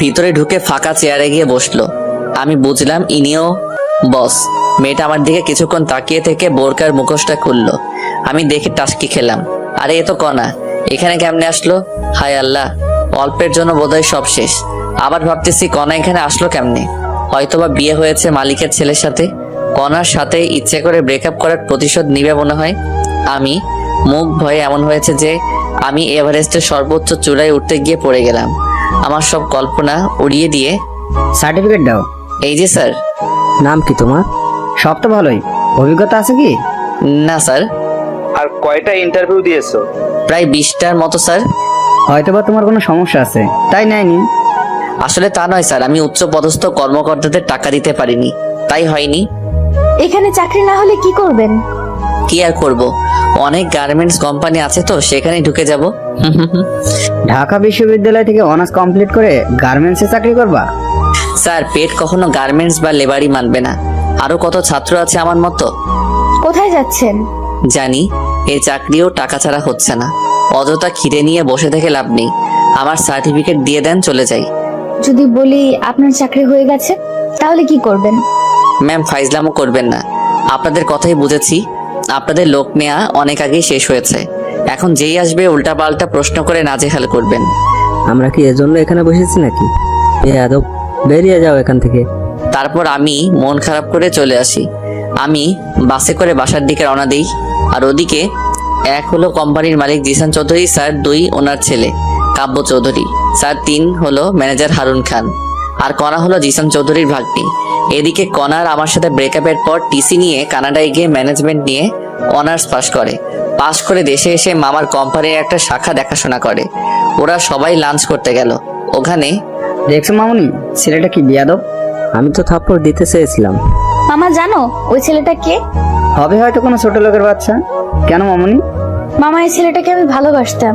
ভিতরে ঢুকে ফাঁকা চেয়ারে গিয়ে বসলো। আমি বুঝলাম ইনিও বস। মেয়েটা আমার দিকে কিছুক্ষণ তাকিয়ে থেকে বোরকার মুখোশটা খুললো। আমি দেখে টাসকি খেলাম। আরে এ তো কণা, এখানে কেমনে আসলো? হায় আল্লাহ, অল্পের জন্য বোধহয় সব শেষ। আবার ভাবতেছি কণা এখানে আসলো কেমনে? হয়তোবা বিয়ে হয়েছে মালিকের ছেলের সাথে। কণার সাথে ইচ্ছে করে ব্রেকআপ করার প্রতিশোধ নিবে মনে হয়। আমি মুখ ভয়ে এমন হয়েছে যে আমি এভারেস্টের সর্বোচ্চ চূড়ায় উঠতে গিয়ে পড়ে গেলাম। আমার সব কল্পনা উড়িয়ে দিয়ে সার্টিফিকেট দাও। এই যে স্যার। নাম কি তোমার? সব তো ভালোই, অভিজ্ঞতা আছে কি? না স্যার। আর কয়টা ইন্টারভিউ দিয়েছো? প্রায় 20টার মতো স্যার। হয়তোবা তোমার কোনো সমস্যা আছে তাই নেয়নি। আসলে তা নয় স্যার, আমি উচ্চ পদস্থ কর্মকর্তাদের টাকা দিতে পারিনি, তাই হয়নি। এখানে চাকরি না হলে কি করবেন? কি আর করব, অনেক গার্মেন্টস কোম্পানি আছে তো সেখানে ঢুকে যাব। ঢাকা বিশ্ববিদ্যালয় থেকে অনার্স কমপ্লিট করে গার্মেন্টসে চাকরি করবা? স্যার, পেট কখনো গার্মেন্টস বা লেবারই মানবে না। আরো কত ছাত্র আছে আমার মতো। কোথায় যাচ্ছেন? জানি এই চাকরিও টাকা ছাড়া হচ্ছে না। অযথা খিদে নিয়ে বসে থেকে লাভ নেই। আমার সার্টিফিকেট দিয়ে দেন, চলে যাই। যদি বলি আপনার চাকরি হয়ে গেছে তাহলে কি করবেন? ম্যাম, ফাইজলামও করবেন না। আপনাদের কথাই বুঝেছি। আপনাদের লোক নেওয়া অনেক আগেই শেষ হয়েছে। এখন যেই আসবে উল্টাপাল্টা প্রশ্ন করে নাজেহাল করবেন। আমরা কি এজন্য এখানে বসেছি নাকি? আদব, বেরিয়ে যাও এখান থেকে। তারপর আমি মন খারাপ করে চলে আসি। আমি বাসে করে বাসার দিকে রওনা দিই। আর ওদিকে এক হলো কোম্পানির মালিক জিসান চৌধুরী স্যার, 2 ওনার ছেলে কাব্য চৌধুরী স্যার, 3 হলো ম্যানেজার হারুন খান, আর কণা হলো জিসান চৌধুরীর ভাগ্নি। এদিকে কণার আমার সাথে ব্রেকআপের পর টিসি নিয়ে কানাডায় গিয়ে ম্যানেজমেন্ট নিয়ে অনার্স পাশ করে দেশে এসে মামার কোম্পানির একটা শাখা দেখাশোনা করে। ওরা সবাই লাঞ্চ করতে গেল। ওখানে দেখছো মামুনি, ছেলেটা কি বিয়াদব। আমি তো থাপ্পড় দিতে চেয়েছিলাম। মামা জানো ওই ছেলেটা কে? হবে হয়তো কোনো ছোট লোকের বাচ্চা। কেন মামুনি? মামা, এই ছেলেটাকে আমি ভালোবাসতাম।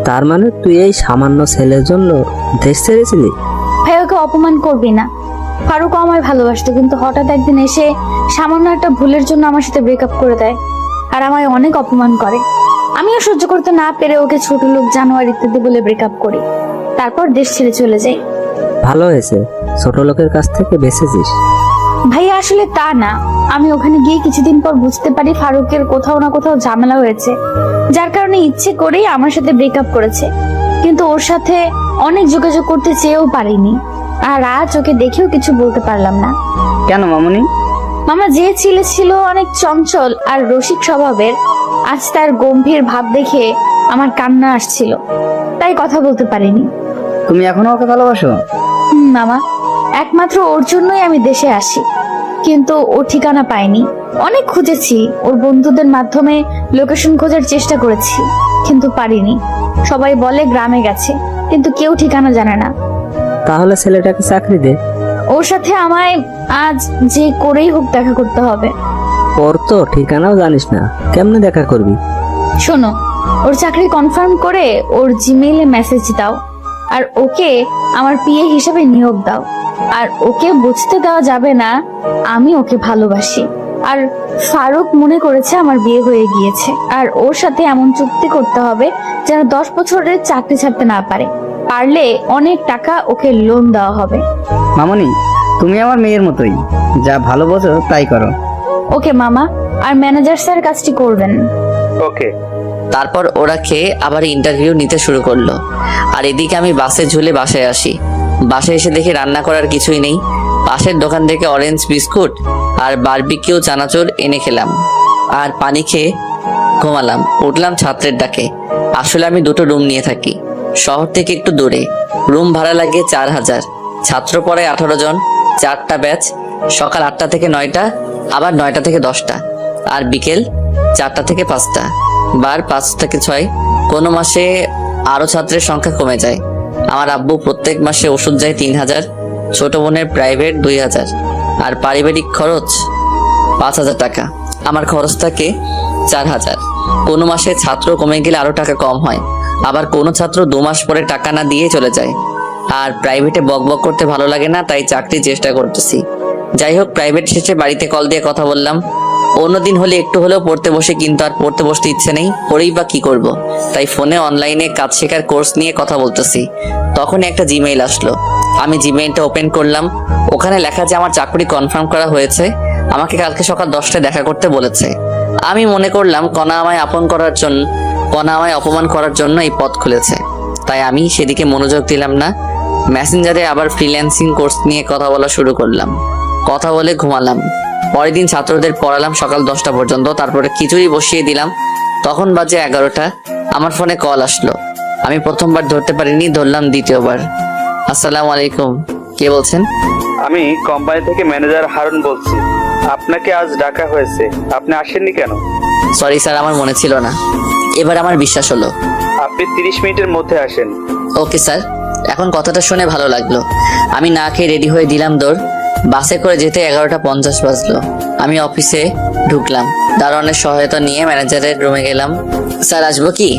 তার মানে তুই এই সামান্য ছেলের জন্য দেশ ছেড়েছিলি? ভাই, ওকে অপমান করবি না। ফারুকও আমায় ভালোবাসতো, কিন্তু হঠাৎ একদিন এসে সামান্য একটা ভুলের জন্য আমার সাথে ব্রেকআপ করে দেয় আর আমায় অনেক অপমান করে। আমিও সহ্য করতে না পেরে ওকে ছোট লোক, জানোয়ার ইত্যাদি বলে ব্রেকআপ করি। তারপর দেশ ছেড়ে চলে যাই। ভালো হয়েছে, ছোট লোকের কাছ থেকে বেঁচেছিস। ভাইয়া, আসলে তা না। আমি ওখানে গিয়ে কিছুদিন পর বুঝতে পারি ফারুকের কোথাও না কোথাও ঝামেলা হয়েছে, যার কারণে ইচ্ছে করেই আমার সাথে ব্রেকআপ করেছে। কিন্তু ওর সাথে অনেক যোগাযোগ করতে চেয়েও পারিনি, আর আজ ওকে দেখেও কিছু বলতে পারলাম না। কেন মামুনি? মামা, যে ছেলে ছিল অনেক চঞ্চল আর রসিক স্বভাবের, আজ তার গম্ভীর ভাব দেখে আমার কান্না আসছিল, তাই কথা বলতে পারিনি। তুমি এখনো ওকে ভালোবাসো? মামা, একমাত্র ওর জন্যই আমি দেশে আসি, কিন্তু ও ঠিকানা পাইনি। অনেক খুঁজেছি, ওর বন্ধুদের মাধ্যমে লোকেশন খোঁজার চেষ্টা করেছি, কিন্তু পারিনি। সবাই বলে গ্রামে গেছে, কিন্তু কেউ ঠিকানা জানে না। তাহলে ছেলেটাকে চাকরি দে। ওর সাথে আমায় আজ যে করেই হোক দেখা করতে হবে। ওর তো ঠিকানাও জানিস না, কেমনে দেখা করবি? শোনো, ওর চাকরি কনফার্ম করে ওর জিমেইলে মেসেজ দাও, আর ওকে আমার পিএ হিসেবে নিয়োগ দাও। আর ওকে বুঝতে দেওয়া যাবে না আমি ওকে ভালোবাসি। আর ফারুক মনে করেছে আমার বিয়ে হয়ে গিয়েছে, আর ওর সাথে এমন চুক্তি করতে হবে যেন 10 বছরের চাকরি ছাড়তে না পারে। পারলে অনেক টাকা ওকে লোন দেওয়া হবে। মামুনি, তুমি আমার মেয়ের মতোই, যা ভালো বোঝো তাই করো। ওকে মামা, আর ম্যানেজার স্যার কাজটি করবেন। ওকে। তারপর ওরা খেয়ে আবার ইন্টারভিউ নিতে শুরু করলো। আর এদিকে আমি বাসে ঝুলে বাসায় আসি। বাসায় এসে দেখি রান্না করার কিছুই নেই। পাশের দোকান থেকে অরেঞ্জ বিস্কুট আর বারবিকিউ চানাচুর এনে খেলাম, আর পানি খেয়ে ঘুমালাম। উঠলাম ছাত্রের ডাকে। আসলে আমি 2টো রুম নিয়ে থাকি, শহর থেকে একটু দূরে। রুম ভাড়া লাগে 4000। ছাত্র পড়ায় 18 জন, 4টা ব্যাচ। সকাল 8টা থেকে 9টা, আবার 9টা থেকে 10টা, আর বিকেল 4টা থেকে 5টা, বার 5 থেকে 6। কোনো মাসে আরো ছাত্রের সংখ্যা কমে যায়। আমার আব্বু প্রত্যেক মাসে ওষুধ যায় 3000, ছোট বোনের প্রাইভেট 2000, আর পারিবারিক খরচ 5000 টাকা। আমার খরচ থাকে 4000। কোনো মাসে ছাত্র কমে গেলে আরো টাকা কম হয়, আবার কোনো ছাত্র 2 মাস পরে টাকা না দিয়ে চলে যায়। আর প্রাইভেটে বকবক করতে ভালো লাগে না, তাই চাকরির চেষ্টা করতেছি। যাই হোক, প্রাইভেট শেষে বাড়িতে কল দিয়ে কথা বললাম। অন্যদিন হলে একটু হলেও পড়তে বসে, কিন্তু আর পড়তে বসতে ইচ্ছে নেই, পড়েই বা কি করব। তাই ফোনে অনলাইনে কাজ শেখার কোর্স নিয়ে কথা বলতেছি। তখন একটা জিমেইল আসলো। আমি জিমেইলটা ওপেন করলাম। ওখানে লেখা যে আমার চাকরি কনফার্ম করা হয়েছে, আমাকে কালকে সকাল 10টায় দেখা করতে বলেছে। আমি মনে করলাম কণা আমায় অপমান করার জন্য এই পথ খুলেছে, তাই আমি সেদিকে মনোযোগ দিলাম না। মেসেঞ্জারে আবার ফ্রিল্যান্সিং কোর্স নিয়ে কথা বলা শুরু করলাম। কথা বলে ঘুমালাম। পরের দিন ছাত্রদের পড়ালাম সকাল 10টা পর্যন্ত, তারপরে খিচুড়ি বসিয়ে দিলাম। তখন বাজে 11টা। আমার ফোনে কল আসলো। আমি প্রথমবার ধরতে পারিনি, ধরলাম দ্বিতীয়বার। আসসালামু আলাইকুম, কে বলছেন? আমি কোম্পানি থেকে ম্যানেজার হারুন বলছি। আপনাকে আজ ডাকা হয়েছে, আপনি আসেননি কেন? সরি স্যার, আমার মনে ছিল না। এবার আমার বিশ্বাস হলো। আপনি 30 মিনিটের মধ্যে আসেন। Okay sir. এখন কথাটা শুনে ভালো লাগলো। আমি না খেয়ে রেডি হয়ে দিলাম দৌড়। বাসে করে যেতে 11টা 50 বাজলো। আমি অফিসে ঢুকলাম। দারোয়ানের সহায়তা নিয়ে ম্যানেজারের রুমে গেলাম। স্যার আসবো কি?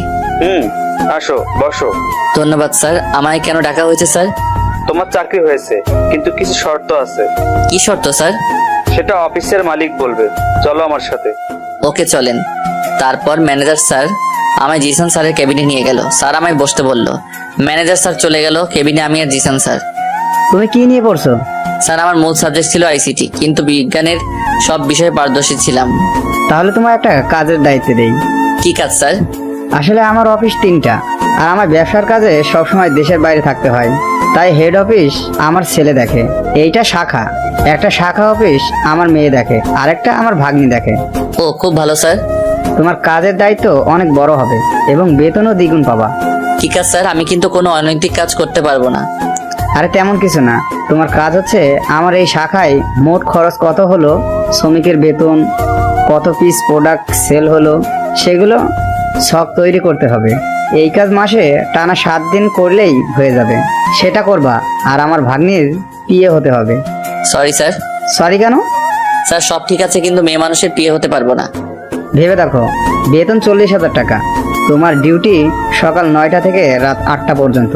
আসো, বসো। ধন্যবাদ স্যার। আমায় কেন ডাকা হয়েছে স্যার? তোমার চাকরি হয়েছে, কিন্তু কিছু শর্ত আছে। কি শর্ত স্যার? সেটা অফিসের মালিক বলবে। চলো আমার সাথে। ওকে চলেন। তারপর ম্যানেজার স্যার আমায় জিসান স্যারের কেবিনে নিয়ে গেল। স্যার আমায় বসতে বলল। ম্যানেজার স্যার চলে গেল কেবিনে, আমি আর জিসান স্যার। তুমি কি নিয়ে পড়ছো? স্যার আমার মূল সাবজেক্ট ছিল আইসিটি, কিন্তু বিজ্ঞানের সব বিষয়ে পারদর্শী ছিলাম। তাহলে তোমার একটা কাজের দায়িত্ব দেই। কি কাজ স্যার? আসলে আমার অফিস 3টা, আর আমার ব্যবসার কাজে সবসময় দেশের বাইরে থাকতে হয়, তাই হেড অফিস আমার ছেলে দেখে। এইটা শাখা, একটা শাখা অফিস আমার মেয়ে দেখে, আরেকটা আমার ভাগ্নি দেখে। ও খুব ভালো স্যার। তোমার কাজের দায়িত্ব অনেক বড় হবে এবং বেতনও দ্বিগুণ পাবা। কি কাজ স্যার? আমি কিন্তু কোনো অনৈতিক কাজ করতে পারবো না। আরে তেমন কিছু না, তোমার কাজ হচ্ছে আমার এই শাখায় মোট খরচ কত হলো, শ্রমিকের বেতন, কত পিস প্রোডাক্ট সেল হলো, সেগুলো সব তৈরি করতে হবে। এই কাজ মাসে টানা 7 দিন করলেই হয়ে যাবে। সেটা করবা। আর আমার ভাগ্নির পিএ হতে হবে। Sorry sir. সরি কেন? স্যার সব ঠিক আছে, কিন্তু মেয়ে মানুষের বিয়ে হতে পারবো না। ভেবে দেখো, বেতন 40,000 টাকা। তোমার ডিউটি সকাল 9টা থেকে রাত 8টা পর্যন্ত।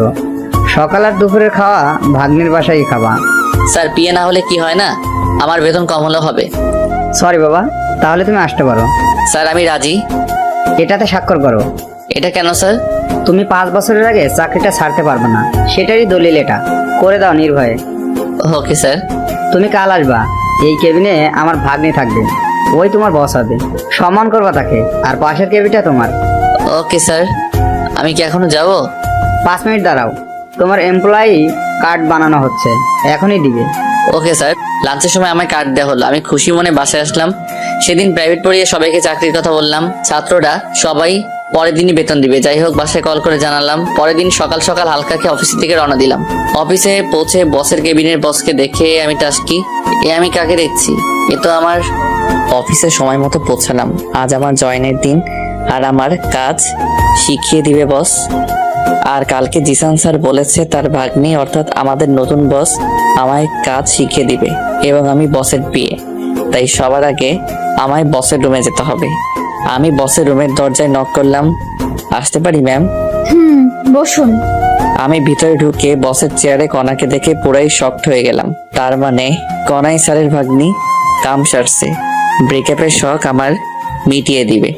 সকাল আর দুপুরের খাওয়া ভাগ্নির বাসায় খাবা। স্যার বিয়ে না হলে কি হয় না, আমার বেতন কম হলেও হবে। সরি বাবা, তাহলে তুমি আসতে পারো। স্যার আমি রাজি। এটাতে স্বাক্ষর করো। এটা কেন স্যার? তুমি 5 বছরের আগে চাকরিটা ছাড়তে পারবে না, সেটারই দলিল এটা। করে দাও নির্ভয়ে। Okay sir. তুমি কাল আসবা। এই কেবিনে আমার ভাগ্নি থাকবে, ওই তোমার বস হবে। সম্মান করবা তাকে, আর পাশের কেবিনটা তোমার। Okay sir. আমি কি এখনো যাব? 5 মিনিট দাঁড়াও, তোমার এমপ্লয়ি কার্ড বানানো হচ্ছে, এখনই দিবে। Okay sir. লাঞ্চের সময় আমায় কার্ড দেওয়া হলো। আমি খুশি মনে বাসায় আসলাম। সেদিন প্রাইভেট পড়িয়ে সবাইকে চাকরির কথা বললাম। ছাত্ররা সবাই পরের দিনই বেতন দিবে। যাই হোক, বাসায় কল করে জানালাম। পরের দিন সকাল সকাল হালকা খেয়ে অফিসের দিকে রওনা দিলাম। অফিসে পৌঁছে বসের কেবিনের বসকে দেখে আমি টাস্কি, আমি কাকে দেখছি? এ তো আমার। অফিসে সময় মতো পৌঁছালাম। আজ আমার জয়েনের দিন, আর আমার কাজ শিখিয়ে দিবে বস। আর কালকে জিসান স্যার বলেছে তার ভাগ্নি অর্থাৎ আমাদের নতুন বস আমায় কাজ শিখিয়ে দিবে, এবং আমি বসের বিয়ে। তাই সবার আগে আমায় বসের রুমে যেতে হবে। আমি বসের রুমের দরজায় নক করলাম। আসতে পারি ম্যাম? বসুন। আমি ভিতরে ঢুকে বসের চেয়ারে কণাকে দেখে পুরাই শকড হয়ে গেলাম। তার মানে কণাই স্যারের ভাগ্নি। কাম সারছে। ব্রেকআপের শখ আমার মিটিয়ে দিবে।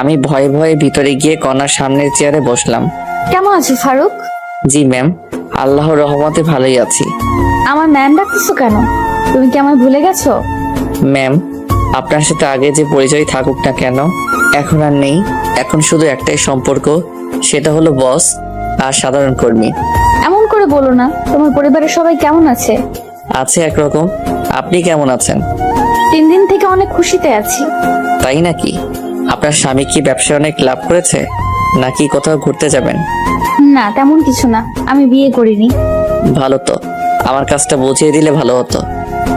আমি ভয়ে ভয়ে ভিতরে গিয়ে কণার সামনের চেয়ারে বসলাম। কেমন আছো ফারুক? জি ম্যাম, আল্লাহর রহমতে ভালোই আছি। আমার ম্যাম ডাকতেছো কেন? তুমি কি আমায় ভুলে গেছো? ম্যাম, আপনার সাথে আগে যে পরিচয় থাকুক না কেন, এখন আর নেই। এখন শুধু একটাই সম্পর্ক, সেটা হলো বস আর সাধারণ কর্মী। এমন করে বলো না। তোমার পরিবারের সবাই কেমন আছে? আছে একরকম। আপনি কেমন আছেন? 3 দিন থেকে অনেক খুশিতে আছি। তাই নাকি? আপনার স্বামী কি ব্যবসায় অনেক লাভ করেছে, নাকি কোথাও ঘুরতে যাবেন? না, তেমন কিছু না। আমি বিয়ে করিনি। ভালো তো, আমার কাজটা বুঝিয়ে দিলে ভালো হতো।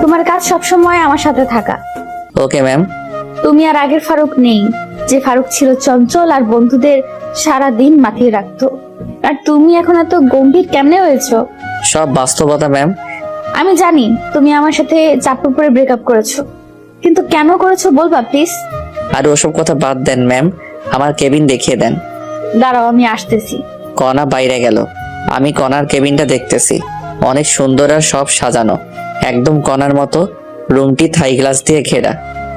তোমার কাজ সবসময় আমার সাথে থাকা। Okay ma'am. তুমি আর আগের ফারুক নেই, যে ফারুক ছিল চঞ্চল আর বন্ধুদের সারা দিন মাতিয়ে রাখতো। আর তুমি এখন এত গম্ভীর কেমনে হয়েছো? সব বাস্তবতা ম্যাম। আমি জানি তুমি আমার সাথে চাপের পরে ব্রেকআপ করেছো, কিন্তু কেন করেছো বলবা প্লিজ? আর ওসব কথা বাদ দেন ম্যাম, আমার কেবিন দেখিয়ে দেন। দাঁড়াও, আমি আসতেছি। কণা বাইরে গেল। আমি কণার কেবিনটা দেখতেছি। অনেক সুন্দর আর সব সাজানো, একদম কণার মতো। রুমটি থাই গ্লাস দিয়ে ঘেরা।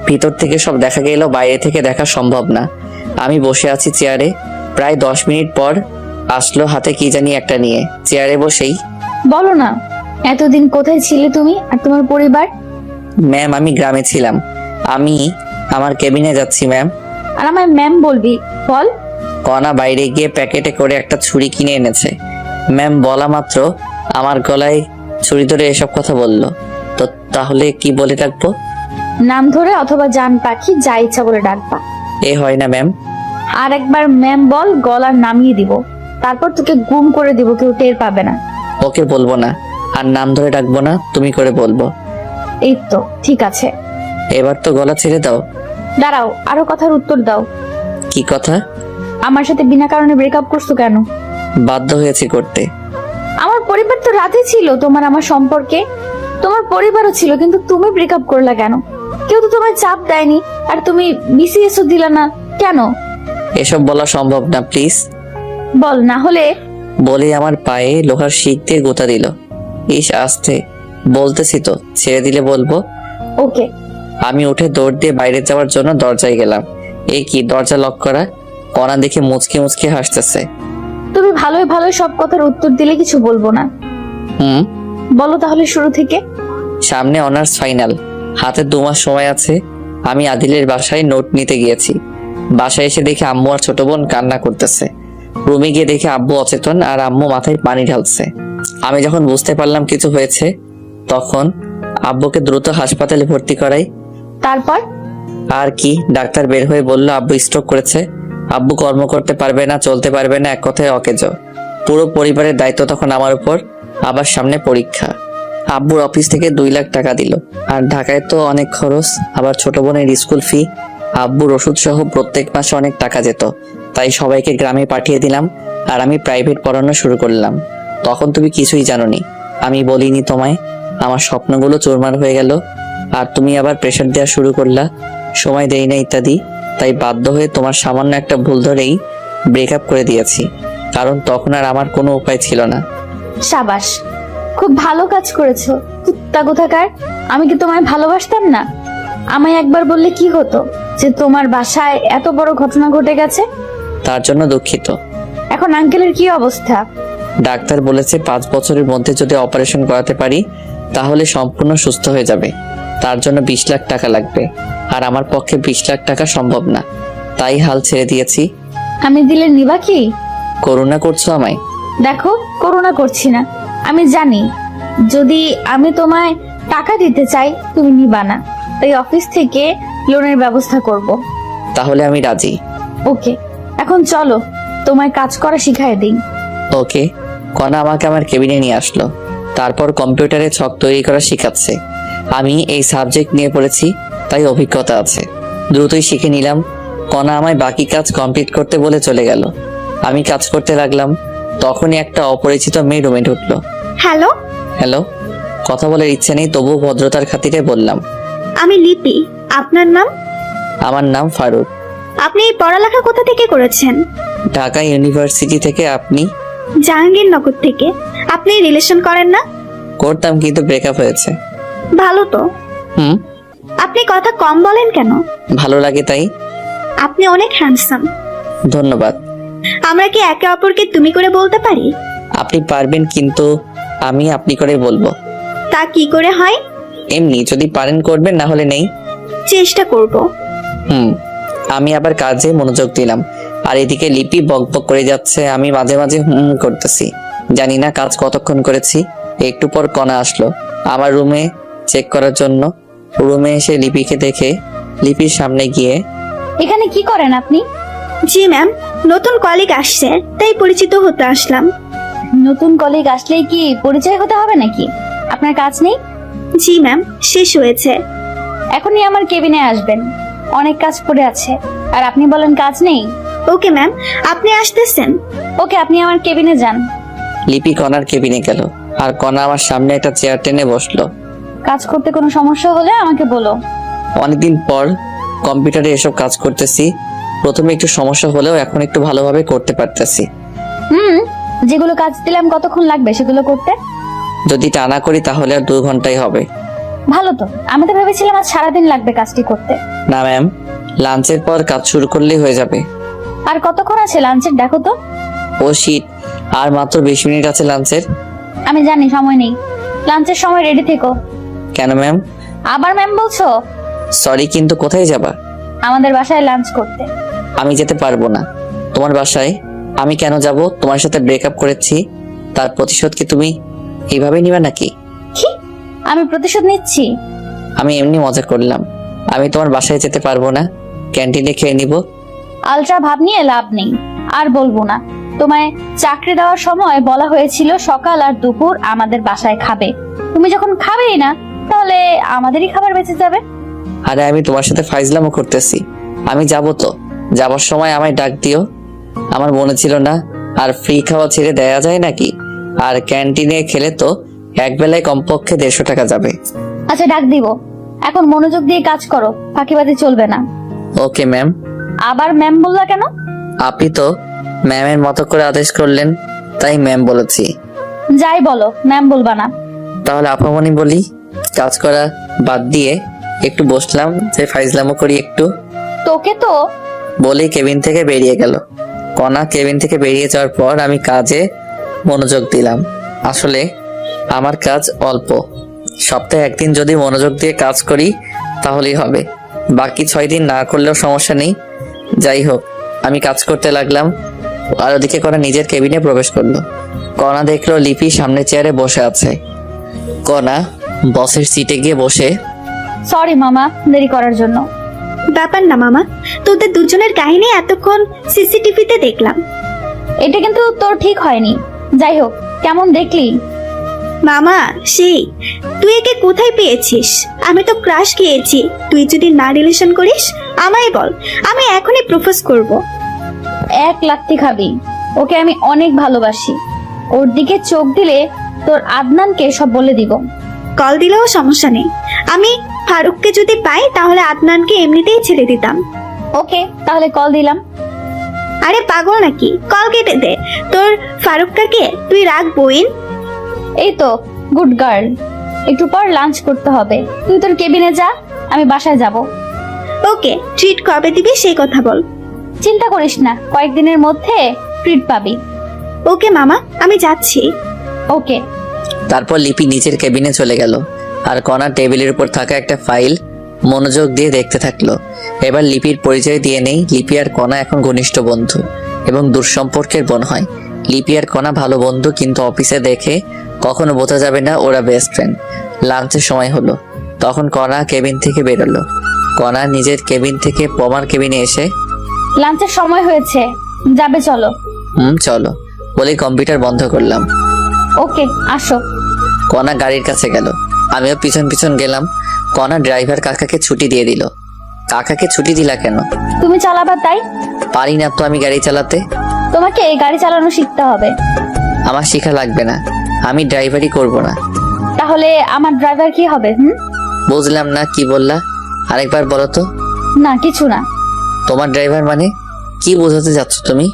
ভিতর থেকে সব দেখা গেলেও বাইরে থেকে দেখা সম্ভব না। আমি বসে আছি চেয়ারে। প্রায় 10 মিনিট পর আসলো হাতে কি জানি একটা নিয়ে। চেয়ারে বসেই, বলো না। এতদিন কোথায় ছিলে তুমি আর তোমার পরিবার? ম্যাম আমি গ্রামে ছিলাম। আমি আমার কেবিনে যাচ্ছি ম্যাম। আর আমায় ম্যাম বলবি? বল। কণা বাইরে গিয়ে প্যাকেটে করে একটা ছুরি কিনে এনেছে। ম্যাম বলা মাত্র আমার গলায় ছুরি ধরে এসব কথা বলল। তো তাহলে কি বলে ডাকবো? নাম ধরে অথবা জান পাখি, যা ইচ্ছা বলে ডাকবা। এ হয় না ম্যাম। আর একবার ম্যাম বল, গলা নামিয়ে দিব, তারপর তোকে গুম করে দিব, কেউ টের পাবে না। ওকে বলবো না, আর নাম ধরে ডাকবো না, তুমি করে বলবো। এই তো ঠিক আছে। এবার তো গলা ছেড়ে দাও। দাঁড়াও, আরো কথার উত্তর দাও। কি কথা? আমার সাথে বিনা কারণে ব্রেকআপ করছো কেন? বাধ্য হয়েছি করতে। আমার পরিবার তো রাজি ছিল তোমার আমার সম্পর্কে, তোমার পরিবারও ছিল, কিন্তু তুমি ব্রেকআপ করলা কেন? কেউ তো তোমার চাপ দেয়নি, আর তুমি বিসিএসও দিলা না কেন? এসব বলা সম্ভব না, প্লিজ। বল, না হলে। বলে আমার পায়ে লোহার শিক দিয়ে গোতা দিল। ইস আসতে, বলতেছি তো, ছেড়ে দিলে বলবো। ওকে। আমি উঠে দৌড় দিয়ে বাইরে যাওয়ার জন্য দরজায় গেলাম। এই কি, দরজা লক করা। কণা দেখে মুচকে মুচকে হাসতেছে। তুমি ভালোই ভালোই সব কথার উত্তর দিলে কিছু বলবো না। হুম। বলো তাহলে শুরু থেকে। সামনে অনার্স ফাইনাল, হাতে 2 মাস সময় আছে। আমি আদিলের বাসায় নোট নিতে গিয়েছি। বাসায় এসে দেখে আম্মু আর ছোট বোন কান্না করতেছে। রুমে গিয়ে দেখে আব্বু অচেতন আর আম্মু মাথায় পানি ঢালছে। আমি যখন বুঝতে পারলাম কিছু হয়েছে, তখন আব্বুকে দ্রুত হাসপাতালে ভর্তি করাই। তারপর? আর কি, ডাক্তার বের হয়ে বলল আব্বু স্ট্রোক করেছে। আব্বু কর্ম করতে পারবে না, চলতে পারবে না, এক কথায় অকেজো। পুরো পরিবারের দায়িত্ব তখন আমার উপর। আবার সামনে পরীক্ষা। আব্বুর অফিস থেকে 2 লাখ টাকা দিল। আর ঢাকায় তো অনেক খরচ, আবার ছোট বোনের স্কুল ফি, আব্বুর ওষুধ সহ প্রত্যেক মাসে অনেক টাকা যেত। তাই সবাইকে গ্রামে পাঠিয়ে দিলাম, আর আমি প্রাইভেট পড়ানো শুরু করলাম। তখন তুমি কিছুই জানোনি, আমি বলিনি তোমায়। আমার স্বপ্নগুলো চুরমার হয়ে গেল, আর তুমি আবার প্রেশার দেওয়া শুরু করলা, সময় দেই না ইত্যাদি। তাই বাধ্য হয়ে তোমার সামান্য একটা ভুল ধরেই ব্রেকআপ করে দিয়েছি, কারণ তখন আর আমার কোনো উপায় ছিল না। সাবাস, খুব ভালো কাজ করেছো। কুত্তা কোথাকার, আমি কি তোমায় ভালোবাসতাম না? আমায় একবার বললে কি হতো যে তোমার বাসায় এত বড় ঘটনা ঘটে গেছে? তার জন্য দুঃখিত। এখন আঙ্কেলের কি অবস্থা? ডাক্তার বলেছে 5 বছরের মধ্যে যদি অপারেশন করাতে পারি তাহলে সম্পূর্ণ সুস্থ হয়ে যাবে। তার জন্য 20 লাখ টাকা লাগবে, আর আমার পক্ষে 20 লাখ টাকা সম্ভব না। তাই হাল ছেড়ে দিয়েছি। আমি দিলে নিবা কি? করুণা করছো আমায়? দেখো, করুণা করছি না, আমি জানি যদি আমি তোমায় টাকা দিতে চাই তুমি নিবা না, তাই অফিস থেকে লোনের ব্যবস্থা করব। তাহলে আমি রাজি। ওকে, এখন চলো তোমায় কাজ করা শিখাই দিই। ওকে। কণা আমাকে আমার কেবিনে নিয়ে আসলো। তারপর কম্পিউটারে ছক তৈরি করা শিখাচ্ছে। আমি এই সাবজেক্ট নিয়ে পড়েছি, তাই অভিজ্ঞতা আছে। দ্রুতই শিখে নিলাম। কণা আমায় বাকি কাজ কমপ্লিট করতে বলে চলে গেল। আমি কাজ করতে লাগলাম। তখনই একটা অপরিচিত মেয়ে রুমে ঢুকলো। Hello, hello. কথা বলার ইচ্ছে নেই, তবুও ভদ্রতার খাতিরে বললাম, আমি লিপি। আপনার নাম? আমার নাম ফারুক। আপনি এই পড়ালেখা কোথা থেকে করেছেন? ঢাকা ইউনিভার্সিটি থেকে। আপনি? জাহাঙ্গীরনগর থেকে। আপনি রিলেশন করেন না? করতাম, কিন্তু ব্রেকআপ হয়েছে। ভালো তো। হুম। আপনি কথা কম বলেন কেন? ভালো লাগে তাই। আপনি অনেক হ্যান্ডসাম। ধন্যবাদ। আমরা কি একে অপরকে তুমি করে বলতে পারি? আপনি পারবেন, কিন্তু আমি আপনি করে বলবো। তা কি করে হয়? এমনি, যদি পারেন করবেন, না হলে নেই। চেষ্টা করব। হুম। আমি আবার কাজে মনোযোগ দিলাম, আর এদিকে লিপি বকবক করে যাচ্ছে। আমি মাঝে মাঝে হুম করতেছি। জানি না কাজ কতক্ষণ করেছি। একটু পর কণা আসলো আমার রুমে চেক করার জন্য। রুমে এসে লিপিকে দেখে লিপির সামনে গিয়ে, এখানে কি করেন আপনি? জি ম্যাম, নতুন কলিগ আসছে তাই পরিচিত হতে আসলাম। নতুন কলিগ আসলেই কি পরিচয় হতে হবে নাকি? আপনার কাজ নেই? জি ম্যাম, শেষ হয়েছে। এখনই আমার কেবিনে আসবেন, অনেক কাজ পড়ে আছে। আর আপনি বলেন কাজ নেই? ওকে ম্যাম, আপনি আসতেছেন? ওকে, আপনি আমার কেবিনে যান। লিপি কণার কেবিনে গেল, আর কণা আমার সামনে একটা চেয়ার টেনে বসলো। কাজ করতে কোনো সমস্যা হলে আমাকে বলো। অনেকদিন পর কম্পিউটারে এসব কাজ করতেছি। প্রথমে একটু সমস্যা হলেও এখন একটু ভালোভাবে করতে পারতেছি। যেগুলো কাজ দিলাম কতক্ষণ লাগবে সেগুলো করতে? যদি টানা করি তাহলে আর 2 ঘন্টাই হবে। ভালো তো, আমি তো ভেবেছিলাম আজ সারাদিন লাগবে কাজটি করতে। না ম্যাম, লাঞ্চের পর কাজ শুরু করলেই হয়ে যাবে। আর কতক্ষণ আছে লাঞ্চের দেখো তো। ও শিট, আর মাত্র 20 মিনিট আছে লাঞ্চের। আমি জানি সময় নেই। লাঞ্চের সময় রেডি থেকো। কেন ম্যাম? আবার ম্যাম বলছো? সরি, কিন্তু কোথায় যাবা? আমাদের বাসায় লাঞ্চ করতে। আমি যেতে পারবো না তোমার বাসায়। আমি কেন যাব? তোমার সাথে ব্রেকআপ করেছি, তার প্রতিশোধ কি তুমি এইভাবে নিবে নাকি? কি? আমি প্রতিশোধ নিচ্ছি? আমি এমনি মজা করলাম। আমি তোমার বাসায় যেতে পারবো না, ক্যান্টিনে খেয়ে নিব। আলট্রা ভাব নিয়ে লাভ নেই, আর বলবো না। তোমায় চাকরি দেওয়ার সময় বলা হয়েছিল সকাল আর দুপুর আমাদের বাসায় খাবে। তুমি যখন খাবেই না, তাহলে আমাদেরই খাবার বেঁচে যাবে। আরে আমি তোমার সাথে ফাইজলামও করতেছি। আমি যাব তো, যাবার সময় আমায় ডাক দিও। আমার মনে ছিল না আর ফ্রি খাওয়া ছেড়ে দেয়া যায় নাকি। আর ক্যান্টিনে খেলে তো এক বেলায় কমপক্ষে 150 টাকা যাবে। আচ্ছা, ডাক দিব। এখন মনোযোগ দিয়ে কাজ করো, ফাঁকিবাজি চলবে না। Okay ma'am. আবার ম্যাম বললা কেন? আপনি তো ম্যামের মতো করে আদেশ করলেন, তাই ম্যাম বলেছি। যাই বলো, ম্যাম বলবা না। তাহলে আপামনি বলি। কাজ করা বাদ দিয়ে একটু বসলাম যে ফাইজলামও করি একটু। তোকে তো বলেই কেবিন থেকে বেরিয়ে গেল। কণা কেবিন থেকে বেরিয়ে যাওয়ার পর আমি কাজে মনোযোগ দিলাম। আসলে আমার কাজ অল্প, সপ্তাহে একদিন যদি মনোযোগ দিয়ে কাজ করি তাহলেই হবে। বাকি 6 দিন না করলেও সমস্যা নেই। যাই হোক, আমি কাজ করতে লাগলাম আর ওদিকে কণা নিজের কেবিনে প্রবেশ করলো। কণা দেখলো লিপি সামনের চেয়ারে বসে আছে। কণা বসের সিটে গিয়ে বসে, সরি মামা দেরি করার জন্য। ব্যাপার না মামা, তোদের দুজনের কাহিনী এতক্ষণ সিসিটিভিতে দেখলাম। এটা কিন্তু তোর ঠিক হয়নি। যাই হোক, কেমন দেখলি? মামা সেই, তুই একে কোথায় পেয়েছিস? আমি তো ক্রাশ খেয়েছি। তুই যদি না রিলেশন করিস আমায় বল, আমি এখনই প্রপোজ করব। 1 লাত্তি খাবি। ওকে আমি অনেক ভালোবাসি। ওর দিকে চোখ দিলে তোর আদনানকে সব বলে দিব। কল দিলেও সমস্যা নেই। আমি ফারুককে যদি পাই তাহলে আদনানকে এমনিতেই ছেড়ে দিতাম। ওকে, তাহলে কল দিলাম। আরে পাগল নাকি, কল কেটে দে। তোর ফারুকটাকে তুই রাখ বইন। এই তো গুড গার্ল। একটু পর লাঞ্চ করতে হবে। তুই তোর কেবিনে যা, আমি বাসায় যাব। ওকে, ট্রিট কবে দিবি সেই কথা বল। চিন্তা করিস না, কয়েকদিনের মধ্যে ট্রিট পাবি। ওকে মামা, আমি যাচ্ছি। ওকে। তারপর লিপি নিচের কেবিনে চলে গেল আর কণা টেবিলের উপর থাকা একটা ফাইল মনোযোগ দিয়ে দেখতে থাকলো। এবার লিপির পরিচয় দিয়ে নেই। লিপি আর কণা এখন ঘনিষ্ঠ বন্ধু এবং দূরসম্পর্কের বোন হয়। লিপি আর কণা ভালো বন্ধু, কিন্তু অফিসে দেখে কখনো বোঝা যাবে না ওরা বেস্ট ফ্রেন্ড। লাঞ্চের সময় হলো, তখন কণা কেবিন থেকে বেরোলো। কণা নিজের কেবিন থেকে পমার কেবিনে এসে, লাঞ্চের সময় হয়েছে, যাবে চলো। চলো বলে কম্পিউটার বন্ধ করলাম। ওকে, আসো। কণা গাড়ির কাছে গেল, আমিও পিছন পিছন গেলাম। কণা ড্রাইভার কাকাকে ছুটি দিয়ে দিল। কাকাকে ছুটি দিলা কেন? তুমি চালাবা তাই। পারি না তো আমি গাড়ি চালাতে। তোমাকে এই গাড়ি চালানো শিখতে হবে। আমার শেখা লাগবে না, আমি ড্রাইভারই করব না। তাহলে আমার ড্রাইভার কি হবে? বুঝলাম না, কি বললা? আরেকবার বলো তো। না, কিছু না। তোমার ড্রাইভার মানে কি বোঝাতে যাচ্ছ তুমি?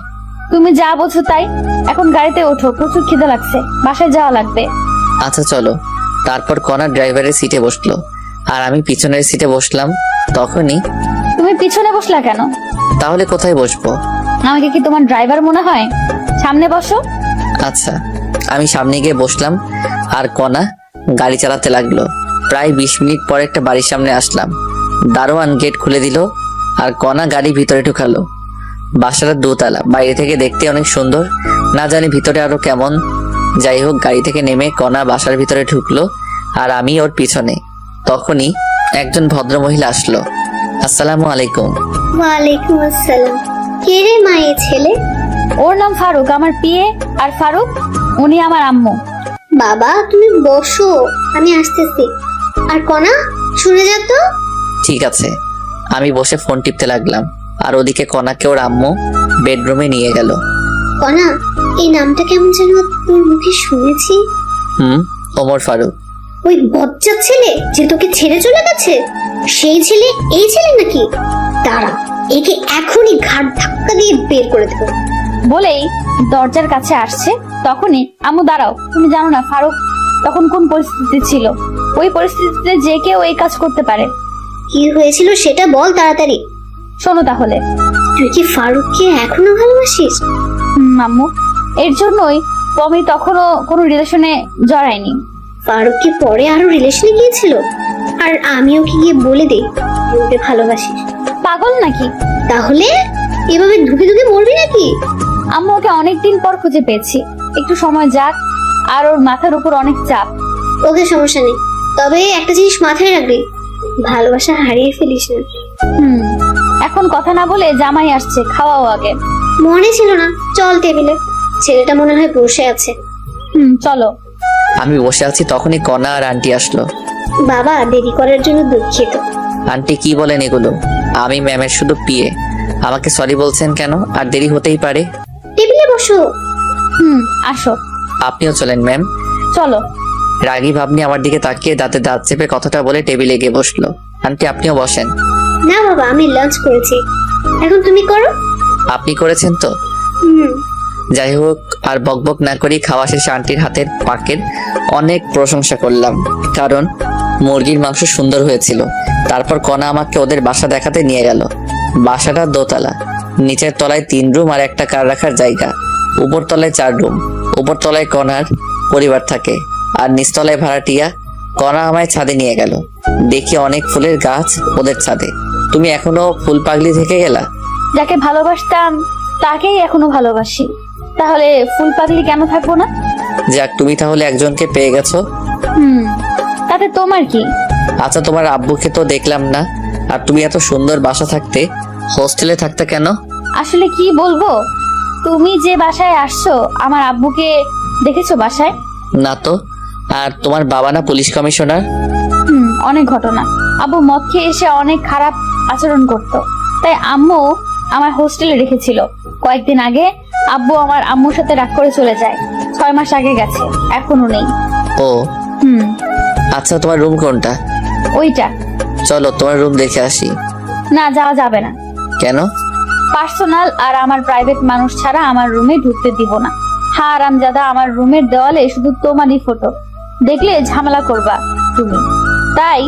তুমি যা বোঝো তাই। এখন গাড়িতে ওঠো, প্রচুর খিদে লাগছে, বাসায় যাওয়া লাগবে। আচ্ছা চলো। তারপর কণা ড্রাইভারের সিটে বসলো আর আমি পিছনের সিটে বসলাম। তখনই, তুমি পিছনে বসলা কেন? তাহলে কোথায় বসবো? আমাকে কি তোমার ড্রাইভার মনে হয়? সামনে বসো। আচ্ছা, আমি সামনে গিয়ে বসলাম আর কণা গাড়ি চালাতে লাগলো। প্রায় 20 মিনিট পর একটা বাড়ির সামনে আসলাম। দারোয়ান গেট খুলে দিল আর কণা গাড়ি ভিতরে ঢুকালো। বাসাটা 2 তলা, বাইরে থেকে দেখতে অনেক সুন্দর, না জানি ভিতরে আরো কেমন। যাই হোক, গাড়ি থেকে নেমে কণা বাসার ভিতরে ঢুকলো আর আমি ওর পিছনে। তখনই একজন ভদ্রমহিলা আসলো। আসসালামু আলাইকুম। ওয়ালাইকুম আসসালাম। কে রে মায়ের ছেলে? ওর নাম ফারুক, আমার পিয়ে। আর ফারুক উনি আমার আম্মু। বাবা তুমি বসো, আমি আসতেছি। আর কণা শুনে যা তো। ঠিক আছে। আমি বসে ফোন টিপতে লাগলাম আর ওদিকে কণাকে ওর আম্মু বেডরুমে নিয়ে গেল। কণা, এই নামটা কেমন যেন তোর মুখে শুনেছি। ওমর ফারুক। ওই বজ্জাত ছেলে যে তোকে ছেড়ে চলে গেছে, সেই ছেলে এই ছেলে নাকি? দাঁড়া, একে এখনই ঘাট ধাক্কা দিয়ে বের করে দেবো। বলেই দরজার কাছে আসছে। তখনই, আম্মু দাঁড়াও, তুমি জানো না ফারুক তখন কোন পরিস্থিতি ছিল? ওই পরিস্থিতিতে যে কেউ এই কাজ করতে পারে। কি হয়েছিল সেটা বল তাড়াতাড়ি। শোনো তাহলে। তুই কি ফারুককে এখনো ভালোবাসিস? আম্মু, এর জন্যই পমি তখনও কোনো রিলেশনে জড়ায়নি। ফারুক কি পরে আরো রিলেশনে গিয়েছিল? আর আমি ওকে গিয়ে বলে দেই তুই ওকে ভালোবাসিস। পাগল নাকি? তাহলে এভাবে ধুকে ধুকে মরবি নাকি? আম্মু ওকে অনেকদিন পর খুঁজে পেয়েছি, একটু সময় যাক। আর ওর মাথার উপর অনেক চাপ। ওকে, সমস্যা নেই, তবে একটা জিনিস মাথায় রাখবি, ভালোবাসা হারিয়ে ফেলিস না। এখন কথা না বলে জামাই আসছে, খাওয়াও আগে। মনে ছিল না, চল টেবিলে, ছেলেটা মনে হয় বসে আছে। চলো। আমি বসে আছি তখনই কণা আর আন্টি আসলো। বাবা, দেরি করার জন্য দুঃখিত। আন্টি কি বলেন এগুলো? আমি ম্যামের শুধু পিয়ে, আমাকে সরি বলছেন কেন? আর দেরি হতেই পারে। টেবিলে বসো। আসো। আপনিও চলেন ম্যাম। চলো। রাগী ভাবনি আমার দিকে তাকিয়ে দাঁতে দাঁত চেপে কথাটা বলে টেবিলে গিয়ে বসলো। আন্টি আপনিও বসেন। না বাবা, আমি লাঞ্চ করেছি, এখন তুমি করো। আপনি করেছেন তো? হুম। যাই হোক, আর বকবক না করি খাওয়া শেষে আন্টির হাতের পাকের অনেক প্রশংসা করলাম, কারণ মুরগির মাংস সুন্দর হয়েছিল। তারপর কণা আমাকে ওদের বাসা দেখাতে নিয়ে গেল। বাসাটা দোতলা, নিচের তলায় 3 রুম আর একটা কার রাখার জায়গা, উপর তলায় 4 রুম। উপর তলায় কণার পরিবার থাকে আর নিচতলায় ভাড়াটিয়া। কণা আমায় ছাদে নিয়ে গেল, দেখি অনেক ফুলের গাছ ওদের ছাদে। তুমি এখনো ফুল পাগলি থেকে গেলা? যাকে ভালোবাসতাম তাকেই এখনো ভালোবাসি, তাহলে ফুল পাগলি কেন থাকবো না? যাক, তুমি তাহলে একজনকে পেয়ে গেছো। তাতে তোমার কি? আচ্ছা, তোমার আব্বুকে তো দেখলাম না, আর তুমি এত সুন্দর বাসা থাকতে হোস্টেলে থাকতে কেন? আসলে কি বলবো, তুমি যে বাসায় আসছো আমার আব্বুকে দেখেছো বাসায়? না তো। আর তোমার বাবা না পুলিশ কমিশনার? অনেক ঘটনা। আব্বু মদ খেয়ে এসে অনেক খারাপ আচরণ করত, তাই আম্মু আমার হোস্টেলে রেখেছিল। কয়েকদিন আগে আব্বু আমার আম্মুর সাথে রাগ করে চলে যায়। 6 মাস আগে গেছে, এখনো নেই। ও আচ্ছা, তোমার রুম কোনটা? ওইটা। চলো তোমার রুম দেখে আসি। না, যাওয়া যাবে না। কেন? পার্সোনাল আর আমার প্রাইভেট মানুষ ছাড়া আমার রুমে ঢুকতে দিব না। হ্যাঁ আরামজাদা, আমার রুমের দেওয়ালে শুধু তোমারই ফটো, দেখলে ঝামেলা করবা তুমি, তাই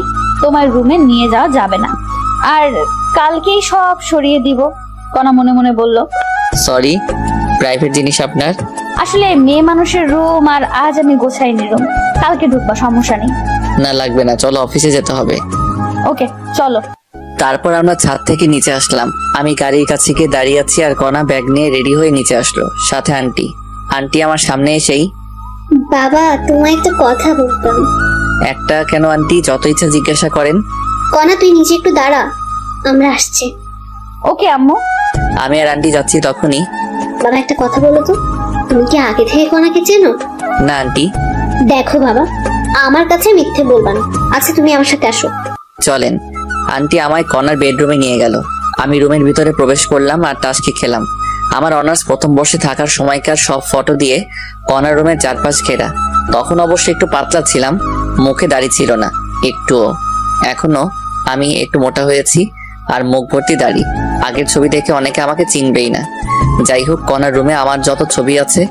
তোমার রুমে নিয়ে যাওয়া যাবে না। আর কালকেই সব সরিয়ে দিব, কণা মনে মনে বলল। সরি, প্রাইভেট জিনিস আপনার। আসলে মেয়ে মানুষের রুম, আর আজ আমি গোছাইনি রুম, কালকে ঢুকবা, সমস্যা নেই। না লাগবে না, চলো অফিসে যেতে হবে। ওকে চলো। তারপর আমরা ছাদ থেকে নিচে আসলাম। আমি গাড়ির কাছে গিয়ে দাঁড়িয়ে আছি আর কণা ব্যাগ নিয়ে রেডি হয়ে নিচে আসলো, সাথে আন্টি। আন্টি আমার সামনে এসেই, বাবা, তোমায় একটা কথা বলতাম। একটা কেন আন্টি? যত ইচ্ছা জিজ্ঞাসা করেন। কণা, তুই নিচে একটু দাঁড়া, আমরা আসছি। ওকে আম্মু। আমি আর আন্টি যাচ্ছি তখনই, বাবা, একটা কথা বলো তো, তুমি কি আগে থেকে কণাকে চেনো? না আন্টি। দেখো বাবা, আমার কাছে মিথ্যে বলবা না। আচ্ছা, তুমি আমার সাথে আসো। চলেন। আন্টি আমায় কণার বেডরুমে নিয়ে গেল। আমি রুমের ভিতরে প্রবেশ করলাম আর তাসকে খেলাম। আমার অনার্স প্রথম বর্ষে থাকার সময়কার সব ফটো দিয়ে কণার রুমের চারপাশ ঘেরা। তখন অবশ্য একটু পাতলা ছিলাম, মুখে দাড়ি ছিল না একটুও। এখনো আমি একটু মোটা হয়েছি আর মুখ ভর্তি দাড়ি। আগের ছবি দেখে অনেকে আমাকে চিনবেই না। যাই হোক, কণার রুমে আমার যত ছবি আছে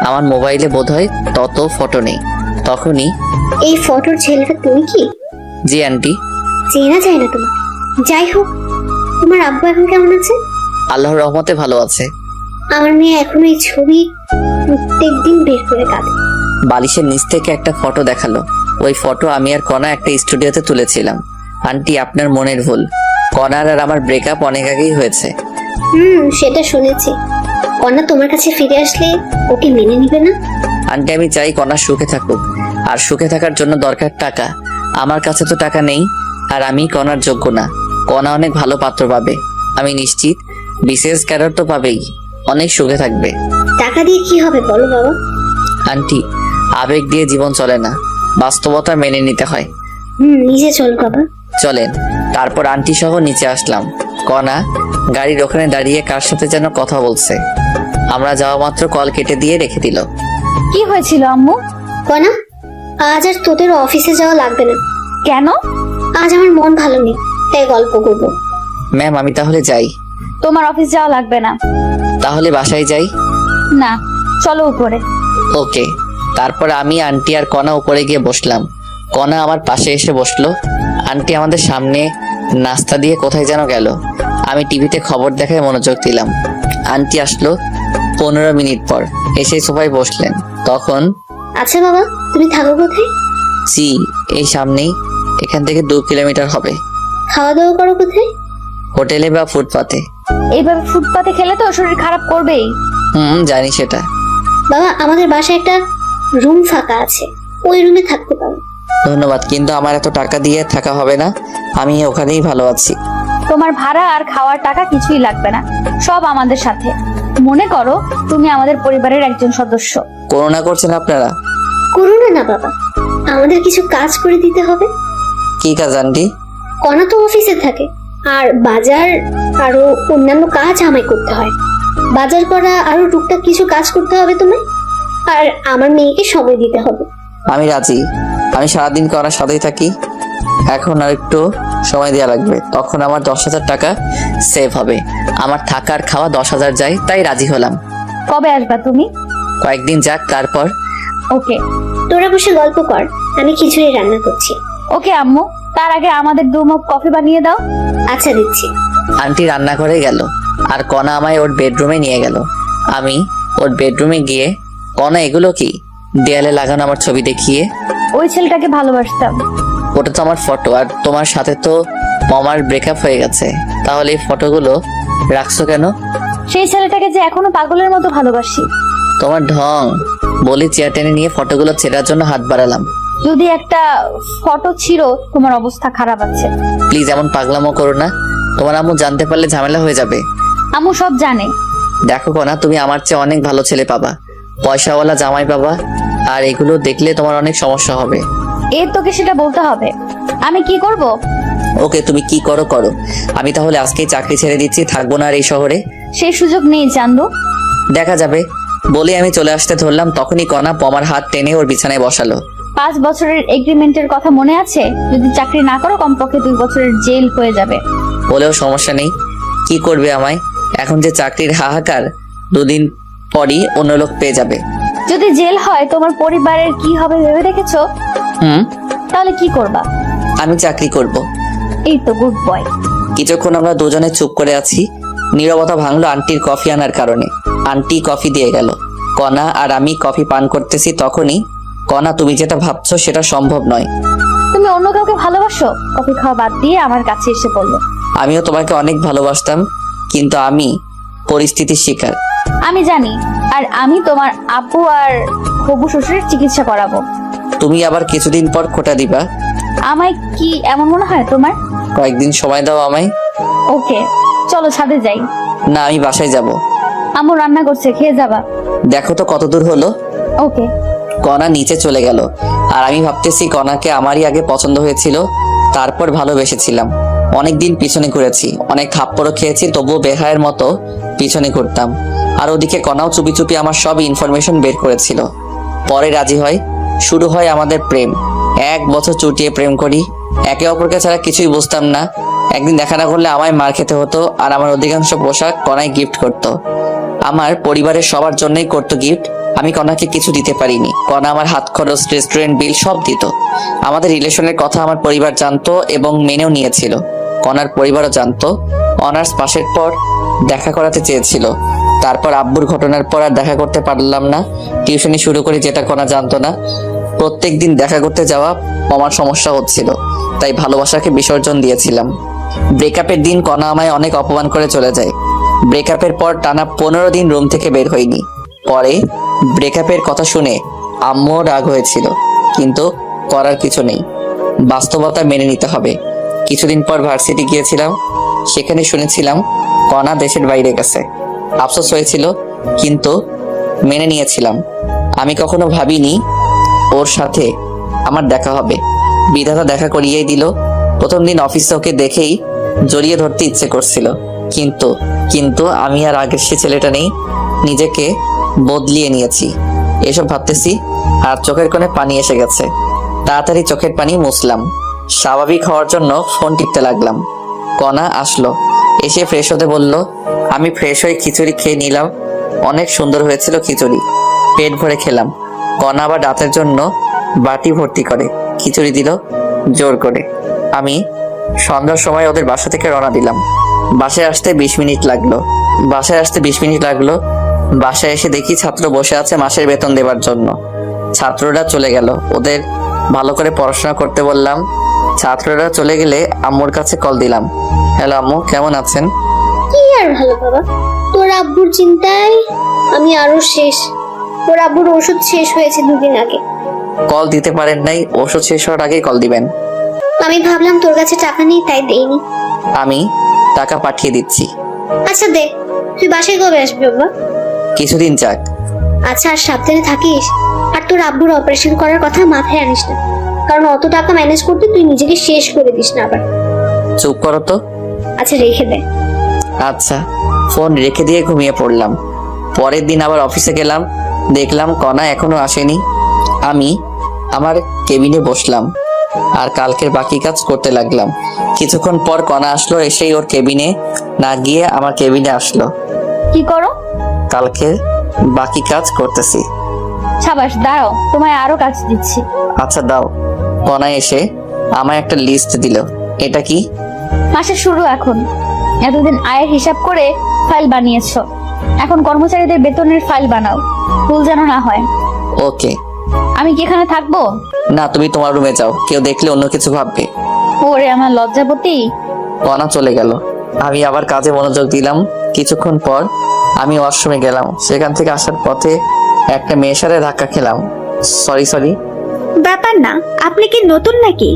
আমার মোবাইলে বোধহয় তত ফটো নেই। তখনই, এই ফটোর ছেলেটা তুমি কি? জি আন্টি। চেনা যায় না তোমার। যাই হোক, তোমার আব্বু এখন কেমন আছে? আল্লাহর রহমতে ভালো আছে। আমার মেয়ে এখনো এই ছবি প্রত্যেকদিন বের করে কাঁদে। বালিশের নিচ থেকে একটা ফটো দেখালো। ওই ফটো আমি আর কণা একটা স্টুডিওতে তুলেছিলাম। আন্টি, আপনার মনের ভুল, কণার আর আমার ব্রেকআপ অনেক আগেই হয়েছে। সেটা শুনেছি। কণা তোমার কাছে ফিরে আসলে ওকে মেনে নিবে না? আন্টি, আমি চাই কণা সুখে থাকুক, আর সুখে থাকার জন্য দরকার টাকা। আমার কাছে তো টাকা নেই, আর আমি কণার যোগ্য না। কণা অনেক ভালো পাত্র পাবে, আমি নিশ্চিত। বিশেষ ক্যাডার তো পাবেই, অনেক সুখে থাকবে। টাকা দিয়ে কি হবে বলো বাবা? আন্টি, আবেগ দিয়ে জীবন চলে না, বাস্তবতা মেনে নিতে হয়। নিজে চল বাবা। চলেন। তারপর আন্টি সহ নিচে আসলাম। কণা গাড়ির ওখানে দাঁড়িয়ে কার সাথে যেন কথা বলছে। আমরা যাওয়া মাত্র কল কেটে দিয়ে রেখে দিল। কি হয়েছিল আম্মু? কণা, আজ আর তোদের অফিসে যাওয়া লাগবে না। কেন? আজ আমার মন ভালো নেই, তাই গল্প করবো। ম্যাম, আমি তাহলে যাই। তোমার অফিস যাওয়া লাগবে না। তাহলে বাসায় যাই। না, চলো উপরে। ওকে। তারপর আমি, আন্টি আর কণা উপরে গিয়ে বসলাম। কণা আমার পাশে এসে বসলো। আন্টি আমাদের সামনে নাস্তা দিয়ে কোথায় যেন গেল। আমি টিভিতে খবর দেখায় মনোযোগ দিলাম। আন্টি আসলো 15 মিনিট পর, এসে সোফায় বসলেন। তখন, আচ্ছা বাবা, তুমি থাকো কোথায়? জি, এই সামনেই, এখান থেকে 2 কিলোমিটার হবে। খাওয়া দাওয়া করো কোথায়? হোটেলে বা ফুটপাতে। এইভাবে ফুটপাতে খেলে তো শরীর খারাপ করবেই। জানি সেটা। বাবা, আমাদের বাসায় একটা রুম ফাঁকা আছে, ওই রুমে থাকতে পারো। ধন্যবাদ, কিন্তু আমার এত টাকা দিয়ে থাকা হবে না, আমি ওখানেই ভালো আছি। তোমার ভাড়া আর খাওয়ার টাকা কিছুই লাগবে না, সব আমাদের সাথে। মনে করো তুমি আমাদের পরিবারের একজন সদস্য। করোনা করছেন আপনারা? করো না বাবা, আমাদের কিছু কাজ করে দিতে হবে। কি কাজ আন্টি? কণা তো অফিসে থাকে, আর বাজার আরো অন্যান্য কাজ আমায় করতে হয়। বাজার করা আরো টুকটাক কিছু কাজ করতে হবে তোমায়, আর আমার মেয়েকে সময় দিতে হবে। আমি রাজি, আমি সারাদিন করার সাথেই থাকি। এখন আর একটু সময় দেওয়া লাগবে, তখন আমার 10,000 টাকা সেভ হবে। আমার থাকার খাওয়া 10,000 যায়, তাই রাজি হলাম। কবে আসবা তুমি? কয়েকদিন যাক, তারপর। ওকে। তোরা বসে গল্প কর, আমি খিচুড়ি রান্না করছি। ওকে আম্মু, তার আগে আমাদের 2 মগ কফি বানিয়ে দাও। আচ্ছা, দিচ্ছি। আন্টি রান্না করে গেল, আর কণা আমায় ওর বেডরুমে নিয়ে গেল। আমি ওর বেডরুমে গিয়ে, কণা এগুলো কি? দেয়ালে লাগানো আমার ছবি দেখিয়ে। ওই ছেলেটাকে ভালোবাসতাম। ওটা তো আমার ফটো, আর তোমার সাথে তো মামার ব্রেকআপ হয়ে গেছে, তাহলে এই ফটোগুলো রাখছো কেন? সেই ছেলেটাকে যে এখনো পাগলের মতো ভালোবাসি। তোমার ঢং। বলি চেয়ার টেনে নিয়ে ফটোগুলো ছেঁড়ার জন্য হাত বাড়ালাম। যদি একটা ফটো ছিল, তোমার অবস্থা খারাপ আছে। প্লিজ এমন পাগলামো করো না, তোমার আম্মু জানতে পারলে ঝামেলা হয়ে যাবে। আম্মু সব জানে। দেখো কণা, তুমি আমার চেয়ে অনেক ভালো ছেলে পাবা, পয়সাওয়ালা জামাই পাবা, আর এগুলো দেখলে তোমার অনেক সমস্যা হবে। এর তোকে সেটা বলতে হবে। আমি কি করব? ওকে, তুমি কি করো করো, আমি তাহলে আজকেই চাকরি ছেড়ে দিচ্ছি, থাকবো না আর এই শহরে। সেই সুযোগ নেই চান্দু। দেখা যাবে। বলে আমি চলে আসতে ধরলাম, তখনই কণা পমার হাত টেনে ওর বিছানায় বসালো। 5 বছরের এগ্রিমেন্টের কথা মনে আছে? যদি চাকরি না করো কমপক্ষে 2 বছরের জেল হয়ে যাবে। বলেও সমস্যা নেই, কি করবে আমায়? এখন যে চাকরির হাহাকার, 2 দিন পরই অন্য লোক পেয়ে যাবে। যদি জেল হয় তোমার পরিবারের কি হবে ভেবে দেখেছো? তাহলে কি করবা? আমি চাকরি করব। এই তো গুড বয়। কিছুক্ষণ আমরা দুজনে চুপ করে আছি। নীরবতা ভাঙলো আন্টির কফি আনার কারণে। আন্টি কফি দিয়ে গেল। কণা আর আমি কফি পান করতেছি, তখনই, কণা তুমি যেটা ভাবছো সেটা সম্ভব নয়। তুমি অন্য কাউকে ভালোবাসো? কফি খাওয়া বাদ দিয়ে আমার কাছে এসে বলল। আমিও তোমাকে অনেক ভালোবাসতাম, কিন্তু আমি পরিস্থিতির শিকার। আমি জানি, আর আমি তোমার আব্বু আর হবু শ্বশুরের চিকিৎসা করাবো। তুমি আবার কিছুদিন পর খোটা দিবা। আমায় কি এমন মনে হয় তোমার? কয়েকদিন সময় দাও আমায়। ওকে, চলো ছাদে যাই। না, আমি বাসায় যাব। আম্মু রান্না করছে, খেয়ে যাবা। দেখো তো কত দূর হলো। ওকে। কণা নিচে চলে গেল, আর আমি ভাবতেছি কণাকে আমারই আগে পছন্দ হয়েছিল, তারপর ভালোবেসেছিলাম। অনেকদিন পিছনে ঘুরেছি, অনেক থাপ্পড়ও খেয়েছি, তবুও বেহায়ের মতো পিছনে ঘুরতাম। আর ওদিকে কণাও চুপি চুপি আমার সব ইনফরমেশন বের করেছিল। পরে রাজি হয়, শুরু হয় আমাদের প্রেম। 1 বছর চুটিয়ে প্রেম করি, একে অপরকে ছাড়া কিছুই বুঝতাম না। একদিন দেখা না করলে আমায় মার খেতে হতো, আর আমার অধিকাংশ পোশাক কণায় গিফট করতো। আমার পরিবারের সবার জন্যই করতো গিফট। আমি কণাকে কিছু দিতে পারিনি। কণা আমার হাত খরচ, রেস্টুরেন্ট বিল সব দিত। আমাদের রিলেশনের কথা আমার পরিবার জানতো এবং মেনেও নিয়েছিল। কণার পরিবারও জানতো। অনার্স পাশের পর দেখা করাতে চেয়েছিল, তারপর আব্বুর ঘটনার পর আর দেখা করতে পারলাম না। টিউশনি শুরু করি, যেটা কণা জানতো না। প্রত্যেক দিন দেখা করতে যাওয়া আমার সমস্যা হচ্ছিল, তাই ভালোবাসাকে বিসর্জন দিয়েছিলাম। ব্রেকআপের দিন কণা আমায় অনেক অপমান করে চলে যায়। ব্রেকআপের পর টানা 15 দিন রুম থেকে বের হইনি। পরে ব্রেকআপের কথা শুনে আম্মুও রাগ হয়েছিল, কিন্তু করার কিছু নেই, বাস্তবতা মেনে নিতে হবে। কিছুদিন পর ভার্সিটি গিয়েছিলাম, সেখানে শুনেছিলাম কণা দেশের বাইরে গেছে। আফসোস হয়েছিল, কিন্তু মেনে নিয়েছিলাম। আমি কখনো ভাবিনি ওর সাথে আমার দেখা হবে। বিধাতা দেখা করিয়েই দিল। প্রথম দিন অফিসে ওকে দেখেই জড়িয়ে ধরতে ইচ্ছে করছিল, কিন্তু আমি আর আগের সে ছেলেটা নেই। নিজেকে বদলিয়ে নিয়েছি। এসব ভাবতেছি আর চোখের কোণে পানি এসে গেছে। তাড়াতাড়ি চোখের পানি মুছলাম। স্বাভাবিক হওয়ার জন্য ফোন টিপতে লাগলাম। কণা আসলো, এসে ফ্রেশ হতে বলল। আমি ফ্রেশ হয়ে খিচুড়ি খেয়ে নিলাম। অনেক সুন্দর হয়েছিল খিচুড়ি, পেট ভরে খেলাম। কণা আবার রাতের জন্য বাটি ভর্তি করে খিচুড়ি দিল জোর করে। আমি সন্ধ্যার সময় ওদের বাসা থেকে রওনা দিলাম। বাসায় আসতে 20 মিনিট লাগলো। বাসায় এসে দেখি ছাত্র বসে আছে মাসের বেতন দেবার জন্য। ছাত্ররা চলে গেল, ওদের ভালো করে পড়াশোনা করতে বললাম। ছাত্ররা চলে গেলে আম্মুর কাছে কল দিলাম। হ্যালো আম্মু, কেমন আছেন? কি আর ভালো বাবা, তোর আব্বুর চিন্তায় আমি আরো শেষ। তোর আব্বুর ওষুধ শেষ হয়েছে 2 দিন আগে। কল দিতে পারেন নাই, ওষুধ শেষ হওয়ার আগেই কল দিবেন। আমি ভাবলাম তোর কাছে টাকা নেই তাই দেইনি। আমি টাকা পাঠিয়ে দিচ্ছি। আচ্ছা দে, তুই বাসায় কবে আসবি বাবা? কিছুদিন যাক। আচ্ছা, আর সাবধানে থাকিস। আর তোর আব্বুর অপারেশন করার কথা মাথায় আনিস না, কারণ অত টাকা ম্যানেজ করতে তুই নিজেকে শেষ করে দিস না আবার। চুপ করো তো। আচ্ছা রেখে দে। আচ্ছা, ফোন রেখে দিয়ে ঘুমিয়ে পড়লাম। পরের দিন আবার অফিসে গেলাম, দেখলাম কণা এখনো আসেনি। আমি আমার কেবিনে বসলাম আর কালকের বাকি কাজ করতে লাগলাম। কিছুক্ষণ পর কণা আসলো, এসেই ওর কেবিনে না গিয়ে আমার কেবিনে আসলো। কি করো? কালকের বাকি কাজ করতেছি। সাবাস, দাঁড়াও, তোমায় আরো কাজ দিচ্ছি। আচ্ছা দাও। কণা এসে আমায় একটা লিস্ট দিল। এটা কি? মাসের শুরু এখন। এতদিন আয়ের হিসাব করে ফাইল বানিয়েছো, এখন কর্মচারীদের বেতনের ফাইল বানাও, ভুল যেন না হয়। ওকে। আমি কি এখানে থাকবো? না, তুমি তোমার রুমে যাও, কেউ দেখলে অন্য কিছু ভাববে। ওরে আমার লজ্জাপতি। কণা চলে গেল। আমি আবার কাজে মনোযোগ দিলাম। কিছুক্ষণ পর আমি ওয়াশরুমে গেলাম। সেখান থেকে আসার পথে একটা মেয়ের সাথে ধাক্কা খেলাম। সরি। ব্যাপার না, আপনি কি নতুন নাকি?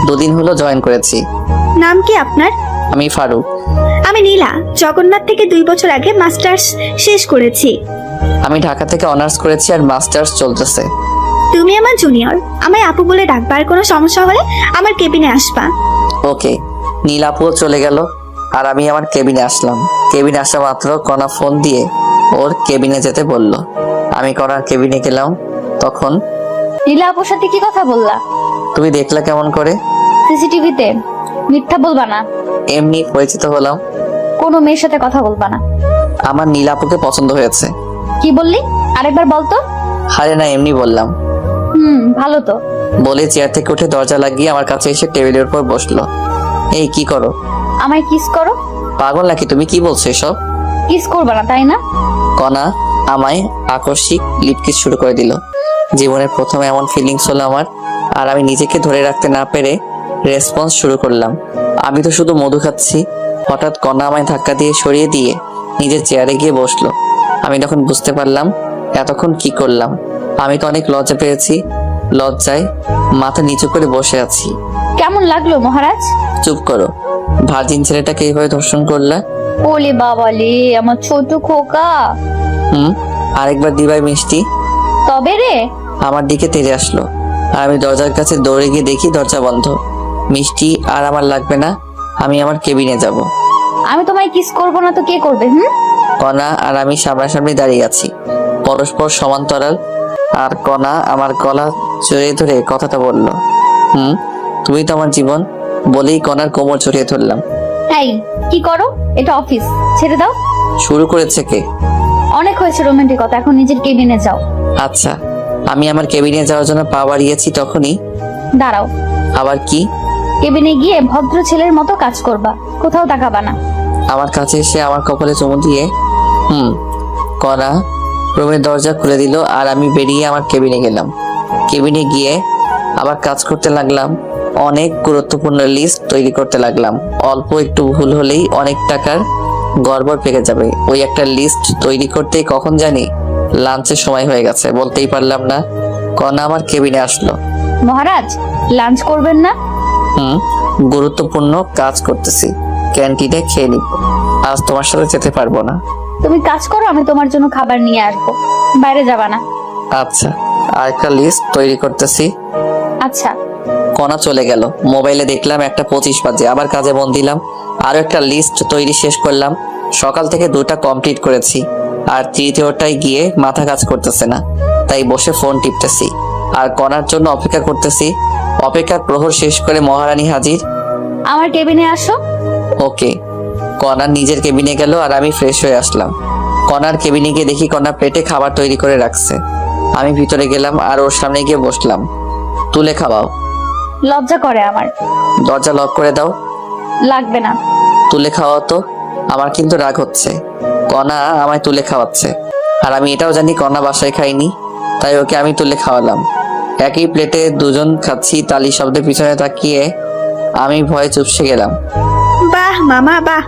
2 দিন হলো জয়েন করেছি। নাম কি আপনার? আমি ফারুক। আমি নীলা, জগন্নাথ থেকে 2 বছর আগে মাস্টার্স শেষ করেছি। আমি ঢাকা থেকে অনার্স করেছি আর মাস্টার্স চলতেছে। তুমি আমার জুনিয়র, আমায় আপু বলে ডাকবা। আর কোনো সমস্যা হলে আমার কেবিনে আসবা। ওকে। নীলাপুও চলে গেল আর আমি আমার কেবিনে আসলাম। কেবিনে আসা মাত্র কণা ফোন দিয়ে ওর কেবিনে যেতে বলল। আমি কণার কেবিনে গেলাম। তখন নীলা আপুর সাথে কি কথা বললা? তুমি দেখলা কেমন করে? সিসিটিভিতে। মিথ্যা বলবা না। এমনি পরিচিত হলাম। কোনো মেয়ের সাথে কথা বলবা না। আমার নীলাপুকে পছন্দ হয়েছে। কি বললি? আরেকবার বলতো। হারে না, এমনি বললাম। ভালো তো। বলে চেয়ার থেকে উঠে দরজা লাগিয়ে আমার কাছে এসে টেবিলের উপর বসলো। এই কি করো? আমায় কিস করো। পাগল নাকি তুমি? কি বলছো এসব? কিস করবা না তাই না? কণা আমায় আকস্মিক লিপকিস শুরু করে দিল। জীবনের প্রথম এমন ফিলিংস হলো আমার। আর আমি নিজেকে ধরে রাখতে না পেরে রেসপন্স শুরু করলাম। আমি তো শুধু মধু খাচ্ছি। হঠাৎ কণা আমায় ধাক্কা দিয়ে সরিয়ে দিয়ে নিজের চেয়ারে গিয়ে বসলো। আমি তখন বুঝতে পারলাম এতক্ষণ কি করলাম। আমি তো অনেক লজ্জা পেয়েছি। লজ্জায় মাথা নিচু করে বসে আছি। কেমন লাগলো মহারাজ? চুপ করো। ভার্জিন ছেলেটাকে এইভাবে ধর্ষণ করলা? ওলে বাবালে, আমার ছোট খোকা। আরেকবার দিবাই মিষ্টি। তবে রে। আমার দিকে তেড়ে আসলো আর আমি দরজার কাছে দৌড়ে গিয়ে দেখি দরজা বন্ধ। মিষ্টি আর আমার লাগবে না, আমি আমার কেবিনে যাব। আমি তোমায় কিস করবো না তো কে করবে? কণা আর আমি সামনাসামনি দাঁড়িয়ে আছি, পরস্পর সমান্তরাল। আর কণা আমার গলা জড়িয়ে ধরে কথাটা বলল, তুমি তো আমার জীবন। বলেই কণার কোমর জড়িয়ে ধরলাম। এই কি করো? এটা অফিস, ছেড়ে দাও। শুরু করেছে কে? অনেক হয়েছে রোমান্টিকতা, এখন নিজের কেবিনে যাও। আচ্ছা। আমি আমার কেবিনে যাওয়ার জন্য পা বাড়িয়েছি, তখনই দাঁড়াও। আবার কি? কেবিনে গিয়ে ভদ্র ছেলের মতো কাজ করবা, কোথাও তাকাবা না। আমার কাছে এসে আমার কপালে চুমু দিয়ে কণা রুমের দরজা খুলে দিল আর আমি বেরিয়ে আমার কেবিনে গেলাম। কেবিনে গিয়ে আবার কাজ করতে লাগলাম। অনেক গুরুত্বপূর্ণ লিস্ট তৈরি করতে লাগলাম। অল্প একটু ভুল হলেই অনেক টাকার গড়বড় পেকে যাবে। ওই একটা লিস্ট তৈরি করতেই কখন জানি লাঞ্চের সময় হয়ে গেছে। বলতেই পারলাম না। কণা আমার কেবিনে আসলো। মহারাজ, লাঞ্চ করবেন না? গুরুত্বপূর্ণ কাজ করতেছি, ক্যান্টিনে খেয়ে নিব। আজ তোমার সাথে যেতে পারবো না। তুমি কাজ করো, আমি তোমার জন্য খাবার নিয়ে আসবো। বাইরে যাবা না। আচ্ছা। আর একটা লিস্ট তৈরি করতেছি। আচ্ছা। কণা চলে গেল। মোবাইলে দেখলাম 1:25 বাজে। আবার কাজে মন দিলাম। আরো একটা লিস্ট তৈরি শেষ করলাম। সকাল থেকে 2টা কমপ্লিট করেছি আর তৃতীয়টায় গিয়ে মাথা কাজ করতেছে না, তাই বসে ফোন টিপতেছি আর কণার জন্য অপেক্ষা করতেছি। অপেক্ষার প্রহর শেষ করে মহারানী হাজির। আমার কেবিনে আসো। ওকে। কণার নিজের কেবিনে গেল আর আমি ফ্রেশ হয়ে আসলাম। কণার কেবিনে গিয়ে দেখি কণা পেটে খাবার তৈরি করে রাখছে। আমি ভিতরে গেলাম আর ওর সামনে গিয়ে বসলাম। তুলে খাওয়াও। লজ্জা করে আমার। দরজা লক করে দাও। লাগবে না। তুলে খাওয়াও তো। আমার কিন্তু রাগ হচ্ছে। কণা আমায় তুলে খাওয়াচ্ছে আর আমি এটাও জানি কণা বাসায় খাইনি, তাই ওকে আমি তুলে খাওয়ালাম। একই প্লেটে দুজন খাচ্ছি, তালি শব্দে পিছনে তাকিয়ে আমি ভয়ে চুপসে গেলাম। বাহ মামা বাহ,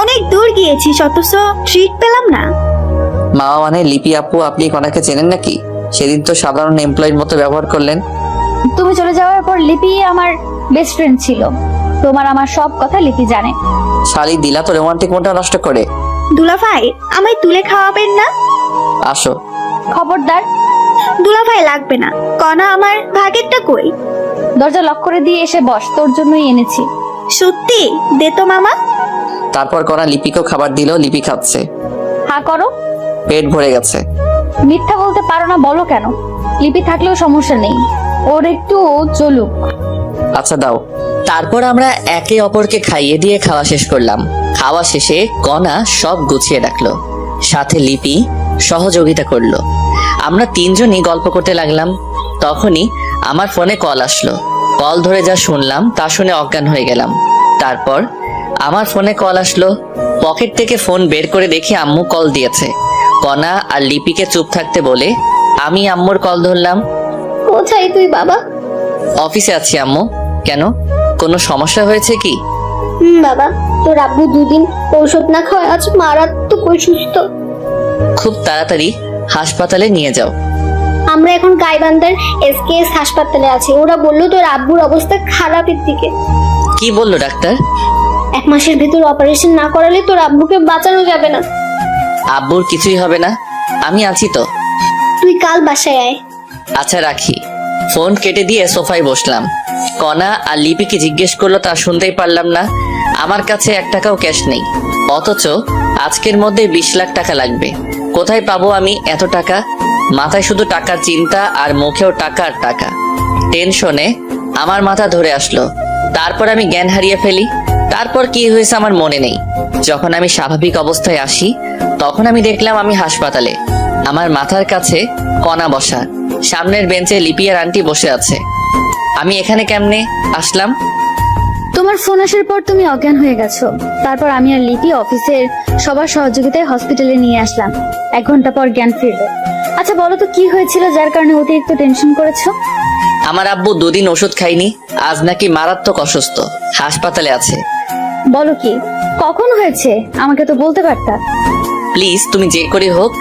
অনেক দূর গিয়েছিস অথচ ট্রিট পেলাম না। মামা মানে লিপি আপু, আপনি কনাকে চেনেন নাকি? সেদিন তো সাধারণ এমপ্লয়ির মতো ব্যবহার করলেন। তুমি চলে যাওয়ার পর লিপি আমার বেস্ট ফ্রেন্ড ছিল। তোমার আমার সব কথা লিপি জানে। শালি দিলা তো রোমান্টিক মনটা নষ্ট করে। দুলাভাই, আমায় তুলে খাওয়াবেন না? আসো। খবরদার। দুলাভাই লাগবে না, কণা আমার ভাগেরটা কই? দরজা লক করে দিয়ে এসে বস, তোর জন্যই এনেছি। সত্যি দে তো মামা। তারপর কনা লিপিকেও খাবার দিল, লিপি খাচ্ছে, হা করো। পেট ভরে গেছে। মিথ্যা বলতে পারো না, বলো কেন? লিপি থাকলেও সমস্যা নেই, ওর একটু চলুক। আচ্ছা দাও। তারপর আমরা একে অপরকে খাইয়ে দিয়ে খাওয়া শেষ করলাম। খাওয়া শেষে কনা সব গুছিয়ে রাখলো, সাথে লিপি সহযোগিতা করলো। আমরা তিনজনই গল্প করতে লাগলাম। তখনই আমার ফোনে কল আসলো। কল ধরে যা শুনলাম তা শুনে অজ্ঞান হয়ে গেলাম। তারপর আমার ফোনে কল আসলো, পকেট থেকে ফোন বের করে দেখি আম্মু কল দিয়েছে। কনা আর লিপিকে চুপ থাকতে বলে আমি আম্মুর কল ধরলাম। কোথায় তুই বাবা? অফিসে আছি আম্মু। কেন, কোনো সমস্যা হয়েছে কি? বাবা, তোর আব্বু দুদিন ঔষধ না খাওয়া আজ মারাত্মক অসুস্থ। খুব তাড়াতাড়ি হাসপাতালে নিয়ে যাও। আমরা এখন গাইবান্ধার এসকেএস হাসপাতালে আছি। ওরা বললো তোর আব্বুর অবস্থা খারাপের দিকে। কি বললো ডাক্তার? 1 মাসের ভেতর অপারেশন না করালে তোর আব্বুকে বাঁচানো যাবে না। আব্বুর কিছুই হবে না, আমি আছি তো। তুই কাল বাসায় আয়। আচ্ছা রাখি। ফোন কেটে দিয়ে সোফায় বসলাম। কনা আর লিপিকে জিজ্ঞেস করলো, তা শুনতেই পারলাম না। আমার কাছে 1 টাকাও ক্যাশ নেই, অথচ আজকের মধ্যে 20 লাখ টাকা লাগবে। কোথায় পাবো আমি এত টাকা? মাথায় শুধু টাকার চিন্তা আর মুখেও টাকা আর টাকা। টেনশনে আমার মাথা ধরে আসলো। তারপর আমি জ্ঞান হারিয়ে ফেলি। তারপর কি হয়েছে আমার মনে নেই। যখন আমি স্বাভাবিক অবস্থায় আসি তখন আমি দেখলাম আমি হাসপাতালে। আমার মাথার কাছে কণা বসা, সামনের বেঞ্চে লিপি আর আন্টি বসে আছে। আমি এখানে কেমনে আসলাম? তোমার ফোন আসার পর তুমি অজ্ঞান হয়ে গেছো। তারপর আমি আর লিপি অফিসের সবার সহযোগিতায় হসপিটালে নিয়ে আসলাম। 1 ঘন্টা পর জ্ঞান ফিরলো। আচ্ছা বলো তো কি হয়েছিল যার কারণে অতিরিক্ত টেনশন করেছো? আমার আব্বু 2 দিন ওষুধ খাইনি, আজ নাকি মারাত্মক অসুস্থ, হাসপাতালে আছে। বলো কি, কখন হয়েছে? আমাকে তো বলতে পারতা। প্লিজ তুমি যে করে হোক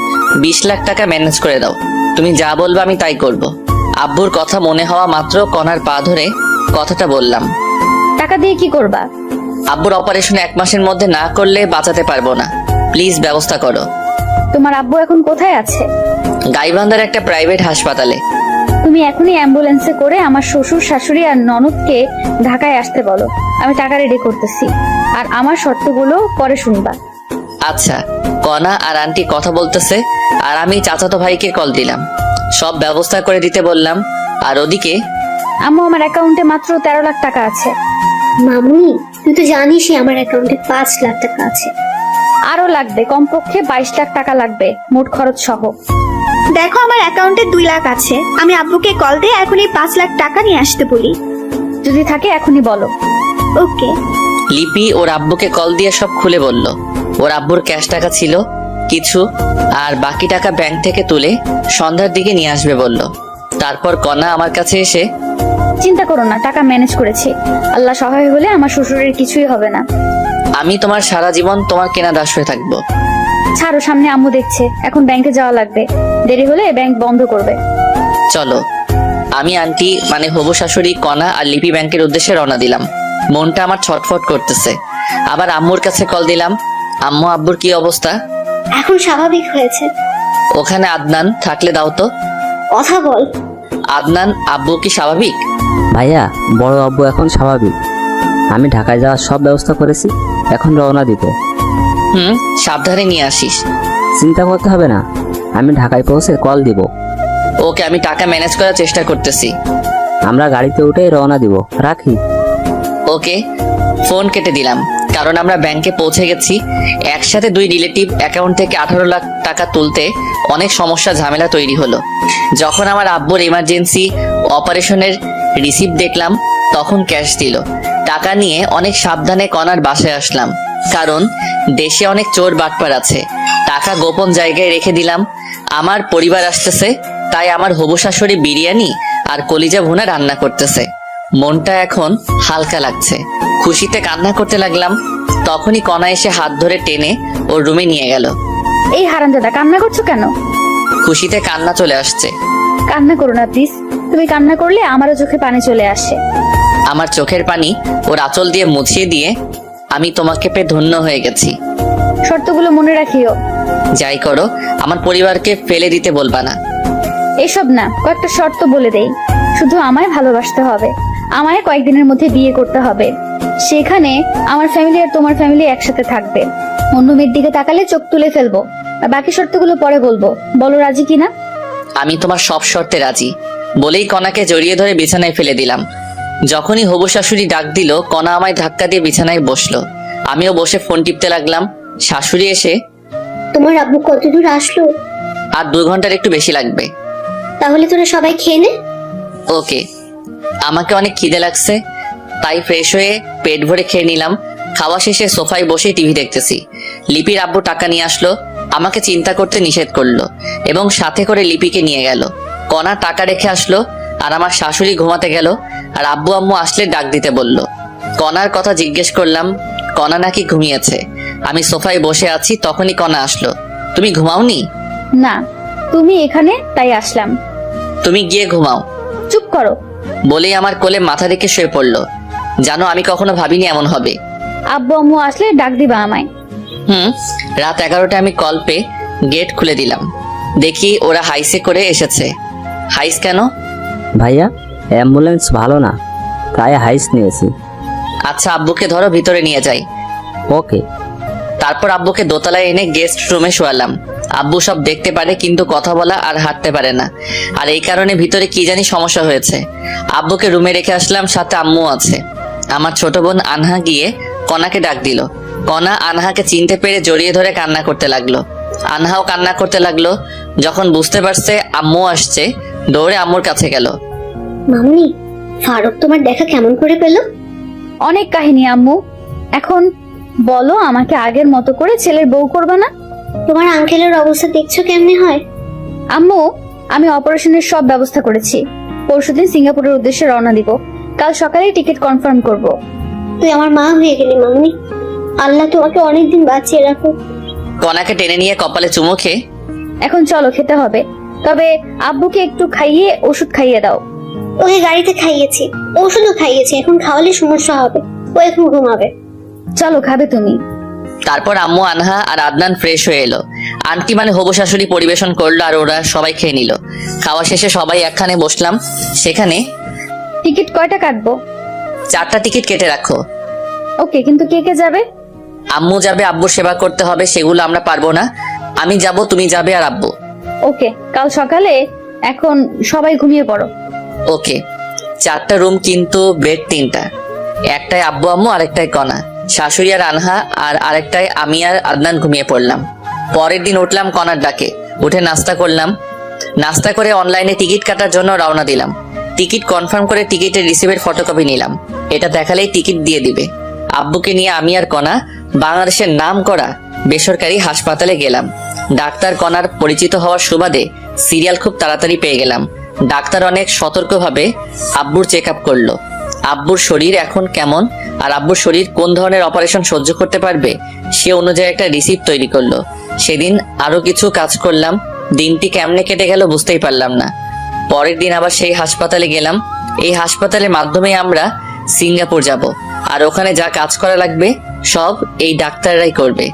20 লাখ টাকা ম্যানেজ করে দাও। তুমি যা বলবে আমি তাই করব। আব্বুর কথা মনে হওয়া মাত্র কনার পা ধরে কথাটা বললাম। টাকা দিয়ে কি করবা? আব্বুর অপারেশন 1 মাসের মধ্যে না করলে বাঁচাতে পারবো না, প্লিজ ব্যবস্থা করো। তোমার আব্বু এখন কোথায় আছে? গাইবান্ধার একটা প্রাইভেট হাসপাতালে। তুমি এখনই অ্যাম্বুলেন্সে করে আমার শ্বশুর শাশুড়ি আর ননদকে ঢাকায় আসতে বলো। আমি টাকা রেডি করতেছি, আর আমার শর্তগুলো পরে শুনবা। আচ্ছা। কনা আর আন্টি কথা বলতেছে আর আমি চাচাতো ভাইকে কল দিলাম, সব ব্যবস্থা করে দিতে বললাম। আর ওদিকে আম্মু, আমার অ্যাকাউন্টে মাত্র 13 লাখ টাকা আছে। মামুনি, তুই তো জানিসই আমার অ্যাকাউন্টে 5 লাখ টাকা আছে। আরো লাগবে, কমপক্ষে 22 লাখ টাকা লাগবে মোট খরচ সহ। দেখো আমার অ্যাকাউন্টে 2 লাখ আছে, আমি আব্বুকে কল দিয়ে এখনই 5 লাখ টাকা নিয়ে আসতে বলি। যদি থাকে এখনই বলো। ওকে। লিপি ওর আব্বুকে কল দিয়ে সব খুলে বলল। ওর আব্বুর ক্যাশ টাকা ছিল কিছু, আর বাকি টাকা ব্যাংক থেকে তুলে সন্ধ্যার দিকে নিয়ে আসবে বলল। তারপর কনা আমার কাছে এসে, চিন্তা করো না, টাকা ম্যানেজ করেছি। আল্লাহ সহায় হলে আমার শ্বশুরের কিছুই হবে না। আমি তোমার সারা জীবন তোমার কেনা দাস হয়ে থাকবো। ছাড়ো, সামনে আম্মু দেখছে। এখন ব্যাংকে যাওয়া লাগবে, দেরি হলে ব্যাংক বন্ধ করবে। চলো। আমি আন্টি মানে হবু শাশুড়ি, কনা আর লিপি ব্যাংকের উদ্দেশ্যে রওনা দিলাম। মনটা আমার ছটফট করতেছে। আবার আম্মুর কাছে কল দিলাম। আম্মু, আব্বুর কি অবস্থা? এখন স্বাভাবিক হয়েছে। ওখানে আদনান থাকলে দাও তো। কথা বল। আদনান, আব্বু কি স্বাভাবিক? ভাইয়া, বড় আব্বু এখন স্বাভাবিক। আমি ঢাকায় যাওয়ার সব ব্যবস্থা করেছি, এখন রওনা দিব। সাবধানে নিয়ে আসিস। চিন্তা করতে হবে না, আমি ঢাকায় পৌঁছে কল দিব। ওকে, আমি টাকা ম্যানেজ করার চেষ্টা করতেছি। আমরা গাড়িতে উঠেই রওনা দিব, রাখি। ওকে। ফোন কেটে দিলাম, কারণ আমরা ব্যাংকে পৌঁছে গেছি। একসাথে 2 রিলেটিভ অ্যাকাউন্ট থেকে 18 লাখ টাকা তুলতে অনেক সমস্যা ঝামেলা তৈরি হলো। যখন আমার আব্বুর ইমার্জেন্সি অপারেশনের রিসিপ্ট দেখলাম তখন ক্যাশ দিল। টাকা নিয়ে অনেক সাবধানে কনার বাসায় আসলাম, কারণ দেশে অনেক চোর বাটপার আছে। টাকা গোপন জায়গায় রেখে দিলাম। আমার পরিবার আসতেছে, তাই আমার হবু শাশুড়ি বিরিয়ানি আর কলিজা ভুনা রান্না করতেছে। মনটা এখন হালকা লাগছে, খুশিতে কান্না করতে লাগলাম। তখনই কণা এসে হাত ধরে টেনে ওর রুমে নিয়ে গেল। এই হারামজাদা, কান্না করছো কেন? খুশিতে কান্না চলে আসছে। কান্না করো না প্লিজ, তুমি কান্না করলে আমারও চোখে পানি চলে আসে। আমার চোখের পানি ওর আঁচল দিয়ে মুছিয়ে দিয়ে আমি তোমাকে পেয়ে ধন্য হয়ে গেছি। শর্তগুলো মনে রাখিও। যাই করো, আমার পরিবারকে ফেলে দিতে বলবা না। এসব না, কয়েকটা শর্ত বলে দেই। শুধু আমায় ভালোবাসতে হবে, আমায় কয়েকদিনের মধ্যে বিয়ে করতে হবে, সেখানে আমার ফ্যামিলি আর তোমার ফ্যামিলি একসাথে থাকবে। অন্য মেয়ের দিকে তাকালে চোখ তুলে ফেলবো। আর বাকি শর্তগুলো পরে বলবো, বলো রাজি কিনা? আমি তোমার সব শর্তে রাজি বলেই কণাকে জড়িয়ে ধরে বিছানায় ফেলে দিলাম। যখনই হবু শাশুড়ি ডাক দিল, কণা আমায় ধাক্কা দিয়ে বিছানায় বসলো। আমিও বসে ফোন টিপতে লাগলাম। শাশুড়ি এসে, তোমার আব্বু কত দূর আসলো? আর 2 ঘন্টার একটু বেশি লাগবে। তাহলে তোরা সবাই খেয়ে নে। ওকে। আমাকে অনেক খিদে লাগছে, তাই ফ্রেশ হয়ে পেট ভরে খেয়ে নিলাম। খাওয়া শেষে সোফায় বসে টিভি দেখতেছি। লিপির আব্বু টাকা নিয়ে আসলো, আমাকে চিন্তা করতে নিষেধ করলো এবং সাথে করে লিপিকে নিয়ে গেল। কণা টাকা রেখে আসলো আর আমার শাশুড়ি ঘুমাতে গেল। আর আব্বু আম্মু আসলে ডাক দিতে বলল। কণার কথা জিজ্ঞেস করলাম, কণা নাকি ঘুমিয়েছে। আমি সোফায় বসে আছি, তখনই কণা আসলো। তুমি ঘুমাওনি? না, তুমি এখানে তাই আসলাম। তুমি গিয়ে ঘুমাও। চুপ করো। বলেই আমার কোলে মাথা রেখে শুয়ে পড়লো। জানো, আমি কখনো ভাবিনি এমন হবে। আব্বু আম্মু আসলে ডাক দিবা আমায়। রাত 11টায় আমি কল পেয়ে গেট খুলে দিলাম। দেখি ওরা হাইসে করে এসেছে। হাইস কেন? ভাইয়া, অ্যাম্বুলেন্স ভালো না, তাই হাইস নিয়েছি। আচ্ছা, আব্বুকে ধরো, ভিতরে নিয়ে যাই। ওকে। তারপর আব্বুকে দোতলায় এনে গেস্ট রুমে শোয়ালাম। আব্বু সব দেখতে পারে কিন্তু কথা বলা আর হাঁটতে পারে না, আর এই কারণে ভিতরে কি জানি সমস্যা হয়েছে। আব্বুকে রুমে রেখে আসলাম, সাথে আম্মু আছে। আমার ছোট বোন আনহা গিয়ে কণাকে ডাক দিল। কণা আনহাকে চিনতে পেরে জড়িয়ে ধরে কান্না করতে লাগলো। আনহাও কান্না করতে লাগলো। যখন বুঝতে পারছে আম্মু আসছে, দৌড়ে আম্মুর কাছে গেল। মামুনি, ফারুক তোমার দেখা কেমন করে পেলো? অনেক কাহিনী আম্মু। এখন বলো, আমাকে আগের মতো করে ছেলের বউ করবে না? তোমার আঙ্কেলের অবস্থা দেখছো কেমনে হয়? আম্মু, আমি অপারেশনের সব ব্যবস্থা করেছি। পরশুদিন সিঙ্গাপুরের উদ্দেশ্যে রওনা দিব। কাল সকালেই টিকিট কনফার্ম করব। তুই আমার মা হয়ে গেলি মামুনি। আল্লাহ তোমাকে অনেকদিন বাঁচিয়ে রাখো। কণাকে টেনে নিয়ে কপালে চুমু খেয়ে, এখন চলো, খেতে হবে। তবে আব্বুকে একটু খাইয়ে ওষুধ খাইয়ে দাও। ওকে গাড়িতে খাইয়েছি, ওষুধও খাইয়েছি, এখন খাওয়ালে সমস্যা হবে। ও এখন ঘুমাবে। চলো, খাবে তুমি? তারপর আম্মু, আনহা আর আদনান ফ্রেশ হয়ে এলো। আন্টি মানে হবু শাশুড়ি পরিবেশন করলো আর ওরা সবাই খেয়ে নিল। খাওয়া শেষে সবাই একখানে বসলাম। সেখানে টিকিট কয়টা কাটবো? 4টা টিকিট কেটে রাখো। ওকে, কিন্তু কে কে যাবে? আম্মু যাবে, আব্বুর সেবা করতে হবে, সেগুলো আমরা পারবো না। আমি যাব, তুমি যাবে আর আব্বু। ওকে, কাল সকালে। এখন সবাই ঘুমিয়ে পড়ো। ওকে। 4টা রুম, কিন্তু বেড 3টা। একটায় আব্বু আম্মু, আরেকটায় কণা, শাশুড়ি আর আনহা, আর আরেকটায় আমি আর আদনান ঘুমিয়ে পড়লাম। পরের দিন উঠলাম কণার ডাকে, উঠে নাস্তা করলাম। নাস্তা করে অনলাইনে টিকিট কাটার জন্য রওনা দিলাম। টিকিট কনফার্ম করে টিকিটের রিসিভের ফটোকপি নিলাম। এটা দেখালেই টিকিট দিয়ে দিবে। আব্বুকে নিয়ে আমি আর কণা বাংলাদেশের নাম করা বেসরকারি হাসপাতালে গেলাম। ডাক্তার কণার পরিচিত হওয়ার সুবাদে সিরিয়াল খুব তাড়াতাড়ি পেয়ে গেলাম। ডাক্তার অনেক সতর্কভাবে আব্বুর চেক আপ করলো। আব্বুর শরীর এখন কেমন আর আব্বুর শরীর কোন ধরনের অপারেশন সহ্য করতে পারবে সে অনুযায়ী একটা রিসিপ্ট তৈরি করলো। সেদিন আরো কিছু কাজ করলাম। দিনটি কেমনে কেটে গেল বুঝতেই পারলাম না। পরের দিন আবার সেই হাসপাতালে গেলাম। এই হাসপাতালের মাধ্যমে আমরা সিঙ্গাপুর যাব, আর ওখানে যা কাজ করা লাগবে সব এই ডাক্তাররাই করবে।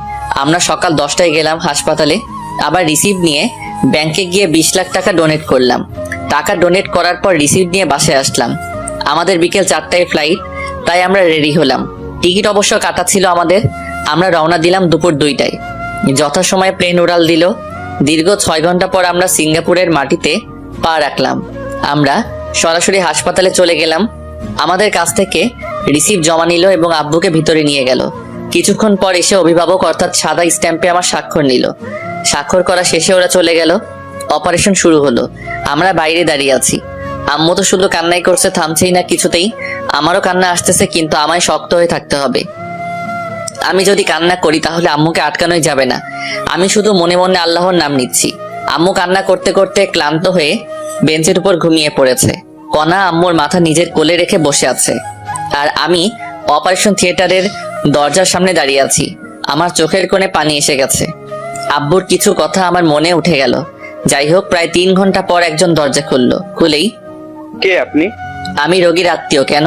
আমরা সকাল 10টায় গেলাম হাসপাতালে। আবার রিসিপ্ট নিয়ে ব্যাংকে গিয়ে 20 লাখ টাকা ডোনেট করলাম। টাকা ডোনেট করার পর রিসিপ্ট নিয়ে বাসায় আসলাম। আমাদের বিকেল 4টায় ফ্লাইট, তাই আমরা রেডি হলাম। টিকিট অবশ্য কাটা ছিল আমাদের। আমরা রওনা দিলাম দুপুর 2টায়। যথাসময়ে প্লেন উড়াল দিল। দীর্ঘ 6 ঘন্টা পর আমরা সিঙ্গাপুরের মাটিতে পা রাখলাম। আমরা সরাসরি হাসপাতালে চলে গেলাম। আমাদের কাছ থেকে রিসিপ্ট জমা নিল এবং আব্বুকে ভিতরে নিয়ে গেল। কিছুক্ষণ পর এসে অভিভাবক অর্থাৎ সাদা স্ট্যাম্পে আমার স্বাক্ষর নিল। স্বাক্ষর করা শেষে ওরা চলে গেল। অপারেশন শুরু হলো। আমরা বাইরে দাঁড়িয়ে আছি। আম্মু তো শুধু কান্নাই করছে, থামছেই না কিছুতেই। আমারও কান্না আসতেছে, কিন্তু আমায় শক্ত হয়ে থাকতে হবে। আমি যদি কান্না করি তাহলে আম্মুকে আটকানোই যাবে না। আমি শুধু মনে মনে আল্লাহর নাম নিচ্ছি। আম্মু কান্না করতে করতে ক্লান্ত হয়ে বেঞ্চের উপর ঘুমিয়ে পড়েছে। কণা আম্মুর মাথা নিজের কোলে রেখে বসে আছে, আর আমি অপারেশন থিয়েটারের দরজার সামনে দাঁড়িয়ে আছি। আমার চোখের কোণে পানি এসে গেছে। আব্বুর কিছু কথা আমার মনে উঠে গেল। যাই হোক, প্রায় 3 ঘন্টা পর একজন দরজা খুললো। খুলেই, কে আপনি? আমি রোগীর আত্মীয়। কেন?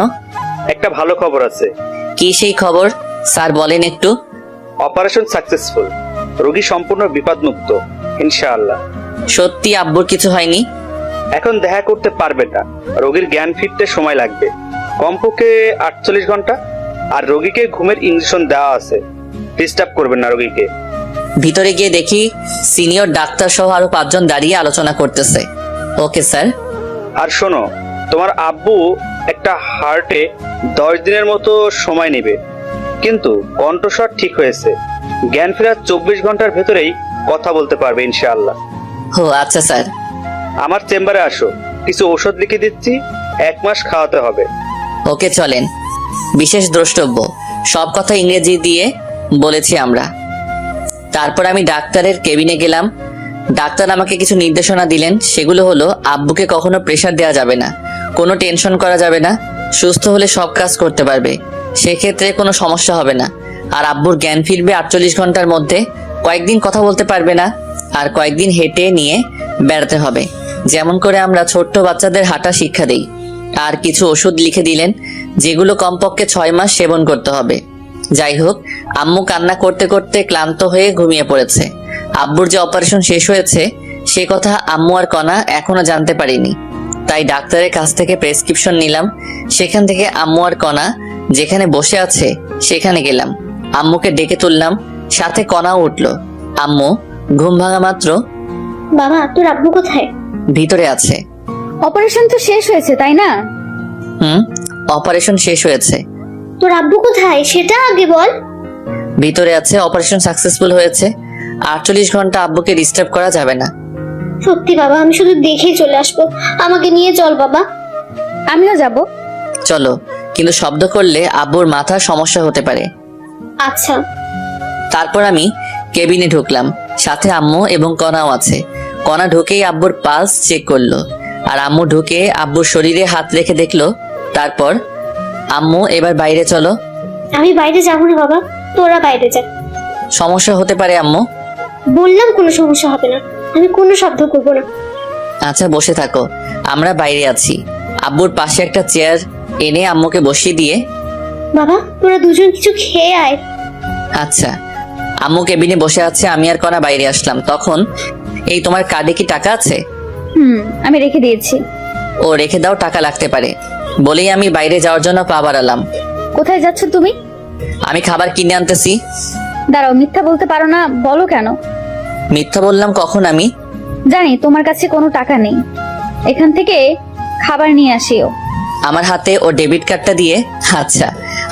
একটা ভালো খবর আছে। কি সেই খবর স্যার, বলেন একটু। অপারেশন সাকসেসফুল, রোগী সম্পূর্ণ বিপদমুক্ত ইনশাআল্লাহ। সত্যি আব্বুর কিছু হয়নি? এখন দেখা করতে পারবে না, রোগীর জ্ঞান ফিরতে সময় লাগবে, কমপক্ষে 48 ঘন্টা। আর রোগীকে ঘুমের ইনজেকশন দেওয়া আছে, ডিস্টার্ব করবেন না রোগীকে। ভিতরে গিয়ে দেখি সিনিয়র ডাক্তার সহ আরো 5 জন দাঁড়িয়ে আলোচনা করতেছে। Okay sir. আর শোনো, তোমার আব্বু একটা হার্টে 10 দিনের মতো সময় নেবে, কিন্তু কণ্ঠস্বর ঠিক হয়েছে। জ্ঞান ফেরার 24 ঘন্টার ভেতরেই কথা বলতে পারবে ইনশাআল্লাহ। ও আচ্ছা স্যার। আমার চেম্বারে আসো, কিছু ওষুধ লিখে দিচ্ছি, 1 মাস খাওয়াতে হবে। ওকে চলেন। বিশেষ দ্রষ্টব্য, সব কথা ইংরেজি দিয়ে বলেছি আমরা। তারপর আমি ডাক্তারের কেবিনে গেলাম। ডাক্তার আমাকে কিছু নির্দেশনা দিলেন। সেগুলো হলো, আব্বুকে কখনো প্রেসার দেওয়া যাবে না, কোনো টেনশন করা যাবে না, সুস্থ হলে সব কাজ করতে পারবে, সেক্ষেত্রে কোনো সমস্যা হবে না। আর আব্বুর জ্ঞান ফিরবে 48 ঘন্টার মধ্যে। কয়েকদিন কথা বলতে পারবে না, আর কয়েকদিন হেঁটে নিয়ে বেড়াতে হবে, যেমন করে আমরা ছোট্ট বাচ্চাদের হাঁটা শিক্ষা দেই। আর কিছু ওষুধ লিখে দিলেন, যেগুলো কমপক্ষে 6 মাস সেবন করতে হবে। যাই হোক, আম্মু কান্না করতে করতে ক্লান্ত হয়ে ঘুমিয়ে পড়েছে। আব্বুর যে অপারেশন শেষ হয়েছে সে কথা আম্মু আর কণা এখনো জানতে পারিনি। তাই ডাক্তারের কাছ থেকে প্রেসক্রিপশন নিলাম। সেখান থেকে আম্মু আর কণা যেখানে বসে আছে সেখানে গেলাম। আম্মুকে ডেকে তুললাম, সাথে কণাও উঠলো। আম্মু ঘুম ভাঙা মাত্র, বাবা তোর আব্বু কোথায়? ভিতরে আছে। অপারেশন তো শেষ হয়েছে তাই না? অপারেশন শেষ হয়েছে। তোর আব্বু কোথায় সেটা আগে বল। ভিতরে আছে, অপারেশন সাকসেসফুল হয়েছে। 48 ঘন্টা আব্বুকে ডিস্টার্ব করা যাবে না। সত্যি বাবা, আমি শুধু দেখেই চলে আসবো, আমাকে নিয়ে চল বাবা। আমিও যাব। চলো, কিন্তু শব্দ করলে আব্বুর মাথার সমস্যা হতে পারে। আচ্ছা। তারপর আমি কেবিনে ঢুকলাম, সাথে আম্মু এবং কণাও আছে। কণা ঢুকেই আব্বুর পালস চেক করলো, আর আম্মু ঢুকে আব্বুর শরীরে হাত রেখে দেখলো। তারপর, আম্মু এবার বাইরে চলো। আমি বাইরে যাবো না বাবা, তোরা বাইরে যা। সমস্যা হতে পারে আম্মু। বললাম কোনো সমস্যা হবে না, আমি কোনো শব্দ করবো না। আচ্ছা বসে থাকো, আমরা বাইরে আছি। আব্বুর পাশে একটা চেয়ার এনে আম্মুকে বসিয়ে দিয়ে, বাবা তোরা দুজন কিছু খেয়ে আয়। আচ্ছা। আম্মু কেবিনে বসে আছে, আমি আর কণা বাইরে আসলাম। তখন, এই তোমার কার্ডে কি টাকা আছে? আমি রেখে দিয়েছি। ও রেখে দাও, টাকা লাগতে পারে। বলেই আমি বাইরে যাওয়ার জন্য পা বাড়ালাম। কোথায় যাচ্ছ তুমি? আমি খাবার কিনে আনতেছি। দাঁড়াও, মিথ্যা বলতে পারো না, বলো কেন? মিথ্যা বললাম কখন আমি? জানি তোমার কাছে কোনো টাকা নেই, এখান থেকে খাবার নিয়ে আসিও। আমার হাতে ও ডেবিট কার্ডটা দিয়ে, আচ্ছা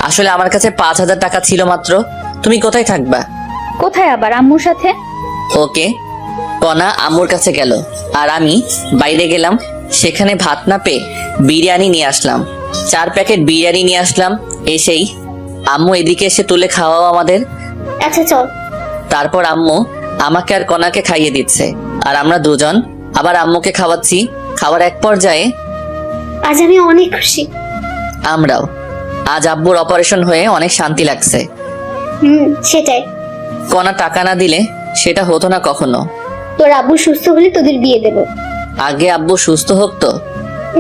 আসলে আমার কাছে 5000 টাকা ছিল মাত্র। তুমি কোথায় থাকবা? কোথায় আবার? আম্মুর সাথে। ওকে। কণা আম্মুর কাছে গেল, আর আমি বাইরে গেলাম। সেখানে ভাত না পেয়ে বিরিয়ানি নিয়ে আসলাম। 4 প্যাকেট বিরিয়ানি নিয়ে আসলাম। এসেই আম্মু এদিকে এসে তুলে খাওয়াও আমাদের। আচ্ছা চল। তারপর আম্মু আমাকে আর কণাকে খাইয়ে দিচ্ছে, আর আমরা দুজন আবার আম্মুকে খাওয়াচ্ছি। খাওয়ার এক পর্যায়ে, আজ আমি অনেক খুশি। আমরাও। আজ আব্বুর অপারেশন হয়ে অনেক শান্তি লাগছে। সেটাই। কণা টাকা না দিলে সেটা হতো না কখনো। তোর আব্বু সুস্থ হলে তোদের বিয়ে দেবো। আগে আব্বু সুস্থ হোক তো।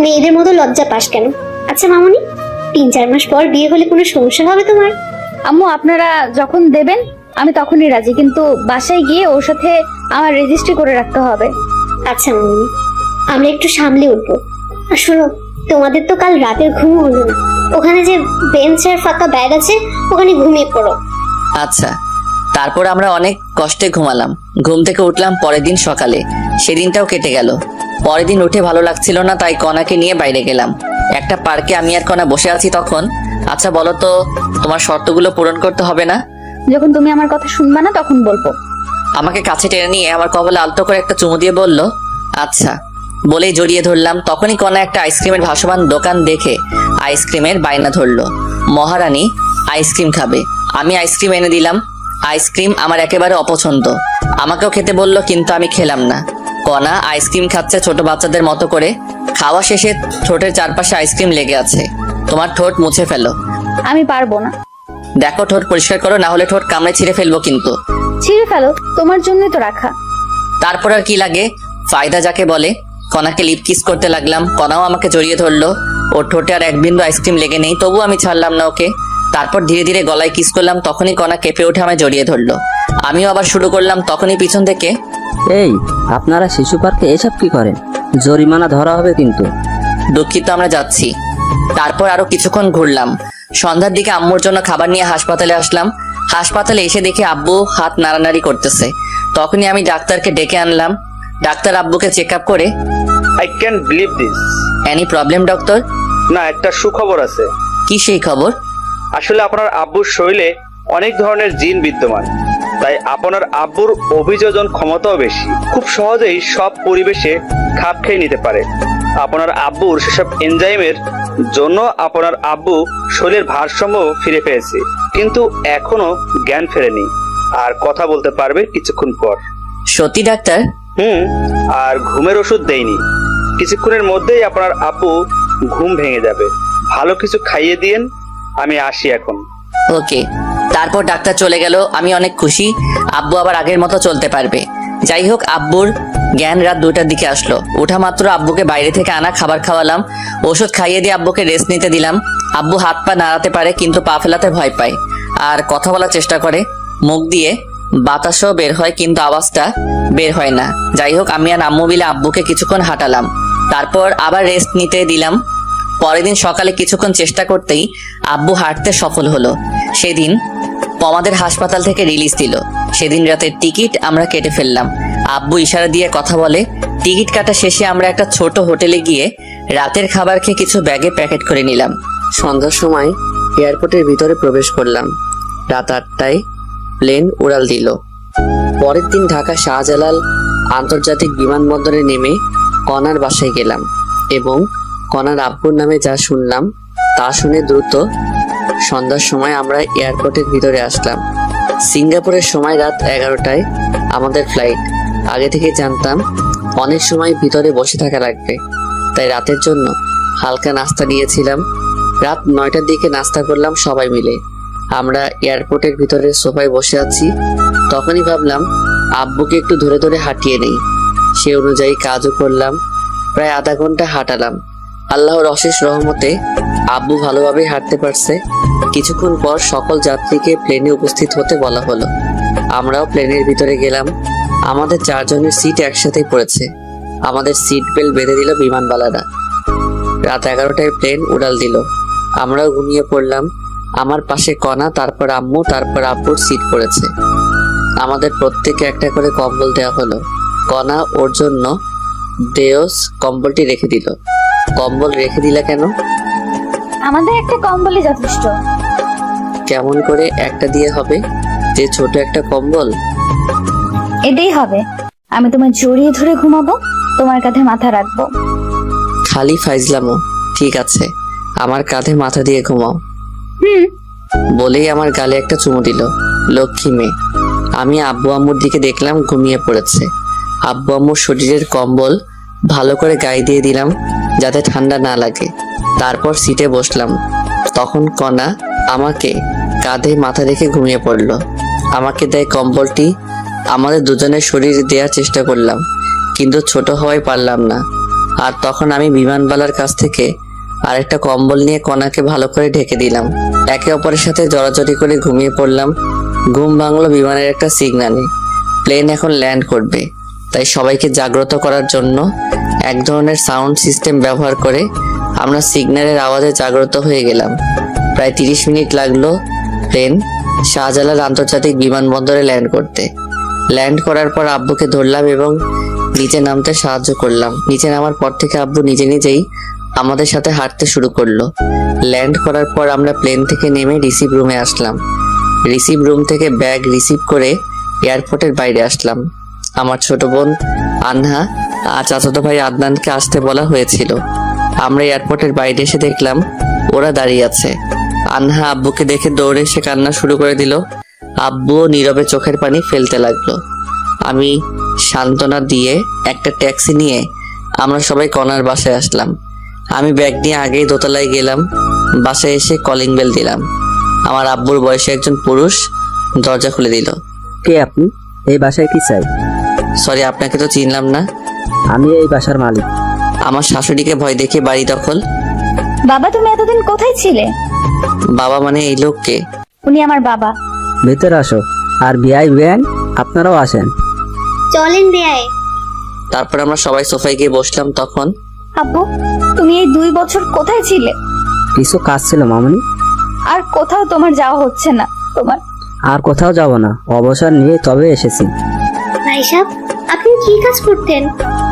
মেয়েদের মতো লজ্জা পাস কেন? আচ্ছা মামুনি, 3-4 মাস পর বিয়ে হলে কোনো সমস্যা হবে তোমার? আম্মু আপনারা যখন দেবেন আমি তখনই রাজি, কিন্তু বাসায় গিয়ে ওর সাথে আমার রেজিস্ট্রি করে রাখতে হবে। আচ্ছা মামুনি, আমরা একটু সামলে উঠবো। আর শোনো, তোমাদের তো কাল রাতের ঘুম হলো না, ওখানে যে বেঞ্চের ফাঁকা ব্যাগ আছে ওখানে ঘুমিয়ে পড়ো। আচ্ছা। তারপর আমরা অনেক কষ্টে ঘুমালাম। ঘুম থেকে উঠলাম পরের দিন সকালে। সেদিনটাও কেটে গেল। পরের দিন উঠে ভালো লাগছিল না, তাই কণাকে নিয়ে বাইরে গেলাম। একটা পার্কে আমি আর কণা বসে আছি তখন। আচ্ছা বলো তো, তোমার শর্তগুলো পূরণ করতে হবে না? যখন তুমি আমার কথা শুনবা না তখন বলবো। আমাকে কাছে টেনে নিয়ে আমার কপালে আলতো করে একটা চুমু দিয়ে বলল, আচ্ছা। বলেই জড়িয়ে ধরলাম। তখনই কণা একটা আইসক্রিমের ভাসমান দোকান দেখে আইসক্রিমের বায়না ধরলো। মহারানী আইসক্রিম খাবে। আমি আইসক্রিম এনে দিলাম। আইসক্রিম আমার একেবারে অপছন্দ। আমাকেও খেতে বললো, কিন্তু আমি খেলাম না। কণা আইসক্রিম খাচ্ছে ছোট বাচ্চাদের মতো করে। খাওয়া শেষে ঠোঁটের চারপাশে আইসক্রিম লেগে আছে, তোমার ঠোঁট মুছে ফেলো। আমি পারবো না। দেখো ঠোঁট পরিষ্কার করো, না হলে ঠোঁট কামড়ে ছিঁড়ে ফেলবো কিন্তু। ছিঁড়ে ফেলো, তোমার জন্যই তো রাখা। তারপর আর কি লাগে, ফায়দা যাকে বলে। কনাকে লিপ কিস করতে লাগলাম, কনাও আমাকে জড়িয়ে ধরলো। ওর ঠোঁটে আর এক বিন্দু আইসক্রিম লেগে নেই, তবু আমি ছাড়লাম না ওকে। তারপর ধীরে ধীরে গলায় কিস করলাম, তখনই কনা কেঁপে উঠে আমায় জড়িয়ে ধরলো। আমিও আবার শুরু করলাম, তখনই পিছন থেকে এই, আপনারা শিশু পার্কে এসব কি করেন? জরিমানা ধরা হবে কিন্তু। দুঃখিত, আমরা যাচ্ছি। তারপর আরো কিছুক্ষণ ঘুরলাম। সন্ধ্যার দিকে আম্মুর জন্য খাবার নিয়ে হাসপাতালে আসলাম। হাসপাতালে এসে দেখি আব্বু হাত নাড়ানাড়ি করতেছে। তখনই আমি ডাক্তারকে ডেকে আনলাম। ডাক্তার আব্বুকে চেক আপ করে, I can believe this. Any problem doctor? না, একটা সুখবর আছে। কি সেই খবর? আসলে আপনার আব্বুর শরীরে অনেক ধরনের জিন বিদ্যমান, তাই আপনার আব্বুর অভিযোজন ক্ষমতাও বেশি। খুব সহজেই সব পরিবেশে খাপ খেয়ে নিতে পারে। আপনার আব্বুর সেসব এনজাইমের জন্য আপনার আব্বু শরীরের ভারসাম্য ফিরে পেয়েছে, কিন্তু এখনো জ্ঞান ফেরেনি আর কথা বলতে পারবে কিছুক্ষণ পর। সত্যি ডাক্তার? আর ঘুমের ওষুধ দেয়নি, কিছুক্ষণের মধ্যেই আপনার আব্বু ঘুম ভেঙে যাবে। ভালো কিছু খাইয়ে দিয়েন, আমি আসি এখন। ওকে। তারপর ডাক্তার চলে গেল। আমি অনেক খুশি, আব্বু আবার আগের মতো চলতে পারবে। যাই হোক, আব্বুর জ্ঞান রাত 2টার দিকে আসলো। ওঠা মাত্র আব্বুকে বাইরে থেকে আনা খাবার খাওয়ালাম, ওষুধ খাইয়ে দিয়ে আব্বুকে রেস্ট নিতে দিলাম। আব্বু হাত পা নাড়াতে পারে, কিন্তু পা ফেলাতে ভয় পায় আর কথা বলার চেষ্টা করে। মুখ দিয়ে বাতাসও বের হয়, কিন্তু আওয়াজটা বের হয় না। যাই হোক, আমি আর আম্মু মিলে আব্বুকে কিছুক্ষণ হাঁটালাম, তারপর আবার রেস্ট নিতে দিলাম। পরের দিন সকালে কিছুক্ষণ চেষ্টা করতেই আব্বু হাঁটতে সফল হলো। সেদিন আমাদের হাসপাতাল থেকে রিলিজ দিল। সেদিন রাতের টিকিট আমরা কেটে ফেললাম। আব্বু ইশারা দিয়ে কথা বলে। টিকিট কাটা শেষে আমরা একটা ছোট হোটেলে গিয়ে রাতের খাবার খেয়ে কিছু ব্যাগে প্যাকেট করে নিলাম। সন্ধ্যার সময় এয়ারপোর্টের ভিতরে প্রবেশ করলাম। রাত 8টায় প্লেন উড়াল দিল। পরের দিন ঢাকা শাহজালাল আন্তর্জাতিক বিমানবন্দরে নেমে কনার বাসায় গেলাম এবং কনার আব্বুর নামে যা শুনলাম তা শুনে দ্রুত সন্ধ্যার সময় আমরা এয়ারপোর্টের ভিতরে আসলাম। সিঙ্গাপুরের সময় রাত 11টায় আমাদের ফ্লাইট। আগে থেকে জানতাম অনেক সময় ভিতরে বসে থাকা লাগবে, তাই রাতের জন্য হালকা নাস্তা নিয়েছিলাম। রাত 9টার দিকে নাস্তা করলাম সবাই মিলে। আমরা এয়ারপোর্টের ভিতরে সোফায় বসে আছি, তখনই ভাবলাম আব্বুকে একটু ধরে ধরে হাঁটিয়ে নেই। সে অনুযায়ী কাজও করলাম। প্রায় আধা ঘন্টা হাঁটালাম। আল্লাহর অশেষ রহমতে আব্বু ভালোভাবে হাঁটতে পারছে। কিছুক্ষণ পর সকল যাত্রীকে প্লেনে উপস্থিত হতে বলা হলো। আমরাও প্লেনের ভিতরে গেলাম। আমাদের 4 জনের সিট একসাথেই পড়েছে। আমাদের সিট বেল্ট বেঁধে দিল বিমানবালারা। রাত 11টায় প্লেন উড়াল দিল। আমরাও ঘুমিয়ে পড়লাম। আমার পাশে কণা, তারপর আম্মু, তারপর আব্বুর সিট পড়েছে। আমাদের প্রত্যেকে একটা করে কম্বল দেওয়া হলো। কণা ওর জন্য দেওস কম্বলটি রেখে দিল। কম্বল রেখে দিলা কেন? আমাদের একটা কম্বলই যথেষ্ট। কেমন করে একটা দিয়ে হবে, যে ছোট একটা কম্বল? এটাই হবে। আমি তোমায় জড়িয়ে ধরে ঘুমাবো, তোমার কাঁধে মাথা রাখবো। খালি ফাইজলামো। ঠিক আছে, আমার কাঁধে মাথা দিয়ে ঘুমাও। বলেই আমার গালে একটা চুমু দিল। লক্ষ্মী মেয়ে। আমি আব্বু আম্মুর দিকে দেখলাম, ঘুমিয়ে পড়েছে। আব্বু আম্মুর শরীরের কম্বল ভালো করে গায়ে দিয়ে দিলাম যাতে ঠান্ডা না লাগে। তারপর সিটে বসলাম। তখন কণা আমাকে কাঁধে মাথা রেখে ঘুমিয়ে পড়ল। আমাকে দেয় কম্বলটি। আমাদের দুজনের শরীর দেওয়ার চেষ্টা করলাম, কিন্তু ছোট হওয়ায় পারলাম না। আর তখন আমি বিমানবালার কাছ থেকে আরেকটা কম্বল নিয়ে কণাকে ভালো করে ঢেকে দিলাম। একে অপরের সাথে জড়াজড়ি করে ঘুমিয়ে পড়লাম। ঘুম ভাঙলো বিমানের একটা সিগন্যালে। প্লেন এখন ল্যান্ড করবে, তাই সবাইকে জাগ্রত করার জন্য এক ধরনের সাউন্ড সিস্টেম ব্যবহার করে আমরা সিগন্যালের আওয়াজে জাগ্রত হয়ে গেলাম। প্রায় 30 মিনিট লাগলো প্লেন শাহজালাল আন্তর্জাতিক বিমানবন্দরে ল্যান্ড করতে। ল্যান্ড করার পর আব্বুকে ধরলাম এবং নিচে নামতে সাহায্য করলাম। নিচে নামার পর থেকে আব্বু নিজে নিজেই আমাদের সাথে হাঁটতে শুরু করলো। ল্যান্ড করার পর আমরা প্লেন থেকে নেমে রিসিভ রুমে আসলাম। রিসিভ রুম থেকে ব্যাগ রিসিভ করে এয়ারপোর্টের বাইরে আসলাম। আমার ছোট বোন আনহা আর চাচাতো ভাই আদনানকে আসতে বলা হয়েছিল। আমরা এয়ারপোর্টের বাইরে এসে দেখলাম ওরা দাঁড়িয়ে আছে। আনহা আব্বুকে দেখে দৌড়ে এসে কান্না শুরু করে দিল। আব্বুও নীরবে চোখের পানি ফেলতে লাগলো। আমি সান্ত্বনা দিয়ে একটা ট্যাক্সি নিয়ে আমরা সবাই কনার বাসায় আসলাম। আমি ব্যাগ নিয়ে আগেই দোতলায় গেলাম। বাসায় এসে কলিং বেল দিলাম। আমার আব্বুর বয়সে একজন পুরুষ দরজা খুলে দিল। কে আপনি? এই বাসায় কি চাই? সরি, আপনাকে তো চিনলাম না। আমি এই বাসার মালিক। আমার শাশুড়িকে ভয় দেখে বাড়ি দখল। বাবা তুমি এতদিন কোথায় ছিলে? বাবা মানে এই লোককে? উনি আমার বাবা। ভেতরে আসো। আর বিআই বেআইন আপনারাও আসেন। চলেন বেয়াই। তারপর আমরা সবাই সোফায় গিয়ে বসলাম। তখন আব্বু তুমি এই 2 বছর কোথায় ছিলে? কিছু কাজ ছিল মামনি। আর কোথাও তোমার যাওয়া হচ্ছে না তোমার? আর কোথাও যাব না, অবসর নিয়ে তবে এসেছি। ভাই সাহেব, আপনি কি কাজ করতেন?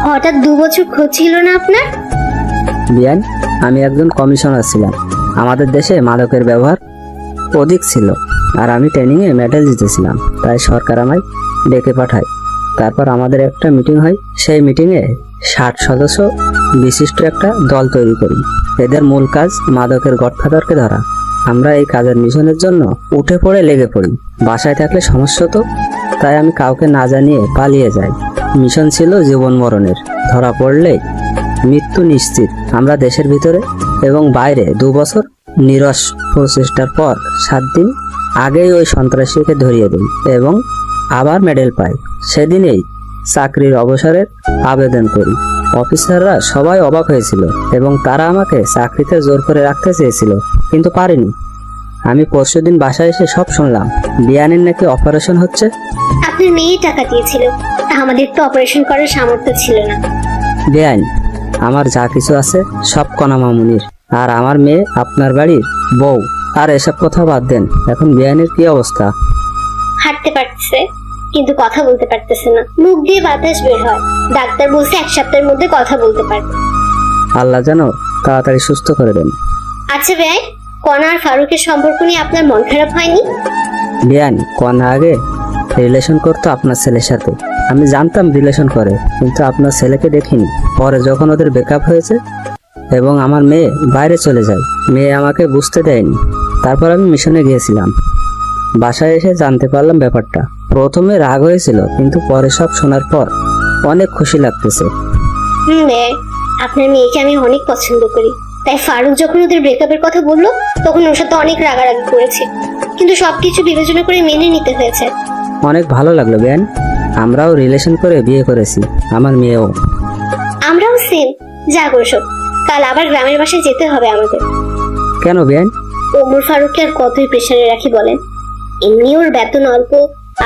হঠাৎ 2 বছর খোঁজ ছিল না আপনার? বিআইন, আমি একজন কমিশনার ছিলাম। আমাদের দেশে মাদকের ব্যবহার অধিক ছিল, আর আমি ট্রেনিংয়ে মেডেল জিতেছিলাম। তাই সরকার আমায় ডেকে পাঠায়। তারপর আমাদের একটা মিটিং হয়। সেই মিটিংয়ে 60 সদস্য বিশিষ্ট একটা দল তৈরি করি। এদের মূল কাজ মাদকের গডফাদারকে ধরা। আমরা এই কাজের মিশনের জন্য উঠে পড়ে লেগে পড়ি। বাসায় থাকলে সমস্যা তো, তাই আমি কাউকে না জানিয়ে পালিয়ে যাই। মিশন ছিল জীবন মরণের। ধরা পড়লে মৃত্যু নিশ্চিত। আমরা দেশের ভিতরে এবং বাইরে 2 বছর নিরস প্রচেষ্টার পর 7 দিন আগেই ওই সন্ত্রাসীকে ধরিয়ে দিই এবং আবার মেডেল পাই। সেদিনেই চাকরির অবসরের আবেদন করি। অফিসাররা সবাই অবাক হয়েছিল এবং তারা আমাকে চাকরিতে জোর করে রাখতে চেয়েছিল, কিন্তু পারিনি। আমি পরশুদিন বাসায় এসে সব শুনলাম বিয়ানের নাকি অপারেশন হচ্ছে। আপনার মেয়ে টাকা দিয়েছিল, আমাদের তো অপারেশন করার সামর্থ্য ছিল না। বেআইন, আমার যা কিছু আছে সব কণা মামুনির, আর আমার মেয়ে আপনার বাড়ির বউ। আর এসব কথা বাদ দেন, এখন বেআইনের কি অবস্থা? হাঁটতে পারতেছে, কিন্তু কথা বলতে পারতেছে না। মুখ দিয়ে বাতাস বের হয়। ডাক্তার বলছে 1 সপ্তাহের মধ্যে কথা বলতে পারবে। আল্লাহ যেন তাড়াতাড়ি সুস্থ করে দেন। আচ্ছা ভাই, কণা আর ফারুকের সম্পর্ক নিয়ে আপনার মন খারাপ হয়নি? বেআইন, কণা আগে রিলেশন করতো আপনার ছেলের সাথে। আমি জানতাম রিলেশন করে, কিন্তু আপনার ছেলেকে দেখিনি। পরে যখন ওদের ব্রেকআপ হয়েছে এবং আমার মেয়ে বাইরে চলে যায়, মেয়ে আমাকে বুঝতে দেয়নি। তারপর আমি মিশনে গিয়েছিলাম। বাসায় এসে জানতে পারলাম ব্যাপারটা। প্রথমে রাগ হয়েছিল, কিন্তু পরে সব শোনার পর অনেক খুশি লাগতেছে। ভাই, আপনার মেয়েকে আমি অনেক পছন্দ করি। তাই ফারুক যখন ওদের ব্রেকআপের কথা বললো, তখন ওর সাথে অনেক রাগারাগি করেছি, কিন্তু সবকিছু বিবেচনা করে মেনে নিতে হয়েছে। অনেক ভালো লাগলো বেন। আমরাও রিলেশন করে বিয়ে করেছি, আমার মেয়েও। আমরাও সেম। যা করছো, কাল আবার গ্রামের বাসায় যেতে হবে আমাদের। কেন বেন? ওমর ফারুককে আর কতই প্রেশারে রাখি বলেন? এমনি ওর বেতন অল্প,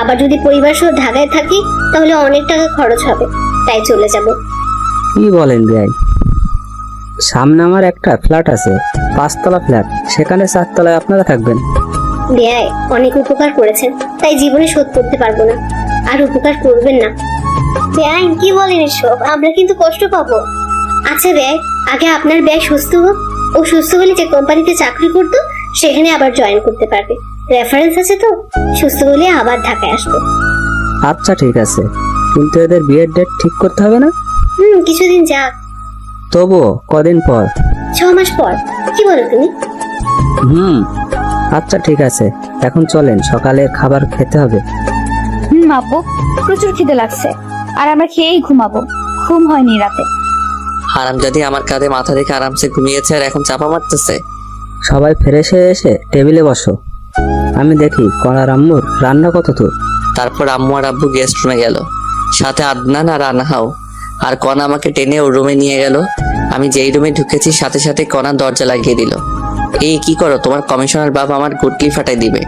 আবার যদি পরিবার সহ ঢাকায় থাকি তাহলে অনেক টাকা খরচ হবে। তাই চলে যাব। কি বলেন বেন? সামনে আমার একটা ফ্ল্যাট আছে, 5 তলা ফ্ল্যাট। সেখানে 4 তলায় আপনারা থাকবেন। বেয়াই অনেক উপকার করেছেন, তাই জীবনে শোধ করতে পারবো না। আর উপকার করবেন না। বেয়াই কি বলেন এসব? আমরা কিন্তু কষ্ট পাবো। আচ্ছা বেয়াই, আগে আপনার বেয়াই সুস্থ হোক। ও সুস্থ হলে যে কোম্পানিতে চাকরি করতো সেখানে আবার জয়েন করতে পারবে। রেফারেন্স আছে তো। সুস্থ হলে আবার ঢাকায় আসবো। আচ্ছা ঠিক আছে, কিন্তু এদের বিয়ের ডেট ঠিক করতে হবে না? কিছুদিন যাক। তবুও কদিন পর? 6 মাস পর। কি বলো তুমি? আচ্ছা ঠিক আছে, এখন চলেন, সকালে খাবার খেতে হবে। আব্বু প্রচুর খিদে লাগছে, আর আমরা খেয়েই ঘুমাবো। ঘুম হয়নি রাতে। হারামজাদি আমার কাঁধে মাথা রেখে আরামসে ঘুমিয়েছে, আর এখন চাপা মারতেছে। সবাই ফ্রেশ হয়ে এসে টেবিলে বসো। আমি দেখি কনার আম্মুর রান্না কত দূর। তারপর আম্মু আর আব্বু গেস্ট রুমে গেল, সাথে আদনান আর আনাহাও। আর কনা আমাকে টেনে ওর রুমে নিয়ে গেল। আমি যেই রুমে ঢুকেছি সাথে সাথে কনা দরজা লাগিয়ে দিল। এই কি করো? তোমার কমিশনার বাবা আমার গুটলি ফাটাই দিবে।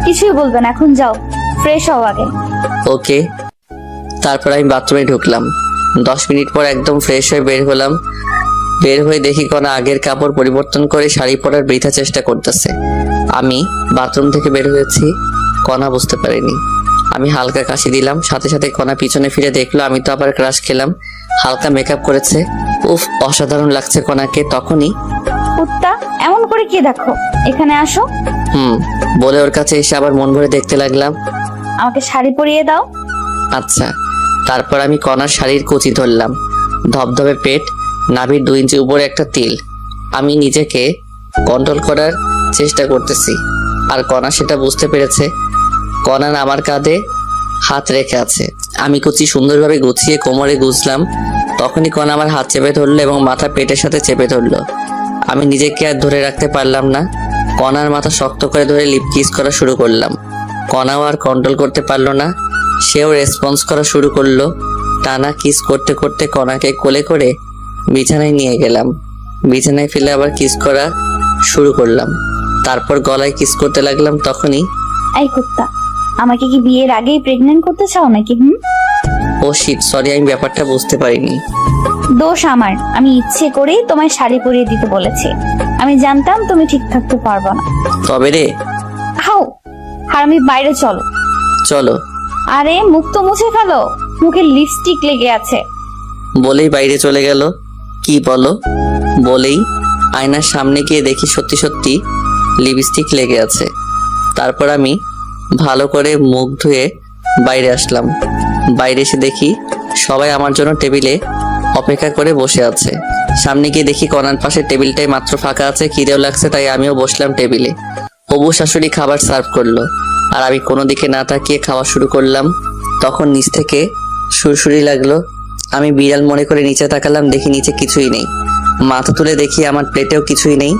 কিছুই বলবেন, এখন যাও ফ্রেশ হও আগে। ওকে। তারপর আমি বাথরুমে ঢুকলাম। 10 মিনিট পর একদম ফ্রেশ হয়ে বের হলাম। বের হয়ে দেখি কনা আগের কাপড় পরিবর্তন করে শাড়ি পরার বৃথা চেষ্টা করতেছে। আমি বাথরুম থেকে বের হয়েছি, কনা বুঝতে পারিনি। আমি হালকা কাশি দিলাম, সাথে সাথে কনা পিছনে ফিরে দেখলো আমি তো আবার ক্রাশ খেলাম। হালকা মেকআপ করেছে, উফ অসাধারণ লাগছে কনাকে। তখনই কুত্তা এমন করে কি দেখো, এখানে আসো। বলে ওর কাছে এসে আবার মন ভরে দেখতে লাগলাম। আমাকে শাড়ি পরিয়ে দাও। আচ্ছা। তারপর আমি কনার শাড়ির কুচি ধরলাম। ধবধবে পেট, নাভির 2 ইঞ্চি উপরে একটা তিল। আমি নিজেকে কন্ট্রোল করার চেষ্টা করতেছি, আর কনা সেটা বুঝতে পেরেছে। কনা আমার কাঁধে হাত রেখে আছে। আমি কুচি সুন্দরভাবে গুছিয়ে কোমরে গুছলাম। তখনই কণা আমার হাত চেপে ধরলো এবং মাথা পেটের সাথে চেপে ধরলো। আমি নিজেকে আর ধরে রাখতে পারলাম না, কণার মাথা শক্ত করে ধরে লিপ কিস করা শুরু করলাম। কণাও আর কন্ট্রোল করতে পারলো না, সেও রেসপন্স করা শুরু করলো। টানা কিস করতে করতে কণাকে কোলে করে বিছানায় নিয়ে গেলাম। বিছানায় ফেলে আবার কিস করা শুরু করলাম। তারপর গলায় কিস করতে লাগলাম। তখনই এই কুত্তা, আমাকে কি বিয়ের আগেই প্রেগন্যান্ট করতে চাও নাকি? ও শিট, সরি, আমি ব্যাপারটা বুঝতে পারিনি। দোষ আমার, আমি ইচ্ছে করেই তোমায় শাড়ি পরিয়ে দিতে বলেছি। আমি জানতাম তুমি ঠিক থাকতে পারবে না। তবে রে, হাও, আর আমি বাইরে চলো। চলো। আরে মুখ তো মুছে ফেলো, মুখে লিপস্টিক লেগে আছে। বলেই বাইরে চলে গেল। কি বলো? বলেই আয়নার সামনে গিয়ে দেখি সত্যি সত্যি লিপস্টিক লেগে আছে। তারপর আমি ভালো করে মুখ ধুয়ে বাইরে আসলাম। বাইরে এসে দেখি সবাই আমার জন্য টেবিলে অপেক্ষা করে বসে আছে। সামনে গিয়ে দেখি কণার পাশে টেবিলটাই মাত্র ফাঁকা আছে। খিদেও লাগছে, তাই আমিও বসলাম টেবিলে। হবু শাশুড়ি খাবার সার্ভ করলো আর আমি কোনো দিকে না তাকিয়ে খাওয়া শুরু করলাম। তখন নিচ থেকে সুরসুরি লাগলো। আমি বিড়াল মনে করে নিচে তাকালাম, দেখি নিচে কিছুই নেই। মাথা তুলে দেখি আমার প্লেটেও কিছুই নেই।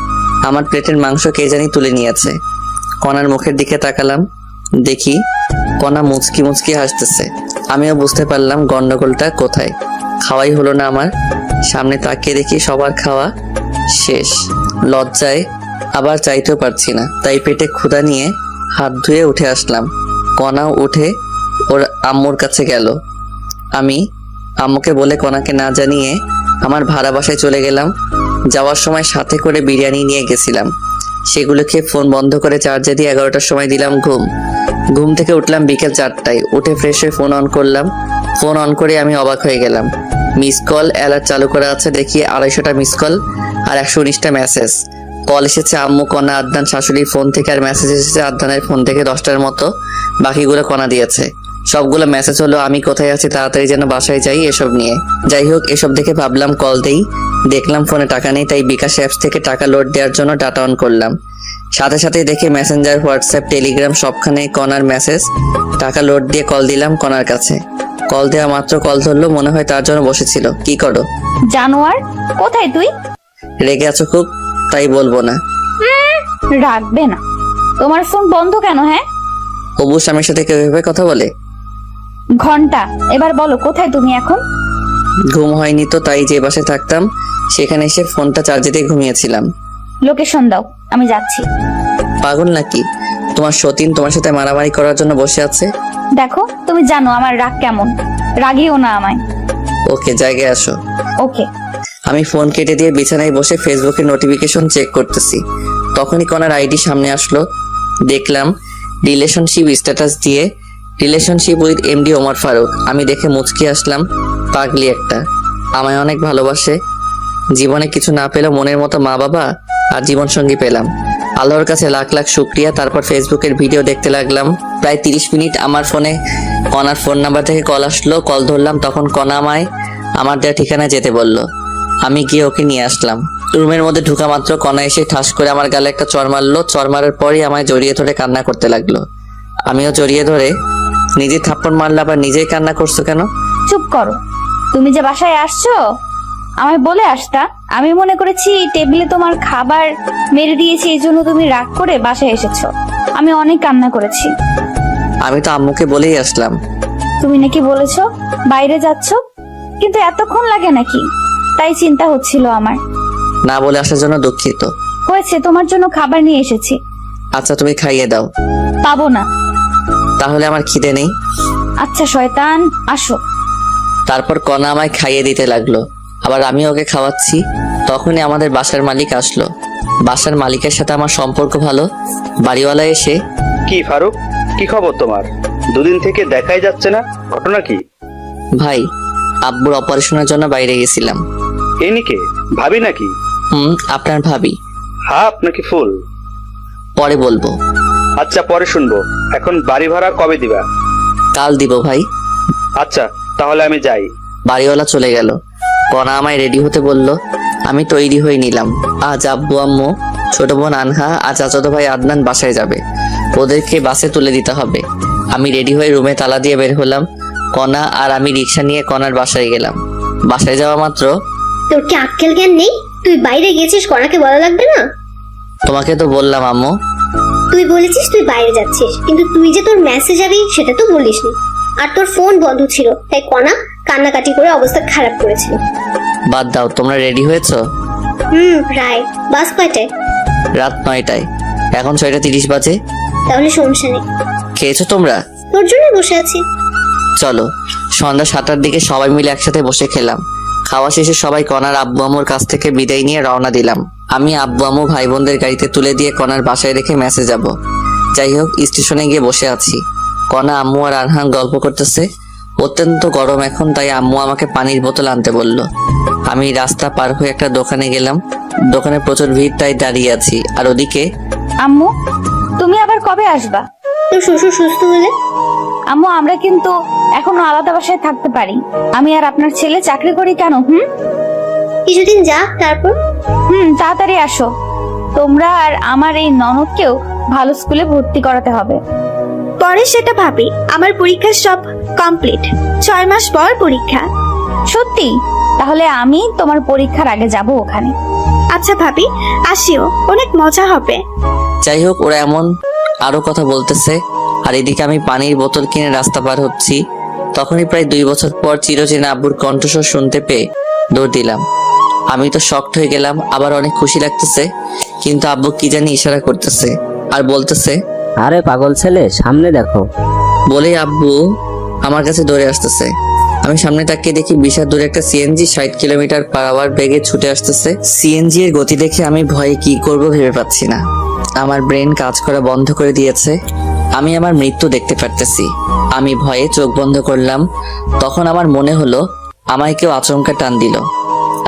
আমার প্লেটের মাংস কে জানি তুলে নিয়েছে। কণার মুখের দিকে তাকালাম, দেখি কণা মুচকি মুচকি হাসতেছে। আমিও বুঝতে পারলাম গন্ডগোলটা কোথায়। খাওয়াই হলো না আমার। সামনে তাকিয়ে দেখি সবার খাওয়া শেষ। লজ্জায় আবার চাইতেও পারছি না, তাই পেটে ক্ষুধা নিয়ে হাত ধুয়ে উঠে আসলাম। কণাও উঠে ওর আম্মুর কাছে গেল। আমি আম্মুকে বলে কণাকে না জানিয়ে আমার ভাড়া বাসায় চলে গেলাম। যাওয়ার সময় সাথে করে বিরিয়ানি নিয়ে গেছিলাম। সেগুলো খেয়ে ফোন বন্ধ করে চার্জে দিয়ে 11টার সময় দিলাম ঘুম থেকে উঠলাম বিকেল 4টায়। উঠে ফ্রেশ হয়ে ফোন অন করলাম। ফোন অন করে আমি অবাক হয়ে গেলাম। মিস কল অ্যালার্ট চালু করা আছে, দেখি 250টা মিস কল আর 119টা মেসেজ। কল এসেছে আম্মু, কণা, আদনান শাশুড়ির ফোন থেকে, আর মেসেজ এসেছে আদনানের ফোন থেকে 10টার মতো। বাকিগুলো কণা দিয়েছে। সবগুলো মেসেজ হলো আমি কোথায় আছি, তাড়াতাড়ি যেন বাসায় যাই, এসব নিয়ে। যাই হোক, এসব দেখে ভাবলাম কল দেই। দেখলাম ফোনে টাকা নেই, তাই বিকাশ অ্যাপস থেকে টাকা লোড দেওয়ার জন্য ডাটা অন করলাম। সাথে সাথেই দেখি মেসেঞ্জার, হোয়াটসঅ্যাপ, টেলিগ্রাম সবখানে কণার মেসেজ। টাকা লোড দিয়ে কল দিলাম কণার কাছে। কল দেওয়া মাত্র কল ধরলো, মনে হয় তার জন্য বসেছিল। কি করো? জানোয়ার, কোথায় তুই? রেগে আছো খুব? তাই বলবো না। রাখবে না। তোমার ফোন বন্ধ কেন? হ্যাঁ, হবু স্বামীর সাথে কেউ এভাবে কথা বলে? ঘন্টা, এবার বলো কোথায় তুমি এখন? ঘুম হয়নি তো, তাই যে বাসায় থাকতাম সেখানে এসে ফোনটা চার্জে দিয়ে ঘুমিয়েছিলাম। লোকেশন দাও, আমি যাচ্ছি। পাগল নাকি? তোমার সতীন তোমার সাথে মারামারি করার জন্য বসে আছে। দেখো, তুমি জানো আমার রাগ কেমন, রাগিও না আমায়। ওকে, জায়গায় আসো। ওকে। আমি ফোন কেটে দিয়ে বিছানায় বসে ফেসবুকের নোটিফিকেশন চেক করতেছি। তখনই কণার আইডি সামনে আসলো। দেখলাম রিলেশনশিপ স্ট্যাটাস দিয়ে, relationship with MD Omar Faruk. আমি দেখে মুচকি আসলাম। পাগলি একটা, আমায় অনেক ভালোবাসে। জীবনে কিছু না পেলেও মনের মতো মা বাবা আর জীবন সঙ্গী পেলাম। আল্লাহর কাছে লাখ লাখ শুক্রিয়া। তারপর ফেসবুকের ভিডিও দেখতে লাগলাম। প্রায় 30 মিনিট আমার ফোনে কণার ফোন নাম্বার থেকে কল আসলো। কল ধরলাম, তখন কণা আমায় আমার দেওয়া ঠিকানায় যেতে বলল। আমি গিয়ে ওকে নিয়ে আসলাম। রুমের মধ্যে ঢুকা মাত্র কণা এসে ঠাস করে আমার গালে একটা চড় মারলো। চড় মারার পরই আমায় জড়িয়ে ধরে কান্না করতে লাগলো। আমিও জড়িয়ে ধরে, নিজে থাপ্পড় মারলে আবার নিজেই কান্না করছো কেন? চুপ করো। তুমি যে বাসায় আসছো আমায় বলে আসতা। আমি মনে করেছি টেবিলে তোমার খাবার মেরে দিয়েছি, এই জন্য তুমি রাগ করে বাসায় এসেছো। আমি অনেক কান্না করেছি। আমি তো আম্মুকে বলেই আসলাম। তুমি নাকি বলেছো বাইরে যাচ্ছ, কিন্তু এতক্ষণ লাগে নাকি? তাই চিন্তা হচ্ছিল আমার। না বলে আসার জন্য দুঃখিত। হয়েছে, তোমার জন্য খাবার নিয়ে এসেছি। আচ্ছা, তুমি খাইয়ে দাও। পাবো না। তাহলে আমার খিদে নেই। আচ্ছা শয়তান, আসো। তারপর কণা আমায় খাইয়ে দিতে লাগলো, আবার আমি ওকে খাওয়াচ্ছি। তখনই আমাদের বাসার মালিক আসলো। বাসার মালিকের সাথে আমার সম্পর্ক ভালো। বাড়িওয়ালা এসে, কি ফারুক, কি খবর তোমার? দুদিন থেকে দেখাই যাচ্ছে না, ঘটনা কি? ভাই, আব্বুর অপারেশনের জন্য বাইরে গেছিলাম। এনিকে ভাবি নাকি? আপনার ভাবি। হাফ নাকি ফুল? পরে বলবো। আচ্ছা, পরে শুনবো। এখন বাড়ি ভাড়া কবে দিবা? কাল দিব ভাই। আচ্ছা, তাহলে আমি যাই। বাড়িওয়ালা চলে গেল। কণা আমায় রেডি হতে বলল। আমি তৈরি হয়ে নিলাম। আজ আব্বু, আম্মু, ছোট বোন আনহা আর চাচাতো ভাই আদনান বাসায় যাবে। ওদেরকে বাসে তুলে দিতে হবে। আমি রেডি হয়ে রুমে তালা দিয়ে বের হলাম। কণা আর আমি রিক্সা নিয়ে কণার বাসায় গেলাম। বাসায় যাওয়া মাত্র তোর কি আক্কেল জ্ঞান নেই? তুই বাইরে গেছিস, কণাকে বলা লাগবে না? তোমাকে তো বললাম আম্মু। তুই বলেছিস তুই বাইরে যাচ্ছিস, কিন্তু তুই যে তোর মেসেজ যাবি সেটা তো বলিসনি। আর তোর ফোন বন্ধ ছিল, তাই কণা কান্নাকাটি করে অবস্থা খারাপ করেছিল। বাদ দাও, তোমরা রেডি হয়েছো? প্রায়। বাস কয়টায়? রাত 9টায়, এখন 6:30 বাজে। তাহলে সমস্যা নেই। খেয়েছো তোমরা? তোর জন্য বসে আছি। চলো। সন্ধ্যা 7টার দিকে সবাই মিলে একসাথে বসে খেলাম। খাওয়া শেষে সবাই কণার আব্বু আম্মুর কাছ থেকে বিদায় নিয়ে রওনা দিলাম। আমি আব্বু আম্মু ভাই বোনদের গাড়িতে তুলে দিয়ে কণার বাসায় রেখে মেসে যাব। যাই হোক, স্টেশনে গিয়ে বসে আছি। কণা, আম্মু আর আনহান গল্প করতেছে। অত্যন্ত গরম এখন, তাই আম্মু আমাকে পানির বোতল আনতে বলল। আমি রাস্তা পার হয়ে একটা দোকানে গেলাম। দোকানে প্রচুর ভিড়, তাই দাঁড়িয়ে আছি। আর ওদিকে আম্মু, তুমি আবার কবে আসবা? তোর শ্বশুর সুস্থ হলে? আম্মু, আমরা কিন্তু এখনো আলাদা বাসায় থাকতে পারি। আমি আর আপনার ছেলে চাকরি করি কেন? কিছুদিন যাক, তারপর? তাড়াতাড়ি আসো। তোমরা আর আমার এই ননদকেও ভালো স্কুলে ভর্তি করাতে হবে। পরে সেটা ভাবি। আমার পরীক্ষা সব কমপ্লিট, 6 মাস পর পরীক্ষা। সত্যি? তাহলে আমি তোমার পরীক্ষার আগে যাব ওখানে। আচ্ছা ভাবি, আসিও, অনেক মজা হবে। যাই হোক, ওরা এমন আরো কথা বলতেছে। আর এদিকে আমি পানির বোতল কিনে রাস্তা পার হচ্ছি। তখনই প্রায় 2 বছর পর চিরচেনা আব্বুর কণ্ঠস্বর শুনতে পেয়ে দৌড় দিলাম। আমি তো শকড হয়ে গেলাম, আবার অনেক খুশি লাগতেছে। কিন্তু আব্বু কি জানি ইশারা করতেছে আর বলতেছে, আরে পাগল ছেলে, সামনে দেখো। বলেই আব্বু আমার কাছে দৌড়ে আসতেছে। আমি সামনে তাকিয়ে দেখি বিশাল দূরে একটা সিএনজি 60 কিলোমিটার/আওয়ার বেগে ছুটে আসতেছে। সিএনজি এর গতি দেখে আমি ভয়ে কি করব ভেবে পাচ্ছি না। আমার ব্রেন কাজ করা বন্ধ করে দিয়েছে। আমি আমার মৃত্যু দেখতে পারতেছি। আমি ভয়ে চোখ বন্ধ করলাম। তখন আমার মনে হলো আমায় কেউ আচমকা টান দিল।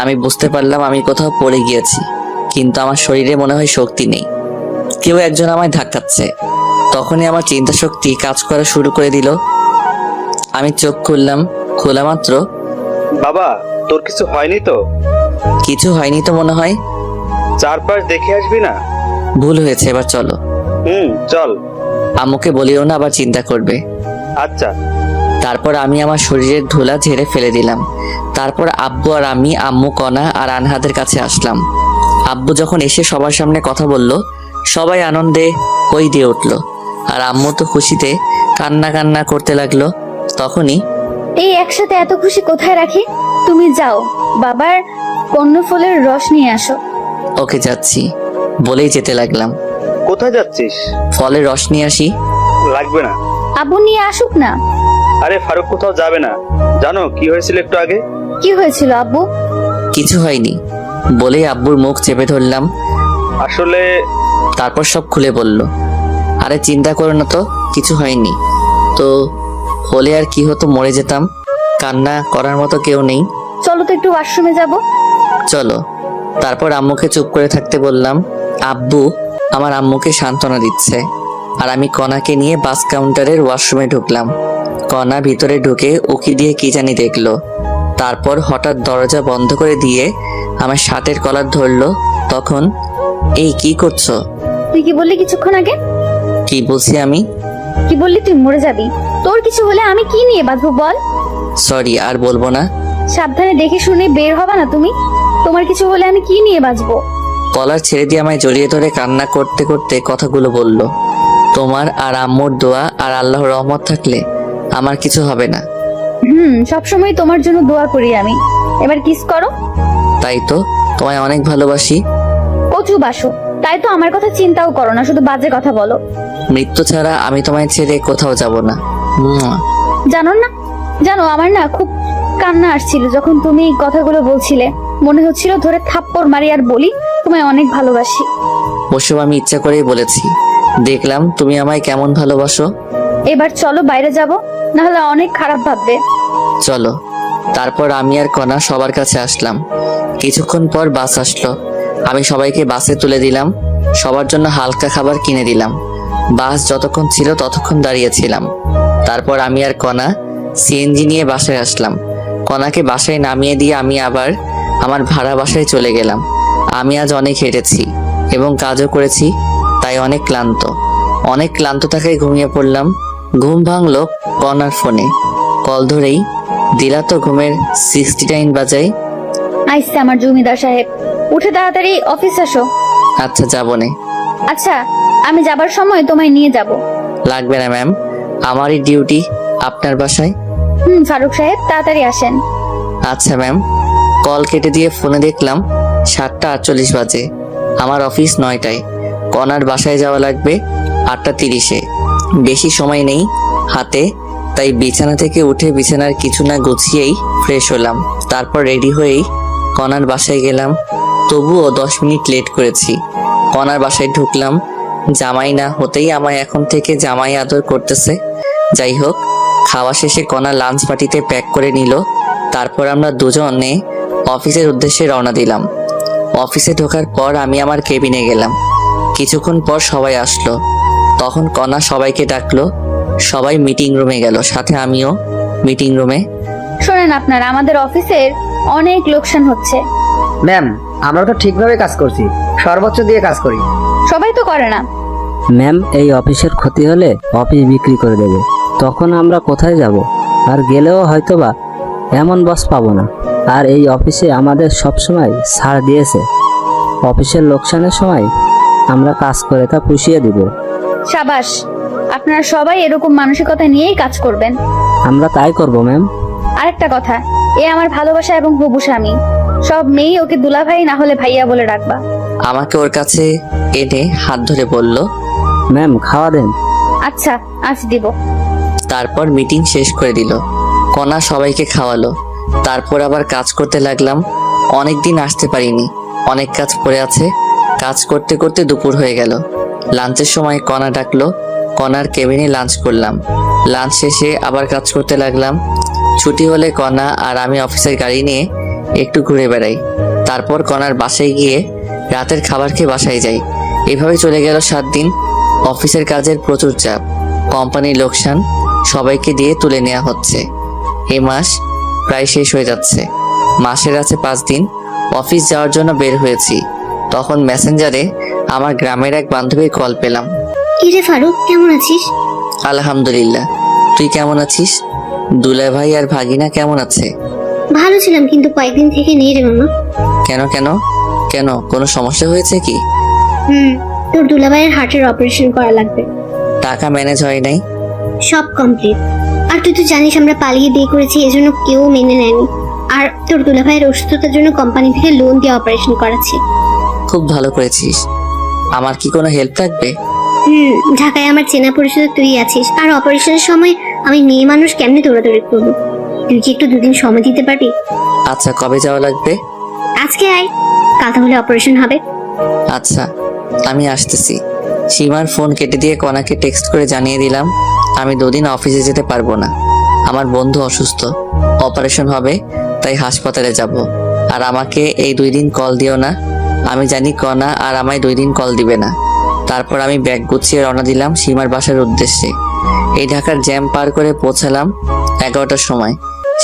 আমি বুঝতে পারলাম আমি কোথাও পড়ে গিয়েছি, কিন্তু আমার শরীরে মনে হয় শক্তি নেই। কেউ একজন আমায় ধাক্কাচ্ছে। তখনই আমার চিন্তা শক্তি কাজ করা শুরু করে দিল। আমি চোখ খুললাম। খোলা মাত্র, বাবা, তোর কিছু হয়নি তো? কিছু হয়নি তো মনে হয়। চারপাশ দেখে আসবি না? ভুল হয়েছে, এবার চলো। চল। আম্মুকে বলিও না, আবার চিন্তা করবে। আচ্ছা। তারপর আমি আমার শরীরের ধুলা ঝেড়ে ফেলে দিলাম। তারপর আব্বু আর আমি, আম্মু, কণা আর আনহাদের কাছে আসলাম। আব্বু যখন এসে সবার সামনে কথা বলল, সবাই আনন্দে হই দিয়ে উঠলো। আর আম্মু তো খুশিতে কান্না কান্না করতে লাগলো। তখনই, এই একসাথে এত খুশি কোথায় রাখি? তুমি যাও, বাবার কর্ণফুলের রস নিয়ে আসো। ওকে, যাচ্ছি বলেই যেতে লাগলাম। কোথায় যাচ্ছিস? ফলের রস নিয়ে আসি। লাগবে না। আব্বু নিয়ে আসুক না। আরে ফারুক কোথাও যাবে না। জানো কি হয়েছিল একটু আগে? কি হয়েছিল আব্বু? কিছু হয়নি বলেই আব্বুর মুখ চেপে ধরলাম। আসলে তারপর সব খুলে বলল। আরে চিন্তা করো না তো, কিছু হয়নি তো। হলে আর কি হতো, মরে যেতাম। কান্না করার মতো কেউ নেই। চলো তো একটু ওয়াশরুমে যাব। চলো। তারপর আম্মুকে চুপ করে থাকতে বললাম। আব্বু আমার আম্মুকে সান্ত্বনা দিচ্ছে। আর আমি কণাকে নিয়ে বাস কাউন্টারের ওয়াশরুমে ঢুকলাম। কণা ভিতরে ঢুকে উকি দিয়ে কি জানি দেখলো। তারপর হঠাৎ দরজা বন্ধ করে দিয়ে আমার শার্টের কলার ধরলো। তখন, এই কি করছো? তুই কি বললি কিছুক্ষণ আগে? কি বলছি আমি? কি বললি তুই মরে যাবি? তোর কিছু হলে আমি কি নিয়ে বাঁচবো বল? সরি, আর বলবো না। সাবধানে দেখে শুনে বের হবা না তুমি? তোমার কিছু হলে আমি কি নিয়ে বাঁচবো? কলার ছেড়ে দিয়ে আমায় জড়িয়ে ধরে কান্না করতে করতে কথাগুলো বলল। তোমার আর আম্মুর দোয়া আর আল্লাহর রহমত থাকলে আমার কিছু হবে না। সবসময় তোমার জন্য দোয়া করি আমি। এবার কিস করো। তাই তো, তোমায় অনেক ভালোবাসি। কচু বাসো, তাই তো আমার কথা চিন্তাও করো না, শুধু বাজে কথা বলো। মৃত্যু ছাড়া আমি তোমায় ছেড়ে কোথাও যাব না। জানো আমার না খুব কান্না আসছিল যখন তুমি এই কথাগুলো বলছিলে। মনে হচ্ছিল ধরে থাপ্পড় মারি আর বলি তোমায় অনেক ভালোবাসি। ওসব আমি ইচ্ছা করেই বলেছি। দেখলাম তুমি আমায় কেমন ভালোবাসো। এবার চলো বাইরে যাব, না হলে অনেক খারাপ ভাববে। চলো। তারপর আমি আর কণা সবার কাছে আসলাম। কিছুক্ষণ পর বাস আসলো। আমি সবাইকে বাসে তুলে দিলাম। সবার জন্য হালকা খাবার কিনে দিলাম। বাস যতক্ষণ ছিল ততক্ষণ দাঁড়িয়েছিলাম। তারপর আমি আর কণা সিএনজি নিয়ে বাসায় আসলাম। কণাকে বাসায় নামিয়ে দিয়ে আমি আবার আমার ভাড়া বাসায় চলে গেলাম। আমি আজ অনেক হেঁটেছি এবং কাজও করেছি, তাই অনেক ক্লান্ত থাকায় ঘুমিয়ে পড়লাম। ঘুম ভাঙলো কণার ফোনে। কল ধরেই, দিলা তো ঘুমের 69 বাজাই। আইসে আমার জমিদার সাহেব, উঠে তাড়াতাড়ি অফিস আসো। আচ্ছা যাবো নে। আচ্ছা, আমি যাবার সময় তোমায় নিয়ে যাব। লাগবে না ম্যাম, আমারই ডিউটি আপনার বাসায়। ফারুক সাহেব তাড়াতাড়ি আসেন। আচ্ছা ম্যাম। কল কেটে দিয়ে ফোনে দেখলাম 7:48 বাজে। আমার অফিস 9টায়। কনার বাসায় যাওয়া লাগবে 8:30-এ। বেশি সময় নেই হাতে, তাই বিছানা থেকে উঠে বিছানার কিছু না গুছিয়েই ফ্রেশ হলাম। তারপর রেডি হয়েই কনার বাসায় গেলাম। তবুও 10 মিনিট লেট করেছি। কনার বাসায় ঢুকলাম। জামাই না হতেই আমায় এখন থেকে জামাই আদর করতেছে। যাই হোক, খাওয়া শেষে কনা লাঞ্চ পার্টিতে প্যাক করে নিল। তারপর আমরা দুজনে অফিসের উদ্দেশ্যে রওনা দিলাম। অফিসে ঢোকার পর আমি আমার কেবিনে গেলাম। কিছুক্ষণ পর সবাই আসলো। তখন কনা সবাইকে ডাকলো। সবাই মিটিং রুমে গেল, সাথে আমিও মিটিং রুমে। শোনেন, আপনারা আমাদের অফিসের অনেক লোকসান হচ্ছে। ম্যাম, আমরা তো ঠিকভাবে কাজ করছি, সর্বোচ্চ দিয়ে কাজ করি। সবাই তো করে না। ম্যাম, এই অফিসের ক্ষতি হলে অফিস বিক্রি করে দেবে, তখন আমরা কোথায় যাব? আর গেলেও হয়তোবা এমন বস পাবো না। আর এই অফিসে আমাদের সব সময় ছাড় দিয়েছে। অফিসের লোকসানের সময় আমরা কাজ করে তা পুষিয়ে দিব। সাবাস, আপনারা সবাই এরকম মানসিকতা নিয়েই কাজ করবেন। আমরা তাই করব ম্যাম। আরেকটা কথা, এ আমার ভালোবাসা এবং হবু স্বামী। সব মেয়েই ওকে দুলাভাই না হলে ভাইয়া বলে ডাকবা। আমাকে ওর কাছে এনে হাত ধরে বলল, ম্যাম খাওয়া দেন। আচ্ছা, আজ দিব। তারপর মিটিং শেষ করে দিল। কনা সবাইকে খাওয়ালো। তারপর আবার কাজ করতে লাগলাম। অনেক দিন আসতে পারিনি, অনেক কাজ পড়ে আছে। কাজ করতে করতে দুপুর হয়ে গেল। লাঞ্চের সময় কনা ডাকলো। কনার কেবিনে লাঞ্চ করলাম। লাঞ্চ শেষে আবার কাজ করতে লাগলাম। ছুটি হলে কনা আর আমি অফিসের গাড়ি নিয়ে একটু ঘুরে বেড়াই। তারপর কনার বাসায় গিয়ে রাতের খাবার খেয়ে বাসায় যাই। এভাবে চলে গেল 7 দিন। অফিসের কাজের প্রচুর চাপ, কোম্পানির লোকসান, সবাইকে দিয়ে তুলে নেওয়া হচ্ছে। এই মাস প্রায় শেষ হয়ে যাচ্ছে। মাসের আছে 5 দিন। অফিস যাওয়ার জন্য বের হয়েছি। তখন মেসেঞ্জারে আমার গ্রামের এক বান্ধবীর কল পেলাম। কিরে ফারুক, কেমন আছিস? আলহামদুলিল্লাহ, তুই কেমন আছিস? দুলা ভাই আর ভাগিনা কেমন আছে? ভালো ছিলাম, কিন্তু কয়েকদিন থেকে নেই রে মামা। কেন কেন কেন কোনো সমস্যা হয়েছে কি? তোর দুলাভাইয়ের হার্টের অপারেশন করা লাগবে। টাকা ম্যানেজ হয় নাই? সব কমপ্লিট। আর তুই তো জানিস আমরা পালিয়ে বিয়ে করেছি, এজন্য কেউ মেনে নেয়নি। আর তোর দুলাভাইয়ের অসুস্থতার জন্য কোম্পানি থেকে লোন দিয়ে অপারেশন করাচ্ছে। খুব ভালো করেছিস। আমার কি কোনো হেল্প লাগবে? ঢাকায় আমার চেনা পরিচিত তুই আছিস। আর অপারেশনের সময় আমি মেয়ে মানুষ কেমনে দৌড়াদৌড়ি করবো? তুই কি একটু 2 দিন সময় দিতে পারবি? আচ্ছা, কবে যাওয়া লাগবে? আজকে আয়, কাল তাহলে অপারেশন হবে। আচ্ছা, আমি আসতেছি। সীমার ফোন কেটে দিয়ে কনাকে টেক্সট করে জানিয়ে দিলাম আমি 2 দিন অফিসে যেতে পারবো না। আমার বন্ধু অসুস্থ, অপারেশন হবে, তাই হাসপাতালে যাব। আর আমাকে এই 2 দিন কল দিও না। আমি জানি কনা আর আমায় 2 দিন কল দিবে না। তারপর আমি ব্যাগ গুছিয়ে রওনা দিলাম সীমার বাসার উদ্দেশ্যে। এই ঢাকার জ্যাম পার করে পৌঁছালাম 11টার সময়।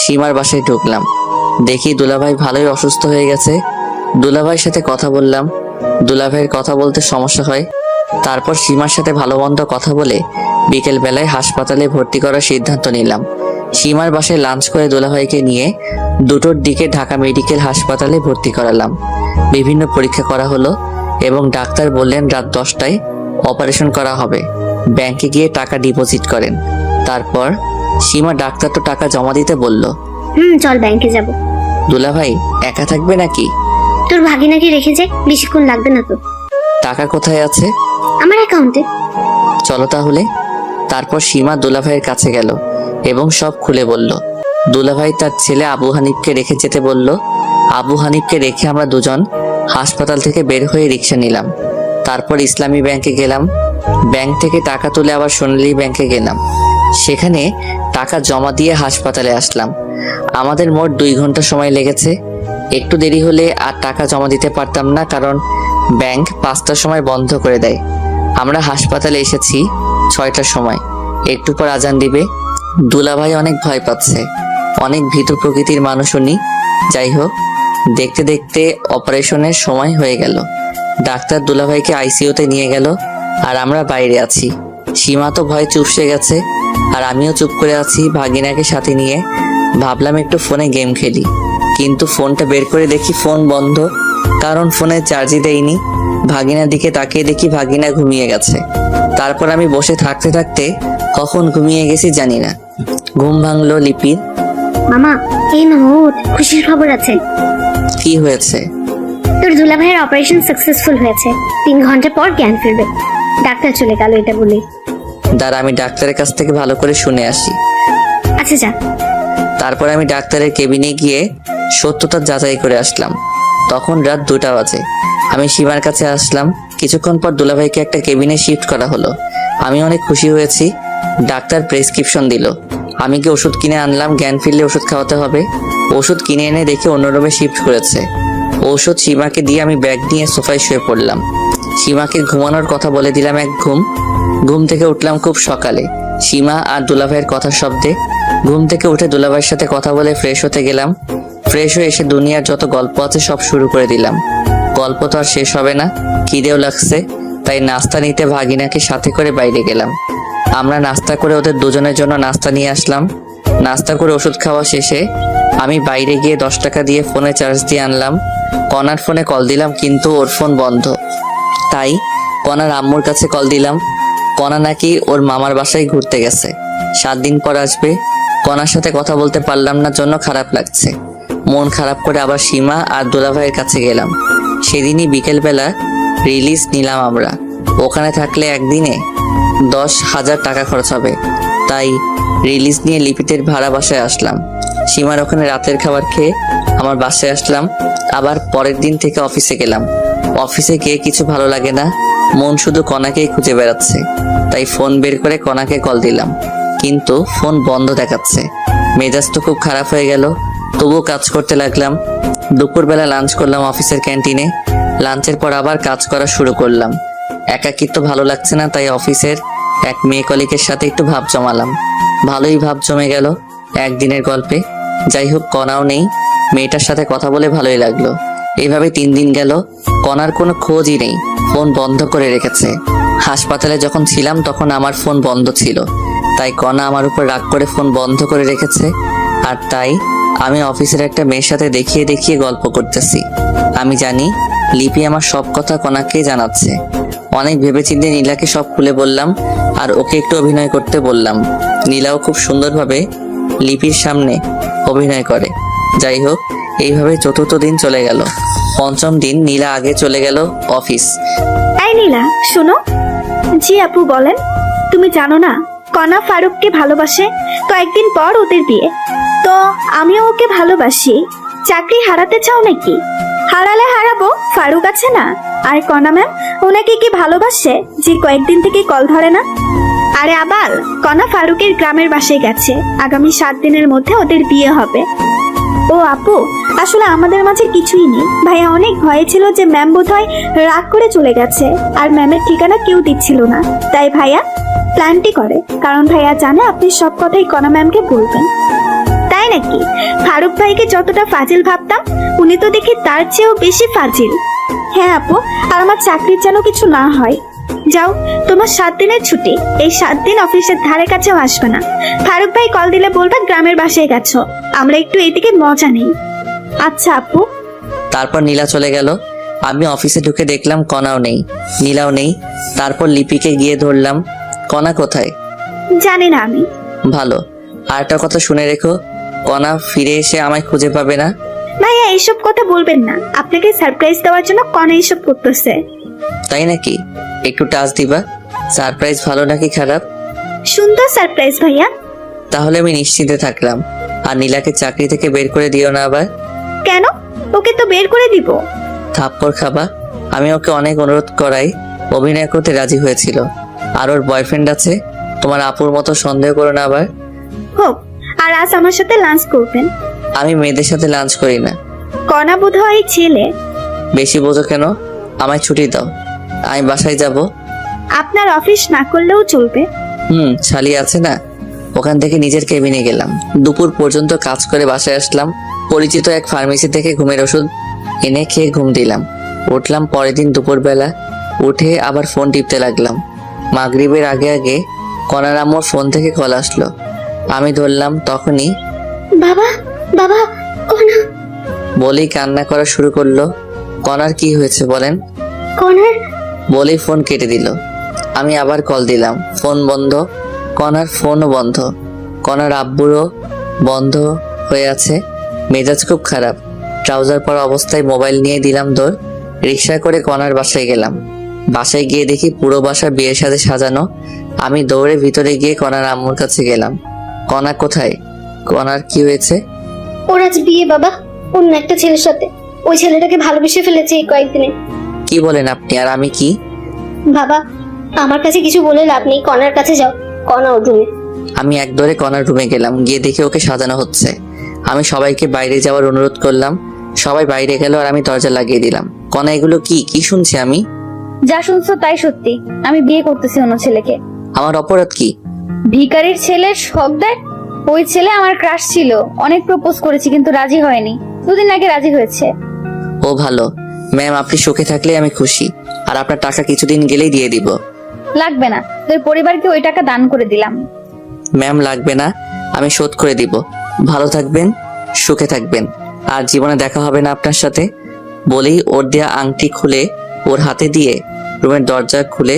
সীমার বাসায় ঢুকলাম, দেখি দুলাভাই ভালোই অসুস্থ হয়ে গেছে। দুলাভাইয়ের সাথে কথা বললাম। দুলাভাইয়ের কথা বলতে সমস্যা হয়। তারপর সীমার সাথে ভালো মন্দ কথা বলে বিকেল বেলায় হাসপাতালে ভর্তি করার সিদ্ধান্ত নিলাম। সীমার বাসায় লাঞ্চ করে দুলাভাইকে নিয়ে 2টোর দিকে ঢাকা মেডিকেল হাসপাতালে ভর্তি করালাম। বিভিন্ন পরীক্ষা করা হলো এবং ডাক্তার বললেন রাত 10টায় অপারেশন করা হবে। ব্যাংকে গিয়ে টাকা ডিপোজিট করেন। তারপর সীমা ডাক্তার তো টাকা জমা দিতে বলল। চল ব্যাংকে যাব। দুলাভাই একা থাকবে নাকি? তোর ভাগিনাকে রেখে যাই, বেশিক্ষণ লাগবে না তো। টাকা কোথায় আছে? আমার অ্যাকাউন্টে। চলো তাহলে। তারপর সীমা দুলাভাইয়ের কাছে গেল এবং সব খুলে বলল। দুলাভাই তার ছেলে আবু হানিফকে রেখে যেতে বলল। আবু হানিফকে রেখে আমরা দুজন হাসপাতাল থেকে বের হয়ে রিক্সা নিলাম। তারপর ইসলামী ব্যাংকে গেলাম। ব্যাংক থেকে টাকা তুলে আবার সোনালী ব্যাংকে গেলাম। সেখানে টাকা জমা দিয়ে হাসপাতালে আসলাম। আমাদের মোট 2 ঘন্টা সময় লেগেছে। একটু দেরি হলে আর টাকা জমা দিতে পারতাম না, কারণ ব্যাংক 5টার সময় বন্ধ করে দেয়। আমরা হাসপাতালে এসেছি 6টার সময়। একটু পর আজান দিবে। দুলাভাই অনেক ভয় পাচ্ছে, অনেক ভীতু প্রকৃতির মানুষ উনি। যাই হোক, দেখতে দেখতে অপারেশনের সময় হয়ে গেল। ডাক্তার দুলাভাইকে আইসিইউতে নিয়ে গেল আর আমরা বাইরে আছি। সীমা তো ভয় চুপসে গেছে আর আমিও চুপ করে আছি ভাগিনাকে সাথে নিয়ে। ভাবলাম একটু ফোনে গেম খেলি, কিন্তু ফোনটা বের করে দেখি ফোন বন্ধ, কারণ ফোনে চার্জই দেয়নি। ভাগিনার দিকে তাকিয়ে দেখি ভাগিনা ঘুমিয়ে গেছে। তারপর আমি বসে থাকতে থাকতে কখন ঘুমিয়ে গেছি জানি না। ঘুম ভাঙলো লিপির। মামা, এই মামুদ, খুশির খবর আছে। কি হয়েছে? তোর দুলাভাইয়ের অপারেশন সাকসেসফুল হয়েছে। 3 ঘন্টা পর জ্ঞান ফিরবে। ডাক্তার চলে গেল এটা বলে। দাঁড়া, আমি ডাক্তারের কাছ থেকে ভালো করে শুনে আসি। আচ্ছা যা। তারপর আমি ডাক্তারের কেবিনে গিয়ে সত্যতা যাচাই করে আসলাম। তখন রাত 2টা বাজে। আমি সীমার কাছে আসলাম। কিছুক্ষণ পর দুলাভাইকে একটা কেবিনে শিফট করা হলো। আমি অনেক খুশি হয়েছি। ডাক্তার প্রেসক্রিপশন দিল। আমি কি ওষুধ কিনে আনলাম, জ্ঞান ফিরলে ওষুধ খাওয়াতে হবে। ওষুধ কিনে এনে দেখে অন্য রুমে শিফট করেছে। ওষুধ সীমাকে দিয়ে আমি ব্যাগ নিয়ে সোফায় শুয়ে পড়লাম। সীমাকে ঘুমানোর কথা বলে দিলাম এক ঘুম। ঘুম থেকে উঠলাম খুব সকালে, সীমা আর দুলাভাইয়ের কথার শব্দে। ঘুম থেকে উঠে দুলাভাইয়ের সাথে কথা বলে ফ্রেশ হতে গেলাম। ফ্রেশ হয়ে এসে দুনিয়ার যত গল্প আছে সব শুরু করে দিলাম। গল্প তো আর শেষ হবে না, খিদেও লাগছে, তাই নাস্তা নিতে ভাগিনাকে সাথে করে বাইরে গেলাম। আমরা নাস্তা করে ওদের দুজনের জন্য নাস্তা নিয়ে আসলাম। নাস্তা করে ওষুধ খাওয়া শেষে আমি বাইরে গিয়ে 10 টাকা দিয়ে ফোনে চার্জ দিয়ে আনলাম। কনার ফোনে কল দিলাম, কিন্তু ওর ফোন বন্ধ। তাই কনার আম্মুর কাছে কল দিলাম। কনা নাকি ওর মামার বাসায় ঘুরতে গেছে, 7 দিন পর আসবে। কনার সাথে কথা বলতে পারলাম না জন্য খারাপ লাগছে। মন খারাপ করে আবার সীমা আর দুলাভাইয়ের কাছে গেলাম। সেদিনই বিকেলবেলা রিলিজ নিলাম আমরা। ওখানে থাকলে একদিনে 10,000 টাকা খরচ হবে, তাই রিলিজ নিয়ে লিপিতের ভাড়া বাসায় আসলাম। সীমার ওখানে রাতের খাবার খেয়ে আমার বাসায় আসলাম। আবার পরের দিন থেকে অফিসে গেলাম। অফিসে গিয়ে কিছু ভালো লাগে না, মন শুধু কনাকেই খুঁজে বেড়াচ্ছে। তাই ফোন বের করে কনাকে কল দিলাম, কিন্তু ফোন বন্ধ দেখাচ্ছে। মেজাজ তো খুব খারাপ হয়ে গেল, তবুও কাজ করতে লাগলাম। দুপুরবেলা লাঞ্চ করলাম অফিসের ক্যান্টিনে। লাঞ্চের পর আবার কাজ করা শুরু করলাম। একাকিত্ব ভালো লাগছে না, তাই অফিসের এক মেয়ে কলিগের সাথে একটু ভাব জমালাম। ভালোই ভাব জমে গেল একদিনের গল্পে। যাই হোক, কনাও নেই, মেয়েটার সাথে কথা বলে ভালোই লাগলো। এইভাবে 3 দিন গেল, কনার কোনো খোঁজই নেই, ফোন বন্ধ করে রেখেছে। হাসপাতালে যখন ছিলাম তখন আমার ফোন বন্ধ ছিল, তাই কনা আমার উপর রাগ করে ফোন বন্ধ করে রেখেছে। আর তাই আমি অফিসের একটা মেয়ের সাথে দেখিয়ে দেখিয়ে গল্প করতেছি। আমি জানি লিপি আমার সব কথা কনাকে জানাচ্ছে। অনেক ভেবেচিন্তে নীলাকে সব খুলে বললাম, আর ওকে একটু অভিনয় করতে বললাম। নীলাও খুব সুন্দরভাবে লিপির সামনে অভিনয় করে। যাই হোক, এইভাবে 4র্থ দিন চলে গেল। 5ম দিন নীলা আগে চলে গেল অফিস। এই নীলা, শোনো। জি আপু, বলেন। তুমি জানো না কনা ফারুককে ভালোবাসে, কয়েকদিন পর ওদের বিয়ে। তো আমিও ওকে ভালোবাসি। চাকরি হারাতে চাও নাকি? হারালে হারাবো, ফারুক আছে না। আর কনা ম্যাম ওনাকে কি ভালোবাসে যে কয়েকদিন থেকে কল ধরে না? আরে আবার, কনা ফারুকের গ্রামের বাসায় গেছে। আগামী 7 দিনের মধ্যে ওদের বিয়ে হবে। ও আপু, আসলে আমাদের মাঝে কিছুই নেই। ভাইয়া অনেক ভয়ে ছিল যে ম্যাম বোধহয় রাগ করে চলে গেছে, আর ম্যামের ঠিকানা কেউ দিচ্ছিল না। তাই ভাইয়া প্ল্যানটি করে, কারণ ভাইয়া জানে আপনি সব কথাই কনা ম্যামকে বলবেন। তাই নাকি? ফারুক ভাইকে যতটা ফাজিল ভাবতাম, উনি তো দেখি তার চেয়েও বেশি ফাজিল। হ্যাঁ আপু, আর আমার চাকরির যেন কিছু না হয়। যাও, তোমার 7 দিনের ছুটি। এই 7 দিন অফিসের ধারে কাছেও আসবে না। ফারুক ভাই কল দিলে বলবা গ্রামের বাসায় গেছো, আমরা একটু এইদিকে মজা নেই। আচ্ছা আপু। তারপর নীলা চলে গেল। আমি অফিসে ঢুকে দেখলাম কনাও নেই, নীলাও নেই। তারপর লিপিকে গিয়ে ধরলাম। কনা কোথায়? জানি না আমি। ভালো। আর একটা কথা শুনে রেখো, কনা ফিরে এসে আমায় খুঁজে পাবে না। ভাইয়া এইসব কথা বলবেন না, আপনাকে সারপ্রাইজ দেওয়ার জন্য কনা এইসব করতেছে। তাই নাকি? একটু টাচ দিবা। সারপ্রাইজ ভালো নাকি খারাপ? সুন্দর সারপ্রাইজ ভাইয়া। তাহলে আমি নিশ্চিন্তে থাকলাম। আর নীলাকে চাকরি থেকে বের করে দিও না আবার। কেন? ওকে তো বের করে দিব। থাপ্পড় খাবা। আমি ওকে অনেক অনুরোধ করাই অভিনয় করতে রাজি হয়েছিল। আর ওর বয়ফ্রেন্ড আছে। তোমার আপুর মতো সন্দেহ করো না আবার। হোক, আর আজ আমার সাথে লাঞ্চ করবেন। আমি মেয়েদের সাথে লাঞ্চ করি না। কনা বোধহয় ছেলে। বেশি বোঝো কেন? আমায় ছুটি দাও, আমি বাসায় যাব। আপনার অফিস না করলেও চলবে। শালি আছে না, ওখান থেকে নিজের কেবিনে গেলাম। দুপুর পর্যন্ত কাজ করে বাসায় আসলাম। পরিচিত এক ফার্মেসি থেকে ঘুমের ওষুধ এনে খেয়ে ঘুম দিলাম। উঠলাম পরের দিন দুপুরবেলা। উঠে আবার ফোন টিপতে লাগলাম। মাগরিবের আগে আগে কনার আম্মুর ফোন থেকে কল আসলো। আমি ধরলাম। তখনই বাবা, বাবা, কণা, বলেই কান্না করা শুরু করলো। কনার কি হয়েছে বলেন? কণার বলেই ফোন কেটে দিল। আমি আবার কল দিলাম, ফোন বন্ধ। কনার ফোনও বন্ধ, কনার আব্বুরও বন্ধ হয়ে আছে। মেজাজ খুব খারাপ। ট্রাউজার পরা অবস্থায় মোবাইল নিয়ে দিলাম দৌড়। রিক্সা করে কনার বাসায় গেলাম। বাসায় গিয়ে দেখি পুরো বাসা বিয়ের সাথে সাজানো। আমি দৌড়ে ভিতরে গিয়ে কনার আম্মুর কাছে গেলাম। কনা কোথায়? কনার কি হয়েছে? ওর আজ বিয়ে বাবা, অন্য একটা ছেলের সাথে। ওই ছেলেটাকে ভালোবেসে ফেলেছে এই কয়েকদিনে। কি বলেন আপনি? আর আমি কি? বাবা, আমার কাছে কিছু বলে লাভ নেই, কণার কাছে যাও। কণা ওর রুমে। আমি এক দৌড়ে কনার রুমে গেলাম, গিয়ে দেখি ওকে সাজানো হচ্ছে। আমি সবাইকে বাইরে যাওয়ার অনুরোধ করলাম। সবাই বাইরে গেল আর আমি দরজা লাগিয়ে দিলাম। কনা এগুলো কি কি শুনছি আমি? যা শুনছো তাই সত্যি। আমি বিয়ে করতেছি অন্য ছেলেকে। আমার অপরাধ কি? ভিখারির ছেলের শখ দেখ। ওই ছেলে আমার ক্রাশ ছিল, অনেক প্রপোজ করেছি কিন্তু রাজি হয়নি। 2 দিন আগে রাজি হয়েছে। ও ভালো। ম্যাম, আপনি সুখে থাকলে আমি খুশি। আর আপনার টাকা কিছুদিন গেলেই দিয়ে দিব। লাগবে না, তোর পরিবারকে ওই টাকা দান করে দিলাম। ম্যাম, লাগবে না, আমি শোধ করে দিব। ভালো থাকবেন, সুখে থাকবেন, আর জীবনে দেখা হবে না আপনার সাথে। বলেই ওর দেয়া আংটি খুলে ওর হাতে দিয়ে রুমের দরজা খুলে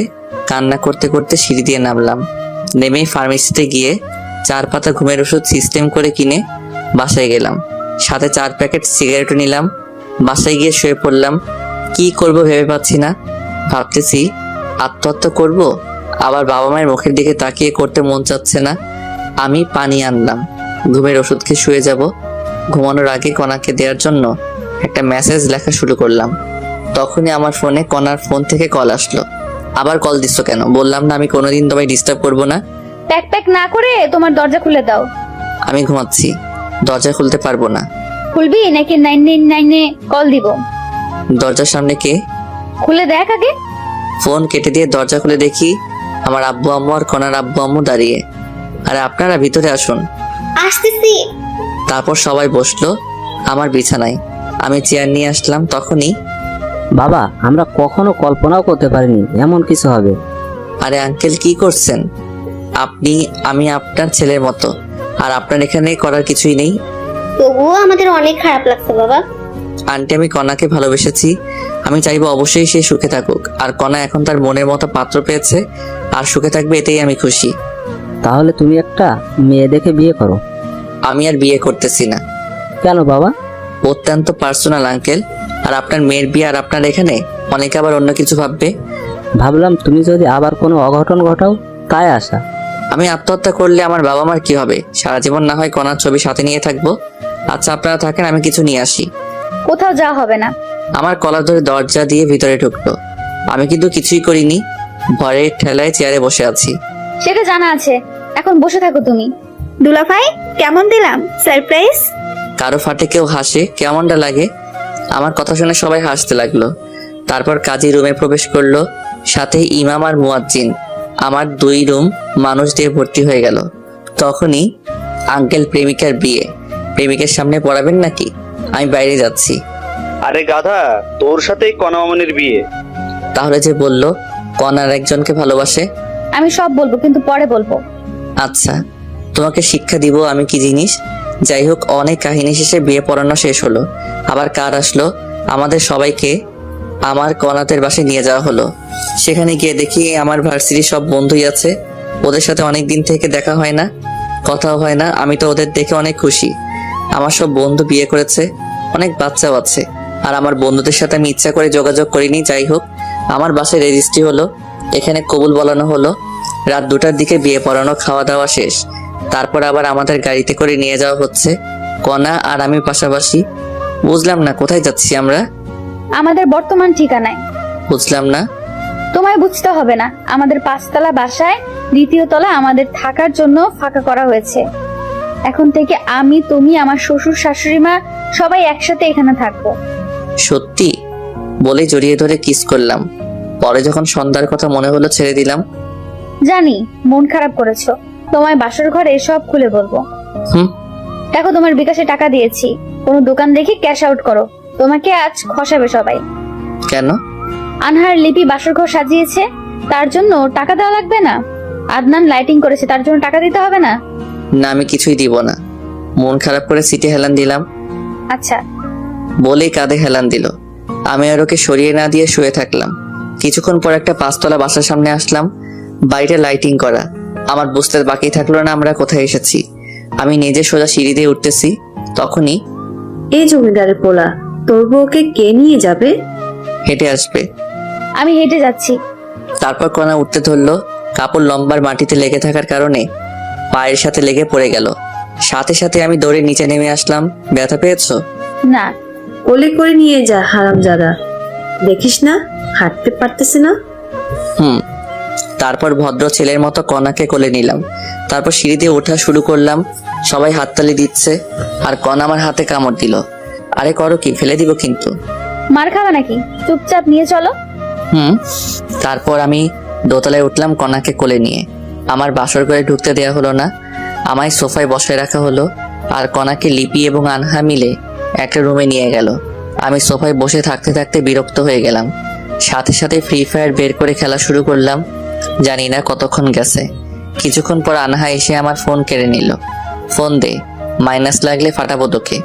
কান্না করতে করতে সিঁড়ি দিয়ে নামলাম। নেমেই ফার্মেসিতে গিয়ে 4 পাতা ঘুমের ওষুধ সিস্টেম করে কিনে বাসায় গেলাম। সাথে 4 প্যাকেট সিগারেটও নিলাম। বাসায় গিয়ে শুয়ে পড়লাম। কি করব ভেবে পাচ্ছি না। ভাবতেছি আত্মহত্যা করব, আবার বাবা মায়ের মুখের দিকে তাকিয়ে করতে মন চাচ্ছে না। আমি পানি আনলাম, ঘুমের ওষুধ খেয়ে শুয়ে যাব। ঘুমানোর আগে কনাকে দেওয়ার জন্য একটা মেসেজ লেখা শুরু করলাম। তখনই আমার ফোনে কনার ফোন থেকে কল আসলো। আবার কল দিচ্ছ কেন? বললাম না আমি কোনোদিন তোমায় ডিস্টার্ব করব না। প্যাক প্যাক না করে তোমার দরজা খুলে দাও। আমি ঘুমাচ্ছি, দরজা খুলতে পারবো না। খুলবি নাকি 999 কল দিব? দরজার সামনে কে? খুলে দেখ আগে। ফোন কেটে দিয়ে দরজা খুলে দেখি আমার আব্বু আম্মু আর কনার আব্বু আম্মু দাঁড়িয়ে। আরে আপনারা ভিতরে আসুন। আসতেছি। তারপর সবাই বসলো আমার বিছানায়। আমি চেয়ার নিয়ে আসলাম। তখনই বাবা, আমরা কখনো কল্পনাও করতে পারিনি এমন কিছু হবে। আরে আঙ্কেল, কি করছেন আপনি? আমি আপনার ছেলের মতো, আর আপনার এখানে করার কিছুই নেই। তবুও আমাদের অনেক খারাপ লাগছে বাবা। আন্টি, আমি কনাকে ভালোবেসেছি। আমি চাইবো অবশ্যই সে সুখে থাকুক। আর কনা এখন তার মনের মতো পাত্র পেয়েছে আর সুখে থাকবে, এতেই আমি খুশি। তাহলে তুমি একটা মেয়ে দেখে বিয়ে করো। আমি আর বিয়ে করতেছি না। কেন বাবা? অত্যন্ত পার্সোনাল আঙ্কেল। আর আপনার মেয়ের বিয়ে আর আপনার এখানে অনেকে আবার অন্য কিছু ভাববে। ভাবলাম তুমি যদি আবার কোনো অঘটন ঘটাও, তাই আশা। আমি আত্মহত্যা করলে আমার বাবা মার কি হবে? সারা জীবন না হয় কনার ছবি সাথে নিয়ে থাকবো। আচ্ছা, আপনারা থাকেন, আমি কিছু নিয়ে আসি। কোথাও যাওয়া হবে না। আমার কলার ধরে দরজা দিয়ে ভিতরে ঢুকলো। আমি কিন্তু কিছুই করিনি, ভয়ের ঠেলায় চেয়ারে বসে আছি। সেটা জানা আছে, এখন বসে থাকো তুমি। দুলাভাই, কেমন দিলাম সারপ্রাইজ? কারো ফাটে কেউ হাসে, কেমনটা লাগে? আমার কথা শুনে সবাই হাসতে লাগলো। তারপর কাজী রুমে প্রবেশ করলো, সাথে ইমাম আর মুয়াজ্জিন। আমার 2 রুম মানুষ দিয়ে ভর্তি হয়ে গেল। তখনই আঙ্কেল, প্রেমিকার বিয়ে, প্রেমিকের সামনে পড়াবেন নাকি? আমি বাইরে যাচ্ছি। আরে গাধা, তোর সাথেই কণা মামনির বিয়ে। তাহলে যে বললো কনার একজনকে ভালোবাসে। আমি সব বলবো, কিন্তু পরে বলবো। আচ্ছা, তোমাকে শিক্ষা দিব আমি কি জিনিস। যাই হোক, অনেক কাহিনী শেষে বিয়ে পড়ানো শেষ হলো। আবার কার আসলো, আমাদের সবাইকে আমার কনাতের বাসায় নিয়ে যাওয়া হলো। সেখানে গিয়ে দেখি আমার ভার্সিটির সব বন্ধুই আছে। ওদের সাথে অনেক দিন থেকে দেখা হয় না, কথাও হয় না। আমি তো ওদের দেখে অনেক খুশি। আমার সব বন্ধু বিয়ে করেছে, অনেক বাচ্চাও আছে। আর আমার বন্ধুদের সাথে আমি ইচ্ছা করে যোগাযোগ করিনি। যাই হোক, আমার বাসায় রেজিস্ট্রি হলো, এখানে কবুল বলানো হলো। রাত 2টার দিকে বিয়ে পড়ানো, খাওয়া দাওয়া শেষ। তারপর আবার আমাদের গাড়িতে করে নিয়ে যাওয়া হচ্ছে, কনা আর আমি পাশাপাশি। বুঝলাম না কোথায় যাচ্ছি আমরা। আমাদের বর্তমান ঠিকানায়। বুঝলাম না। তোমায় বুঝতে হবে না। আমাদের 5তলা বাসায় 2য় তলা আমাদের থাকার জন্য ফাঁকা করা হয়েছে। এখন থেকে আমি, তুমি, আমার শ্বশুর শাশুড়ি মা সবাই একসাথে এখানে থাকবো। সত্যি? বলে জড়িয়ে ধরে কিস করলাম। পরে যখন সন্ধ্যার কথা মনে হলো ছেড়ে দিলাম। জানি মন খারাপ করেছো, তোমায় বাসর ঘরে সব খুলে বলবো। হুম। দেখো, তোমার বিকাশে টাকা দিয়েছি, কোনো দোকান দেখে ক্যাশ আউট করো। তোমাকে আজ খসাবে সবাই। কেন? আনহার লিপি বাসর ঘর সাজিয়েছে, তার জন্য টাকা দেওয়া লাগবে না? আদনান লাইটিং করেছে, তার জন্য টাকা দিতে হবে না? না, আমি কিছুই দিব না। মন খারাপ করে সিটে হেলান দিলাম। আচ্ছা। বলেই কাঁধে হেলান দিল। আমি আর ওকে সরিয়ে না দিয়ে শুয়ে থাকলাম। কিছুক্ষণ পর একটা 5 তলা বাসার সামনে আসলাম। বাড়িটা লাইটিং করা। আমার বুঝতে বাকি থাকলো না আমরা কোথায় এসেছি। আমি নিজে সোজা সিঁড়ি দিয়ে উঠতেছি, তখনই এই জমিদারের পোলা, তোর বউকে কে নিয়ে যাবে? হেঁটে আসবে। আমি হেঁটে যাচ্ছি। তারপর কণা উঠতে ধরলো। কাপড় লম্বার মাটিতে লেগে থাকার কারণে পায়ের সাথে লেগে পড়ে গেল। সাথে সাথে আমি দৌড়ে নিচে নেমে আসলাম। ব্যথা পেয়েছো? না। কোলে করে নিয়ে যা, হারামজাদা। দেখিস না হাঁটতে পারতেছে না? তারপর ভদ্র ছেলের মতো কণাকে কোলে নিলাম। তারপর সিঁড়ি দিয়ে ওঠা শুরু করলাম। সবাই হাততালি দিচ্ছে আর কণা আমার হাতে কামড় দিল। আরে করো কি, ফেলে দিব কিন্তু। মার খাবে নাকি? চুপচাপ নিয়ে চলো। তারপর আমি দোতলায় উঠলাম কণাকে কোলে নিয়ে। আমার বাসর ঘরে ঢুকতে দেয়া হলো না। আমায় সোফায় বসায় রাখা হলো আর কণাকে লিপি এবং আনহা মিলে একটা রুমে নিয়ে গেল। আমি সোফায় বসে থাকতে থাকতে বিরক্ত হয়ে গেলাম। সাথে সাথে ফ্রি ফায়ার বের করে খেলা শুরু করলাম। জানি না কতক্ষণ গেছে। কিছুক্ষণ পর আনহা এসে আমার ফোন কেড়ে নিল। ফোন দে, মাইনাস লাগলে ফাটাবো তোকে।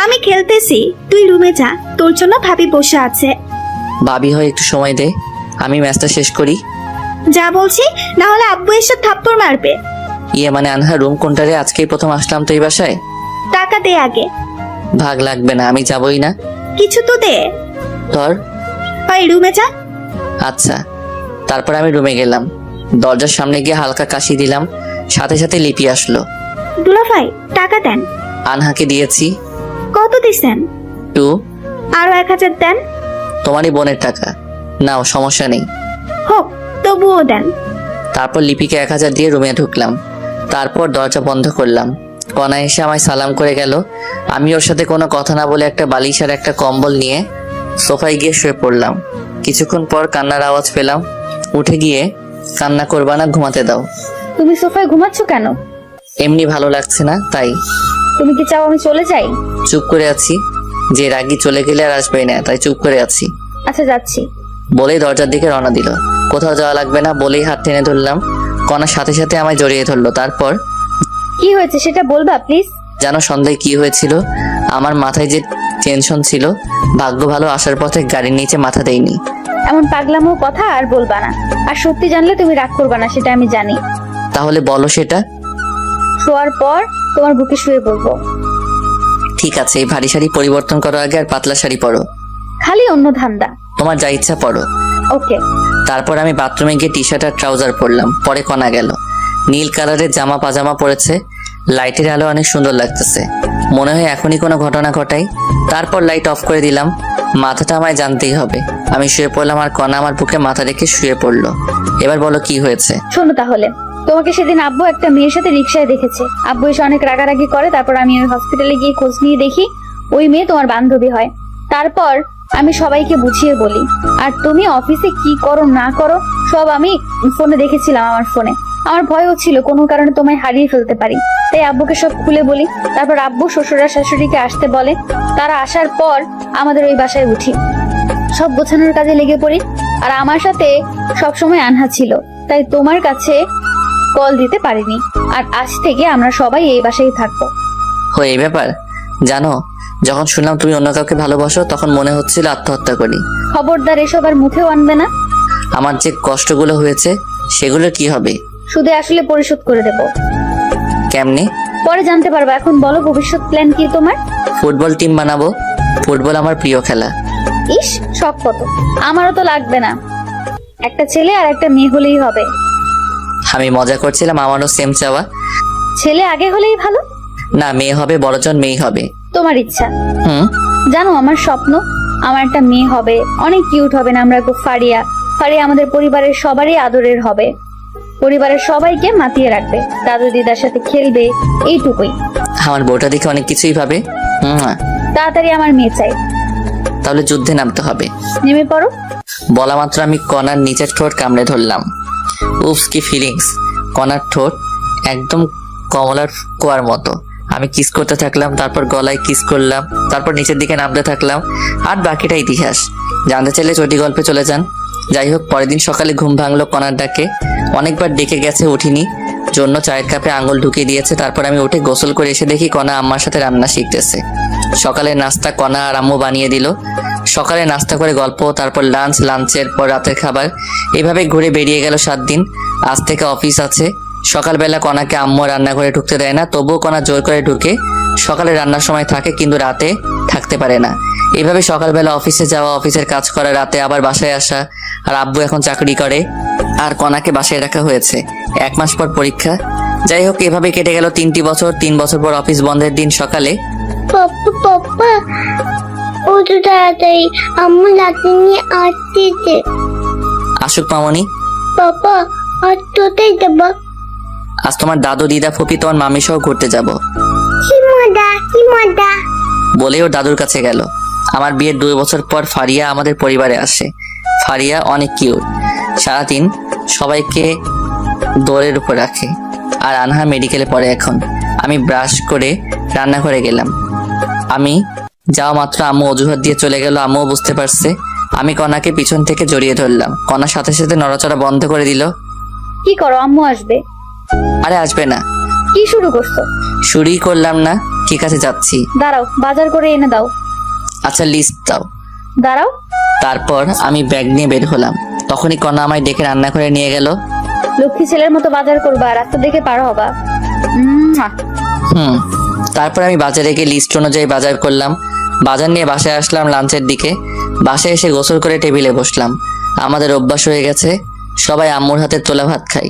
আমি খেলতেছি, তুই রুমে যা, তোর জন্য ভাবি বসে আছে। ভাবি হয় একটু সময় দে, আমি ম্যাচটা শেষ করি। যা বলছি, না হলে আব্বু এসে থাপ্পড় মারবে। ইয়ে মানে আনহা, রুম কোনটারে? আজকেই প্রথম আসলাম তো এই বাসায়। টাকা দে আগে। ভাগ লাগবে না, আমি যাবই না। কিছু তো দে। ধর। ভাই রুমে যা। আচ্ছা। তারপর আমি রুমে গেলাম। দরজার সামনে গিয়ে হালকা কাশি দিলাম। সাথে সাথে লিপি আসলো। দুলা ভাই টাকা দেন। আনহাকে দিয়েছি। কত দিছেন? 2। আরো 1000 দেন। তোমারই বোনের টাকা, নাও, সমস্যা নেই। হোক, তবুও দেন। তারপর লিপিকে 1000 দিয়ে রুমে ঢুকলাম। তারপর দরজা বন্ধ করলাম। কণা এসে আমায় সালাম করে গেল। আমি ওর সাথে কোনো কথা না বলে একটা বালিশ আর একটা কম্বল নিয়ে সোফায় গিয়ে শুয়ে পড়লাম। কিছুক্ষণ পর কান্নার আওয়াজ পেলাম। উঠে গিয়ে, কান্না করবা না, ঘুমাতে দাও। তুমি সোফায় ঘুমাচ্ছ কেন? এমনি ভালো লাগছে না তাই। তুমি কি চাও আমি চলে যাই? চুপ করে আছি, যে রাগী চলে গেলে আর আসবেই না, তাই চুপ করে আছি। আচ্ছা যাচ্ছি। বলেই দরজার দিকে রওনা দিল। কোথাও যাওয়া লাগবে না বলেই হাত টেনে ধরলাম। কণার সাথে সাথে আমায় জড়িয়ে ধরলো। তারপর কি হয়েছে সেটা বলবা প্লিজ? জানো সন্ধ্যায় কি হয়েছিল? আমার মাথায় যে টেনশন ছিল, ভাগ্য ভালো আসার পথে গাড়ির নিচে মাথা দেয়নি। এমন পাগলামো কথা আর বলবা না। আর সত্যি জানলে তুমি রাগ করবা না, সেটা আমি জানি। তাহলে বলো সেটা। শোয়ার পর তোমার বুকে শুয়ে পড়বো। ঠিক আছে, এই ভারী শাড়ি পরিবর্তন করো আগে আর পাতলা শাড়ি পরো। খালি অন্য ধান্দা। তোমার যা ইচ্ছা পরো। ওকে। তারপর আমি বাথরুমে গিয়ে টি শার্ট আর ট্রাউজার পরলাম। পরে কণা গেল। নীল কালারের জামা পাজামা পরেছে। লাইটের আলো অনেক সুন্দর লাগতেছে। মনে হয় এখনই কোনো ঘটনা ঘটাই। তারপর লাইট অফ করে দিলাম। মাথাটা আমায় জানতেই হবে। আমি শুয়ে পড়লাম আর কণা আমার বুকে মাথা রেখে শুয়ে পড়লো। এবার বলো কি হয়েছে। শোনো তাহলে, তোমাকে সেদিন আব্বু একটা মেয়ের সাথে রিক্সায় দেখেছে। আব্বু এসে অনেক রাগারাগি করে। তারপর আমি ওই হসপিটালে গিয়ে খোঁজ নিয়ে দেখি ওই মেয়ে তোমার বান্ধবী হয়। তারপর আমি সবাইকে বুঝিয়ে বলি। আর তুমি অফিসে কি করো না করো সব আমি ফোনে দেখেছিলাম। আমার ফোনে আমার ভয়ও ছিল কোনো কারণে তোমায় হারিয়ে ফেলতে পারি, তাই আব্বুকে সব খুলে বলি। তারপর আব্বু শ্বশুরা শাশুড়িকে আসতে বলে। তারা আসার পর আমাদের ওই বাসায় উঠি, সব গোছানোর কাজে লেগে পড়ি। আর আমার সাথে সবসময় আনহা ছিল, তাই তোমার কাছে কল দিতে পারিনি। আর আজ থেকে আমরা সবাই এই বাসায় থাকবো। এই ব্যাপার। জানো, যখন শুনলাম তুমি অন্য কাউকে ভালোবাসো তখন মনে হচ্ছিল আত্মহত্যা করি। খবরদার এসব আর মুখেও আনবে না। আমার যে কষ্টগুলো হয়েছে সেগুলো কি হবে? শুধু আসলে পরিশোধ করে দেব। কেমনে? পরে জানতে পারবো। এখন বলো ভবিষ্যৎ প্ল্যান কি তোমার? ফুটবল টিম বানাবো। ফুটবল আমার প্রিয় খেলা। ইস, শখ কত! আমারও তো লাগবে না, একটা ছেলে আর একটা মেয়ে হলেই হবে। আমি মজা করছিলাম, আমারও সেম চাওয়া। ছেলে আগে হলেই ভালো। না, মেয়ে হবে, বড়জন মেয়ে হবে। তোমার ইচ্ছা। জানো আমার স্বপ্ন আমার একটা মেয়ে হবে, অনেক কিউট হবে না? আমরা ফারিয়া ফারিয়া আমাদের পরিবারের সবারই আদরের হবে। পরিবারের সবাইকে মাতিয়ে রাখবে, দাদু দিদার সাথে খেলবে, এইটুকুই। আমার বউটা দেখে অনেক কিছুই ভাবে। তাড়াতাড়ি আমার মেয়ে চাই। তাহলে যুদ্ধে নামতে হবে। নেমে পড়ো। বলা মাত্র আমি কণার নিচের ঠোঁট কামড়ে ধরলাম। উফস, কি ফিলিংস! কণার ঠোঁট একদম কমলার কোয়ার মতো। আমি কিস করতে থাকলাম, তারপর গলায় কিস করলাম, তারপর নিচের দিকে নামতে থাকলাম। আর বাকিটা ইতিহাস। জানতে চাইলে চটি গল্পে চলে যান। যাই হোক, পরের দিন সকালে ঘুম ভাঙলো কণার ডাকে। অনেকবার ডেকে গেছে, উঠিনি। জন্য চায়ের কাপে আঙুল ঢুকিয়ে দিয়েছে। তারপর আমি উঠে গোসল করে এসে দেখি কণা আম্মার সাথে রান্না শিখতেছে। সকালের নাস্তা কণা আর আম্মু বানিয়ে দিল। সকালে নাস্তা করে গল্প, তারপর লাঞ্চের পর রাতের খাবার, এভাবে ঘুরে বেরিয়ে গেল 7 দিন। আজ থেকে অফিস আছে। সকালবেলা কণাকে আম্মু রান্না করে ঢুকতে দেয় না, তবুও কণা জোর করে ঢুকে। সকালে রান্নার সময় থাকে কিন্তু রাতে থাকতে পারে না। এইভাবে সকালবেলা অফিসে যাওয়া, অফিসের কাজ করা, রাতে আবার বাসায় আসা। আর আব্বু এখন চাকরি করে আর কণাকে বাসায় রাখা হয়েছে। 1 মাস পর পরীক্ষা। যাই হোক, এভাবে কেটে গেল 3টি বছর। 3 বছর পর অফিস বন্ধের দিন সকালে পাপ্পা ও তো তাড়াতাড়ি আম্মু লাঠি নিয়ে আসতেছে। আসুক মামনি। পাপা আর তোতেই যাবো। আজ তোমার দাদু, দিদা, ফুপি, তোমার মামি সহ ঘুরতে যাব কি মজা। বলে ওর দাদুর কাছে গেল। আমার বিয়ের 2 বছর পর ফারিয়া আমাদের পরিবারে আসে। ফারিয়া অনেক কিউট। সারাদিন সবাইকে দৌড়ের উপর রাখে। আর আনহা মেডিকেলে পড়ে এখন। আমি ব্রাশ করে রান্নাঘরে গেলাম। আমি যাওয়া মাত্র আম্মু অজুহাত দিয়ে চলে গেল। আম্মুও বুঝতে পারছে। আমি কণাকে পিছন থেকে জড়িয়ে ধরলাম। কণার সাথে সাথে নড়াচড়া বন্ধ করে দিল। কি করো, আম্মু আসবে। আরে আসবে না। কি শুরু করছো? শুরুই করলাম না। ঠিক আছে, যাচ্ছি। দাঁড়াও, বাজার করে এনে দাও। আচ্ছা, লিস্ট দাও। দাঁড়াও। তারপর আমি ব্যাগ নিয়ে বের হলাম। তখনই কণা আমায় ডেকে রান্নাঘরে নিয়ে গেল। লক্ষ্মী ছেলের মতো বাজার করবা, রাস্তা দেখে পার হবা। তারপর আমি বাজারে গিয়ে লিস্ট অনুযায়ী বাজার করলাম। বাজার নিয়ে বাসায় আসলাম লাঞ্চের দিকে। বাসায় এসে গোসল করে টেবিলে বসলাম। আমাদের অভ্যাস হয়ে গেছে, সবাই আম্মুর হাতে তোলা ভাত খাই।